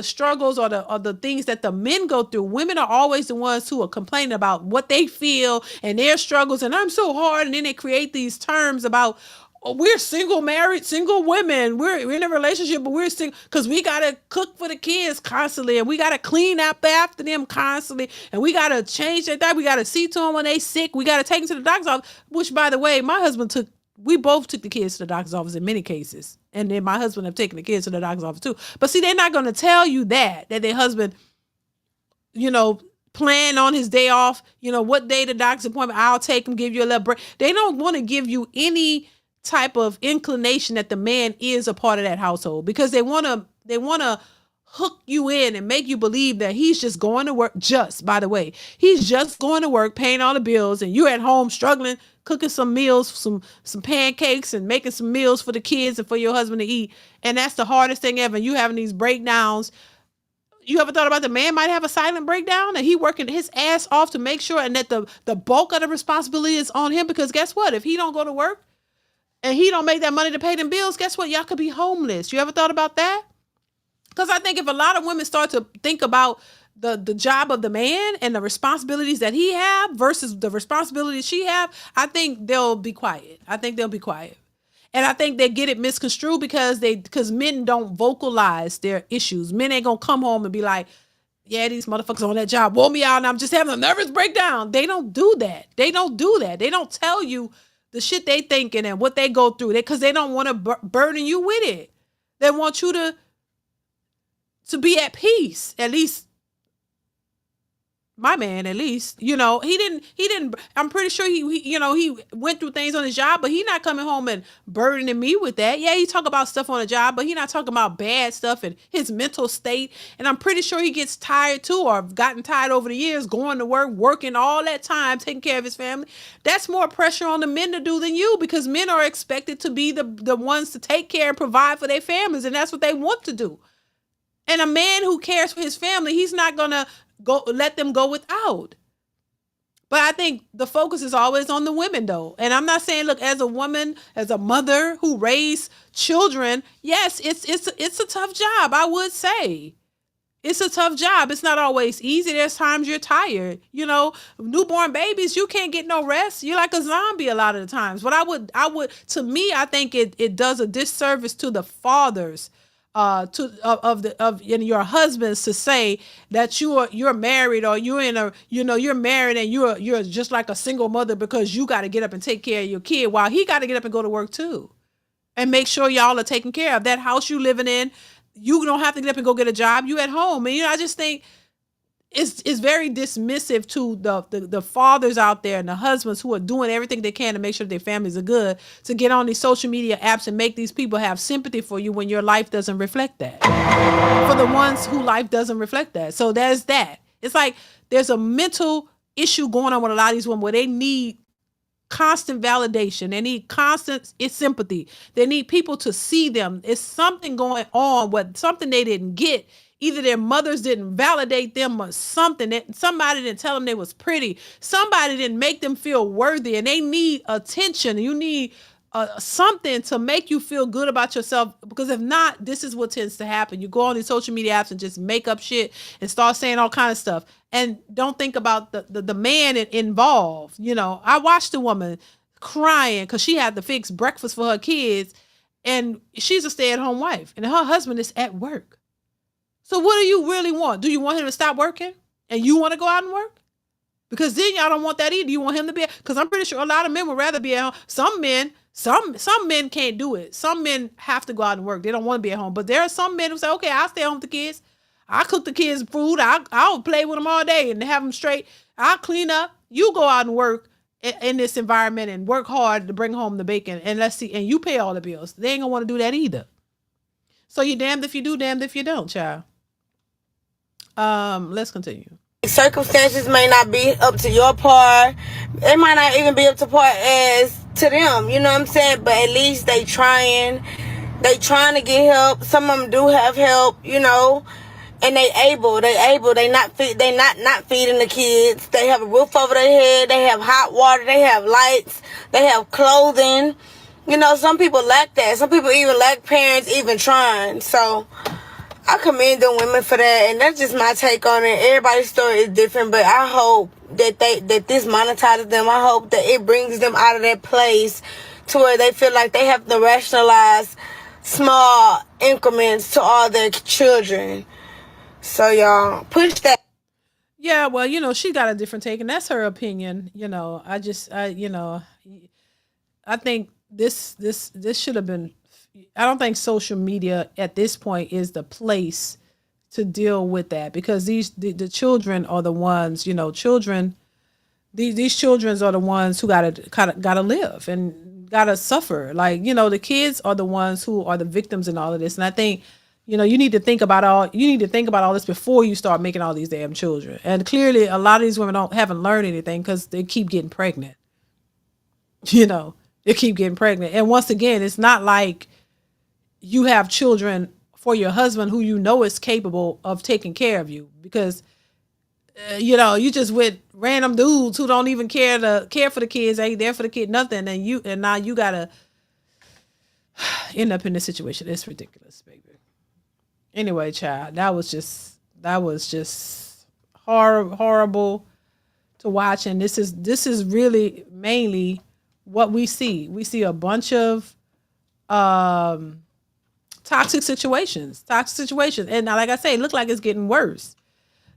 struggles or the things that the men go through. Women are always the ones who are complaining about what they feel and their struggles. And I'm so hard. And then they create these terms about, we're married, single women. We're in a relationship, but we're single because we got to cook for the kids constantly and we got to clean up after them constantly and we got to change their diet. We got to see to them when they sick. We got to take them to the doctor's office, which, by the way, we both took the kids to the doctor's office in many cases. And then my husband have taken the kids to the doctor's office too. But see, they're not going to tell you that their husband, plan on his day off, what day the doctor's appointment, I'll take him, give you a little break. They don't want to give you any type of inclination that the man is a part of that household because they want to hook you in and make you believe that he's just going to work. By the way, he's just going to work, paying all the bills, and you're at home struggling, cooking some meals, some pancakes and making some meals for the kids and for your husband to eat. And that's the hardest thing ever. You having these breakdowns. You ever thought about the man might have a silent breakdown and he working his ass off to make sure and that the bulk of the responsibility is on him? Because guess what? If he don't go to work, and he don't make that money to pay them bills, guess what? Y'all could be homeless. You ever thought about that? Because I think if a lot of women start to think about the job of the man and the responsibilities that he have versus the responsibilities she have, I think they'll be quiet. And I think they get it misconstrued because men don't vocalize their issues. Men ain't gonna come home and be like, yeah, these motherfuckers on that job wore me out and I'm just having a nervous breakdown. They don't do that. They don't tell you the shit they thinking and what they go through, because they don't want to burden you with it. They want you to be at peace. At least my man, he didn't, I'm pretty sure he went through things on his job, but he not coming home and burdening me with that. Yeah, he talk about stuff on the job, but he not talking about bad stuff and his mental state. And I'm pretty sure he gets tired too, or gotten tired over the years, going to work, working all that time, taking care of his family. That's more pressure on the men to do than you, because men are expected to be the ones to take care and provide for their families. And that's what they want to do. And a man who cares for his family, he's not going to let them go without. But I think the focus is always on the women, though. And I'm not saying, look, as a woman, as a mother who raised children, yes, it's a tough job. I would say it's a tough job. It's not always easy. There's times you're tired. Newborn babies, you can't get no rest. You're like a zombie a lot of the times. But I would, to me, I think it does a disservice to the fathers of your husbands to say that you're married, or you're married and you're just like a single mother because you got to get up and take care of your kid, while he got to get up and go to work too, and make sure y'all are taken care of. That house you living in, you don't have to get up and go get a job. You at home. And I just think it's very dismissive to the fathers out there and the husbands who are doing everything they can to make sure their families are good, to get on these social media apps and make these people have sympathy for you when your life doesn't reflect that. For the ones who life doesn't reflect that. So there's that. It's like there's a mental issue going on with a lot of these women where they need constant validation. They need constant sympathy. They need people to see them. It's something going on with something they didn't get. Either their mothers didn't validate them, or something that somebody didn't tell them they was pretty. Somebody didn't make them feel worthy, and they need attention. You need something to make you feel good about yourself, because if not, this is what tends to happen. You go on these social media apps and just make up shit and start saying all kind of stuff, and don't think about the man involved. I watched a woman crying because she had to fix breakfast for her kids, and she's a stay-at-home wife, and her husband is at work. So what do you really want? Do you want him to stop working and you want to go out and work? Because then y'all don't want that either. You want him to be, because I'm pretty sure a lot of men would rather be at home. Some men can't do it. Some men have to go out and work. They don't want to be at home. But there are some men who say, okay, I'll stay home with the kids. I'll cook the kids food. I'll play with them all day and have them straight. I'll clean up. You go out and work in this environment and work hard to bring home the bacon. And let's see, and you pay all the bills. They ain't gonna want to do that either. So you're damned if you do, damned if you don't, child. Let's continue. Circumstances may not be up to your par. It might not even be up to par as to them. You know what I'm saying? But at least they trying. They trying to get help. Some of them do have help, and they able. They not feeding the kids. They have a roof over their head. They have hot water. They have lights. They have clothing. Some people lack that. Some people even lack parents even trying. So I commend the women for that, and that's just my take on it. Everybody's story is different, but I hope that this monetizes them. I hope that it brings them out of that place to where they feel like they have to rationalize small increments to all their children. So y'all push that. Yeah, well, she got a different take, and that's her opinion. I think this should have been. I don't think social media at this point is the place to deal with that, because the children are the ones, children. These children are the ones who gotta live and gotta suffer. Like, the kids are the ones who are the victims in all of this. And I think, you need to think about all this before you start making all these damn children. And clearly, a lot of these women haven't learned anything because they keep getting pregnant. They keep getting pregnant, and once again, it's not like you have children for your husband who is capable of taking care of you, because you just with random dudes who don't even care for the kids, ain't there for the kid, nothing, and now you gotta end up in this situation. It's ridiculous, baby. Anyway, child, that was just horrible to watch, and this is really mainly what we see. We see a bunch of toxic situations. And like I say, look like it's getting worse.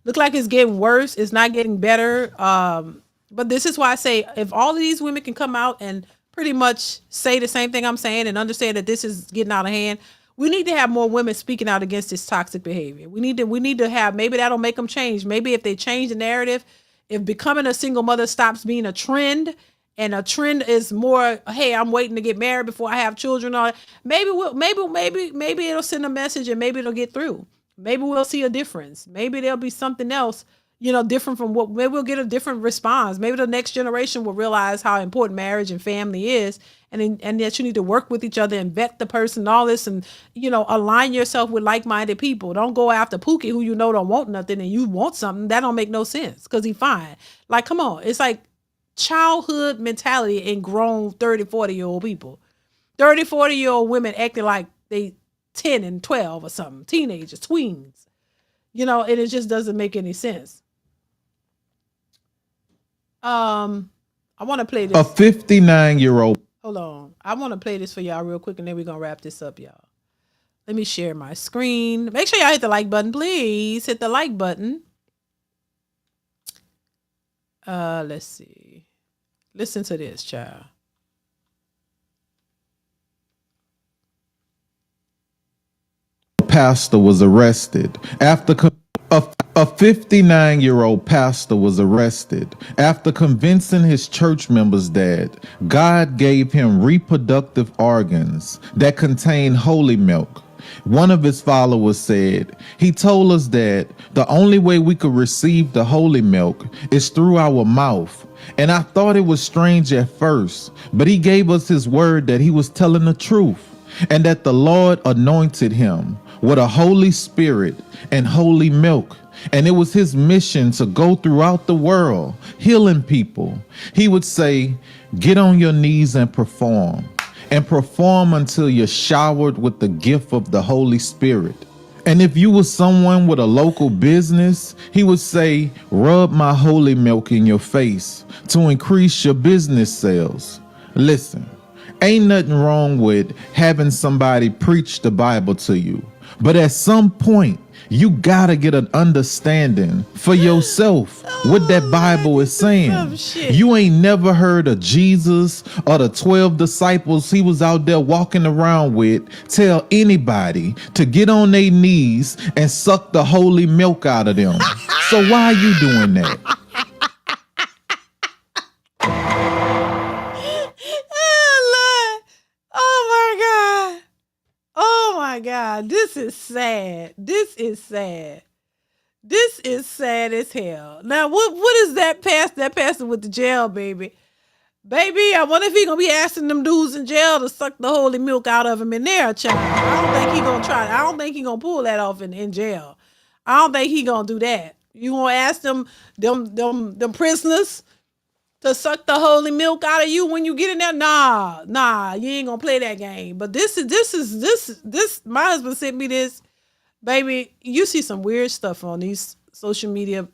It's not getting better. But this is why I say, if all of these women can come out and pretty much say the same thing I'm saying and understand that this is getting out of hand, we need to have more women speaking out against this toxic behavior. We need to have, maybe that'll make them change. Maybe if they change the narrative, if becoming a single mother stops being a trend, and a trend is more, hey, I'm waiting to get married before I have children. Or maybe it'll send a message, and maybe it'll get through. Maybe we'll see a difference. Maybe there'll be something else, different from maybe we'll get a different response. Maybe the next generation will realize how important marriage and family is, and that you need to work with each other and vet the person and all this, and, align yourself with like-minded people. Don't go after Pookie, who don't want nothing, and you want something. That don't make no sense, because he's fine. Like, come on. It's like childhood mentality in grown 30, 40-year-old people. 30, 40-year-old women acting like they 10 and 12 or something. Teenagers, tweens. And it just doesn't make any sense. I want to play this. A 59-year-old. Hold on. I want to play this for y'all real quick, and then we're going to wrap this up, y'all. Let me share my screen. Make sure y'all hit the like button, please. Hit the like button. Let's see. Listen to this, child. Pastor was arrested after a 59-year-old pastor was arrested after convincing his church members that God gave him reproductive organs that contain holy milk. One of his followers said, he told us that the only way we could receive the holy milk is through our mouth. And I thought it was strange at first, but he gave us his word that he was telling the truth and that the Lord anointed him with a Holy Spirit and holy milk. And it was his mission to go throughout the world, healing people. He would say, get on your knees and perform until you're showered with the gift of the Holy Spirit. And if you were someone with a local business, he would say, rub my holy milk in your face to increase your business sales. Listen, ain't nothing wrong with having somebody preach the Bible to you. But at some point, you gotta get an understanding for yourself what that Bible is saying. You ain't never heard of Jesus or the 12 disciples he was out there walking around with tell anybody to get on their knees and suck the holy milk out of them. So why are you doing that? God, this is sad. This is sad. This is sad as hell. Now, what is that pastor with the jail, baby? Baby, I wonder if he gonna be asking them dudes in jail to suck the holy milk out of him in there, child. I don't think he gonna try. I don't think he gonna pull that off in jail. I don't think he gonna do that. You gonna ask them prisoners to suck the holy milk out of you when you get in there? Nah, you ain't gonna play that game. But this, my husband sent me this. Baby, you see some weird stuff on these social media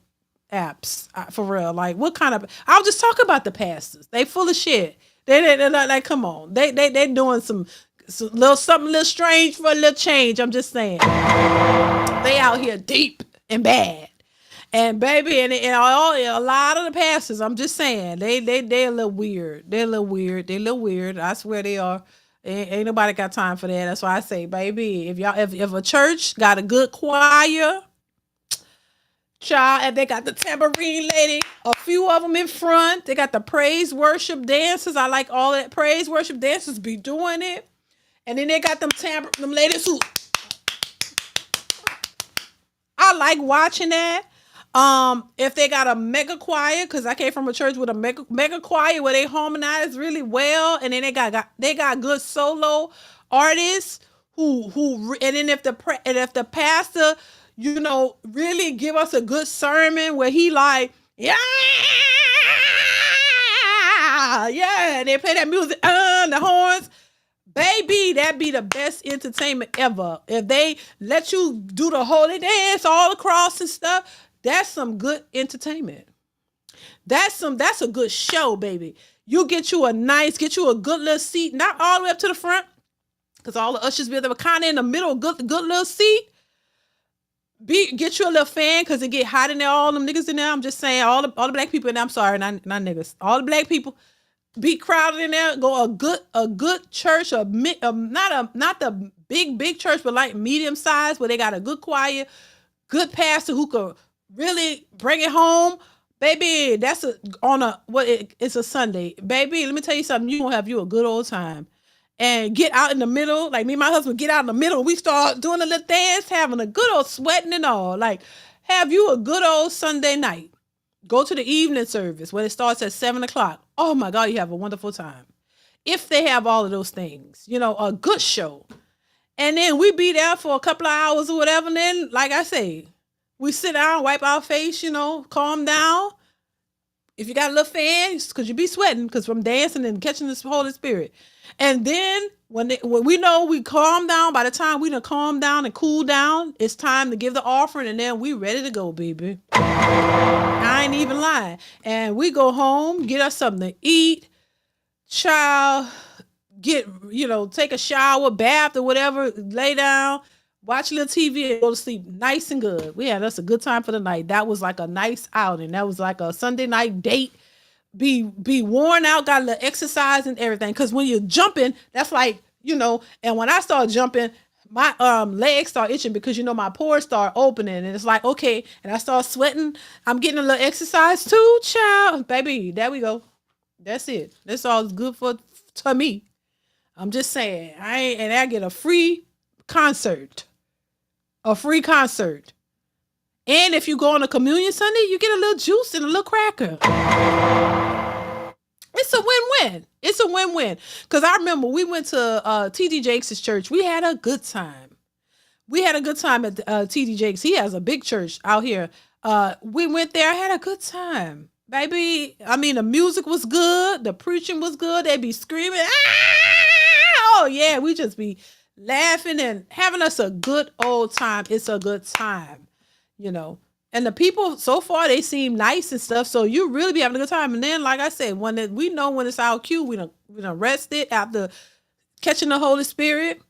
apps, for real. Like, what kind of, I'll just talk about the pastors. They full of shit. They're not like, come on. They doing something a little strange for a little change. I'm just saying. They out here deep and bad. And baby, and a lot of the pastors, I'm just saying, they a little weird. They're a little weird. I swear they are. Ain't nobody got time for that. That's why I say, baby, if a church got a good choir, child, and they got the tambourine lady, a few of them in front, they got the praise worship dancers. I like all that praise worship dancers be doing it. And then they got them ladies who, I like watching that. If they got a mega choir, because I came from a church with a mega choir where they harmonize really well, and then they got good solo artists who and then if the pastor, really give us a good sermon where he like, yeah, and they play that music, the horns. Baby, that be the best entertainment ever. If they let you do the holy dance all across and stuff, that's some good entertainment. That's a good show, baby. You get you a good little seat, not all the way up to the front, because all the ushers be there, but kind of in the middle, good little seat. Get you a little fan, because it get hot in there, all them niggas in there. I'm just saying, all the black people in there, I'm sorry, not niggas. All the black people be crowded in there. Go a good church, not the big church, but like medium size, where they got a good choir, good pastor who could really bring it home, baby. It's a Sunday, baby. Let me tell you something. You gonna have you a good old time, and get out in the middle. Like me and my husband get out in the middle. We start doing a little dance, having a good old sweating and all. Like, have you a good old Sunday night. Go to the evening service when it starts at 7:00. Oh my God, you have a wonderful time. If they have all of those things, a good show, and then we be there for a couple of hours or whatever. And then, like I say, we sit down, wipe our face, calm down. If you got a little fan, because you be sweating, because from dancing and catching this Holy Spirit. And then when we know we calm down, by the time we done calm down and cool down, it's time to give the offering, and then we ready to go, baby. I ain't even lying. And we go home, get us something to eat. Child, get, take a shower, bath or whatever, lay down, watch a little TV and go to sleep nice and good. We had us a good time for the night. That was like a nice outing. That was like a Sunday night date. Be worn out, got a little exercise and everything. Cause when you're jumping, that's like, and when I start jumping, my legs start itching because my pores start opening and it's like, okay, and I start sweating. I'm getting a little exercise too, child. Baby, there we go. That's it. That's all good to me. I'm just saying. I get a free concert. A free concert. And if you go on a communion Sunday, you get a little juice and a little cracker. It's a win-win. It's a win-win. Because I remember we went to T.D. Jakes' church. We had a good time. We had a good time at T.D. Jakes. He has a big church out here. We went there, had a good time. Baby, I mean, the music was good. The preaching was good. They'd be screaming. Ah! Oh, yeah, we just be laughing and having us a good old time. It's a good time, And the people, so far, they seem nice and stuff. So you really be having a good time. And then, like I said, we know when it's our cue, we done rested after catching the Holy Spirit.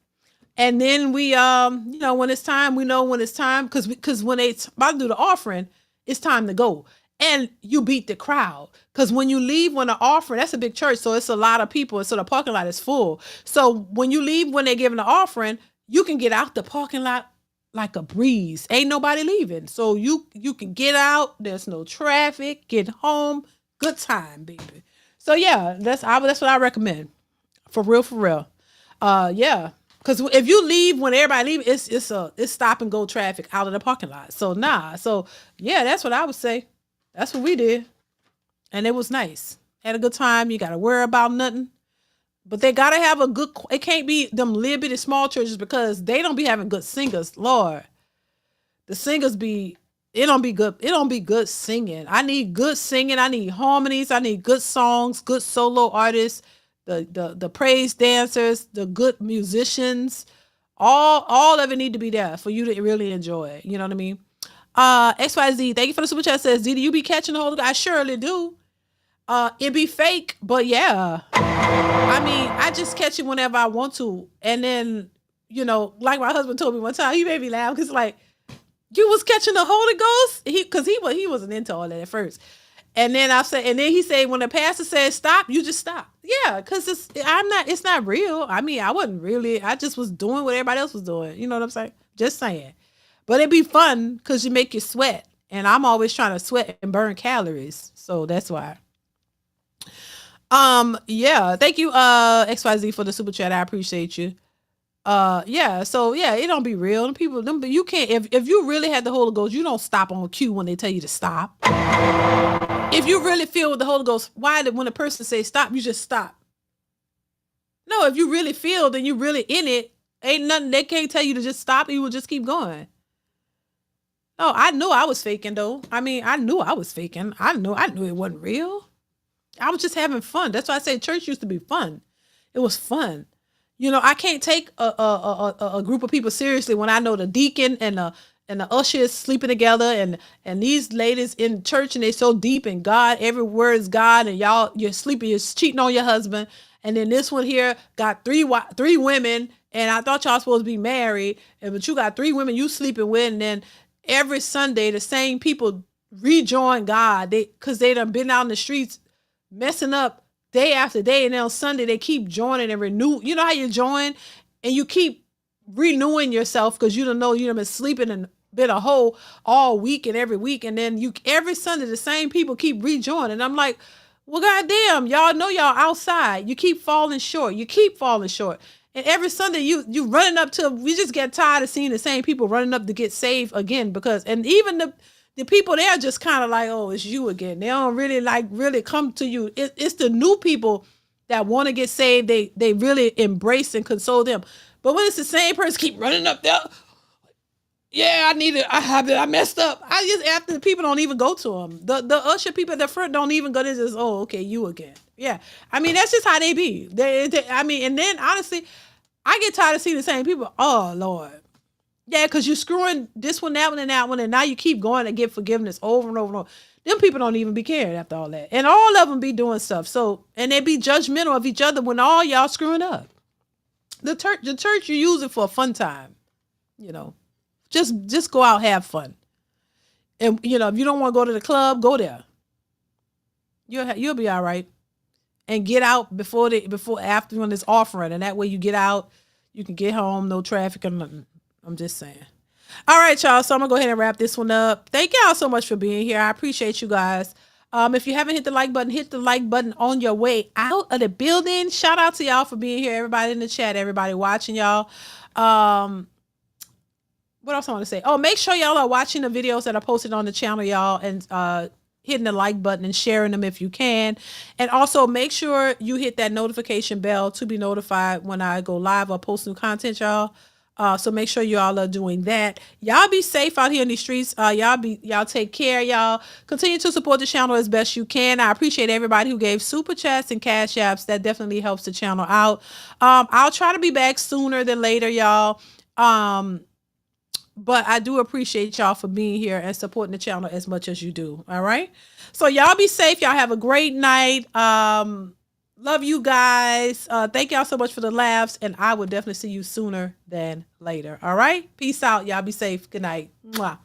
And then we, when it's time, we know when it's time. Because when they about to do the offering, it's time to go. And you beat the crowd. Because when you leave when the offering, that's a big church. So it's a lot of people. So the parking lot is full. So when you leave when they're giving the offering, you can get out the parking lot like a breeze. Ain't nobody leaving. So you can get out. There's no traffic. Get home. Good time, baby. So yeah, that's what I recommend. For real. Yeah. Because if you leave when everybody leaves, it's stop and go traffic out of the parking lot. So nah. So yeah, that's what I would say. That's what we did. And it was nice. Had a good time. You got to worry about nothing. But they got to have it can't be them little bitty small churches because they don't be having good singers. Lord. The singers it don't be good. It don't be good singing. I need good singing. I need harmonies. I need good songs, good solo artists, the praise dancers, the good musicians. All of it need to be there for you to really enjoy it. You know what I mean? XYZ, thank you for the super chat. Says, DeeDee, you be catching the Holy Ghost? I surely do. It be fake, but yeah. I mean, I just catch it whenever I want to. And then, like my husband told me one time, he made me laugh because like, you was catching the Holy Ghost? Because he wasn't into all that at first. And then he said, when the pastor said stop, you just stop. Yeah, because it's not real. I mean, I just was doing what everybody else was doing. You know what I'm saying? Just saying. But it'd be fun because you make you sweat. And I'm always trying to sweat and burn calories. So that's why. Yeah. Thank you, XYZ, for the super chat. I appreciate you. Yeah. So yeah, it don't be real. You can't, if you really had the Holy Ghost, you don't stop on cue when they tell you to stop. If you really feel with the Holy Ghost, when a person says stop, you just stop? No, if you really feel, then you really in it. Ain't nothing, they can't tell you to just stop. You will just keep going. Oh, I knew I was faking though. I mean, I knew I was faking. I knew it wasn't real. I was just having fun. That's why I say church used to be fun. It was fun. I can't take a group of people seriously when I know the deacon and the usher is sleeping together and these ladies in church and they so deep in God, every word is God, and you're sleeping, you're cheating on your husband. And then this one here got three women, and I thought y'all supposed to be married, but you got 3 women you sleeping with, and then every Sunday, the same people rejoin God because they done been out in the streets messing up day after day. And then on Sunday, they keep joining and renew. You know how you join and you keep renewing yourself because you don't know you've been sleeping and been a hole all week and every week. And then every Sunday, the same people keep rejoining. And I'm like, well, goddamn, y'all know y'all outside. You keep falling short. And every Sunday you running up to, we just get tired of seeing the same people running up to get saved again and even the people there are just kind of like, oh, it's you again. They don't really come to you. It's the new people that want to get saved. They really embrace and console them. But when it's the same person keep running up there, yeah, I messed up. After the people don't even go to them. The usher people at the front don't even go to this. Oh, okay, you again. Yeah. I mean, that's just how they be. And then honestly, I get tired of seeing the same people. Oh, Lord. Yeah, because you're screwing this one, that one, and that one, and now you keep going and get forgiveness over and over and over. Them people don't even be caring after all that. And all of them be doing stuff. So, and they be judgmental of each other when all y'all screwing up. The church, you use it for a fun time. You know, just go out, have fun. And, you know, if you don't want to go to the club, go there. You'll be all right. And get out after when it's offering. And that way you get out, you can get home, no traffic or nothing. I'm just saying. All right, y'all. So I'm going to go ahead and wrap this one up. Thank y'all so much for being here. I appreciate you guys. If you haven't hit the like button, hit the like button on your way out of the building. Shout out to y'all for being here. Everybody in the chat, everybody watching y'all. What else I want to say? Oh, make sure y'all are watching the videos that are posted on the channel, y'all, and hitting the like button and sharing them if you can. And also make sure you hit that notification bell to be notified when I go live or post new content, y'all. So make sure y'all are doing that. Y'all be safe out here in these streets. Y'all take care, y'all. Continue to support the channel as best you can. I appreciate everybody who gave super chats and cash apps. That definitely helps the channel out. I'll try to be back sooner than later, y'all. But I do appreciate y'all for being here and supporting the channel as much as you do. All right. So y'all be safe. Y'all have a great night. Love you guys. Thank y'all so much for the laughs. And I will definitely see you sooner than later. All right. Peace out. Y'all be safe. Good night. Mwah.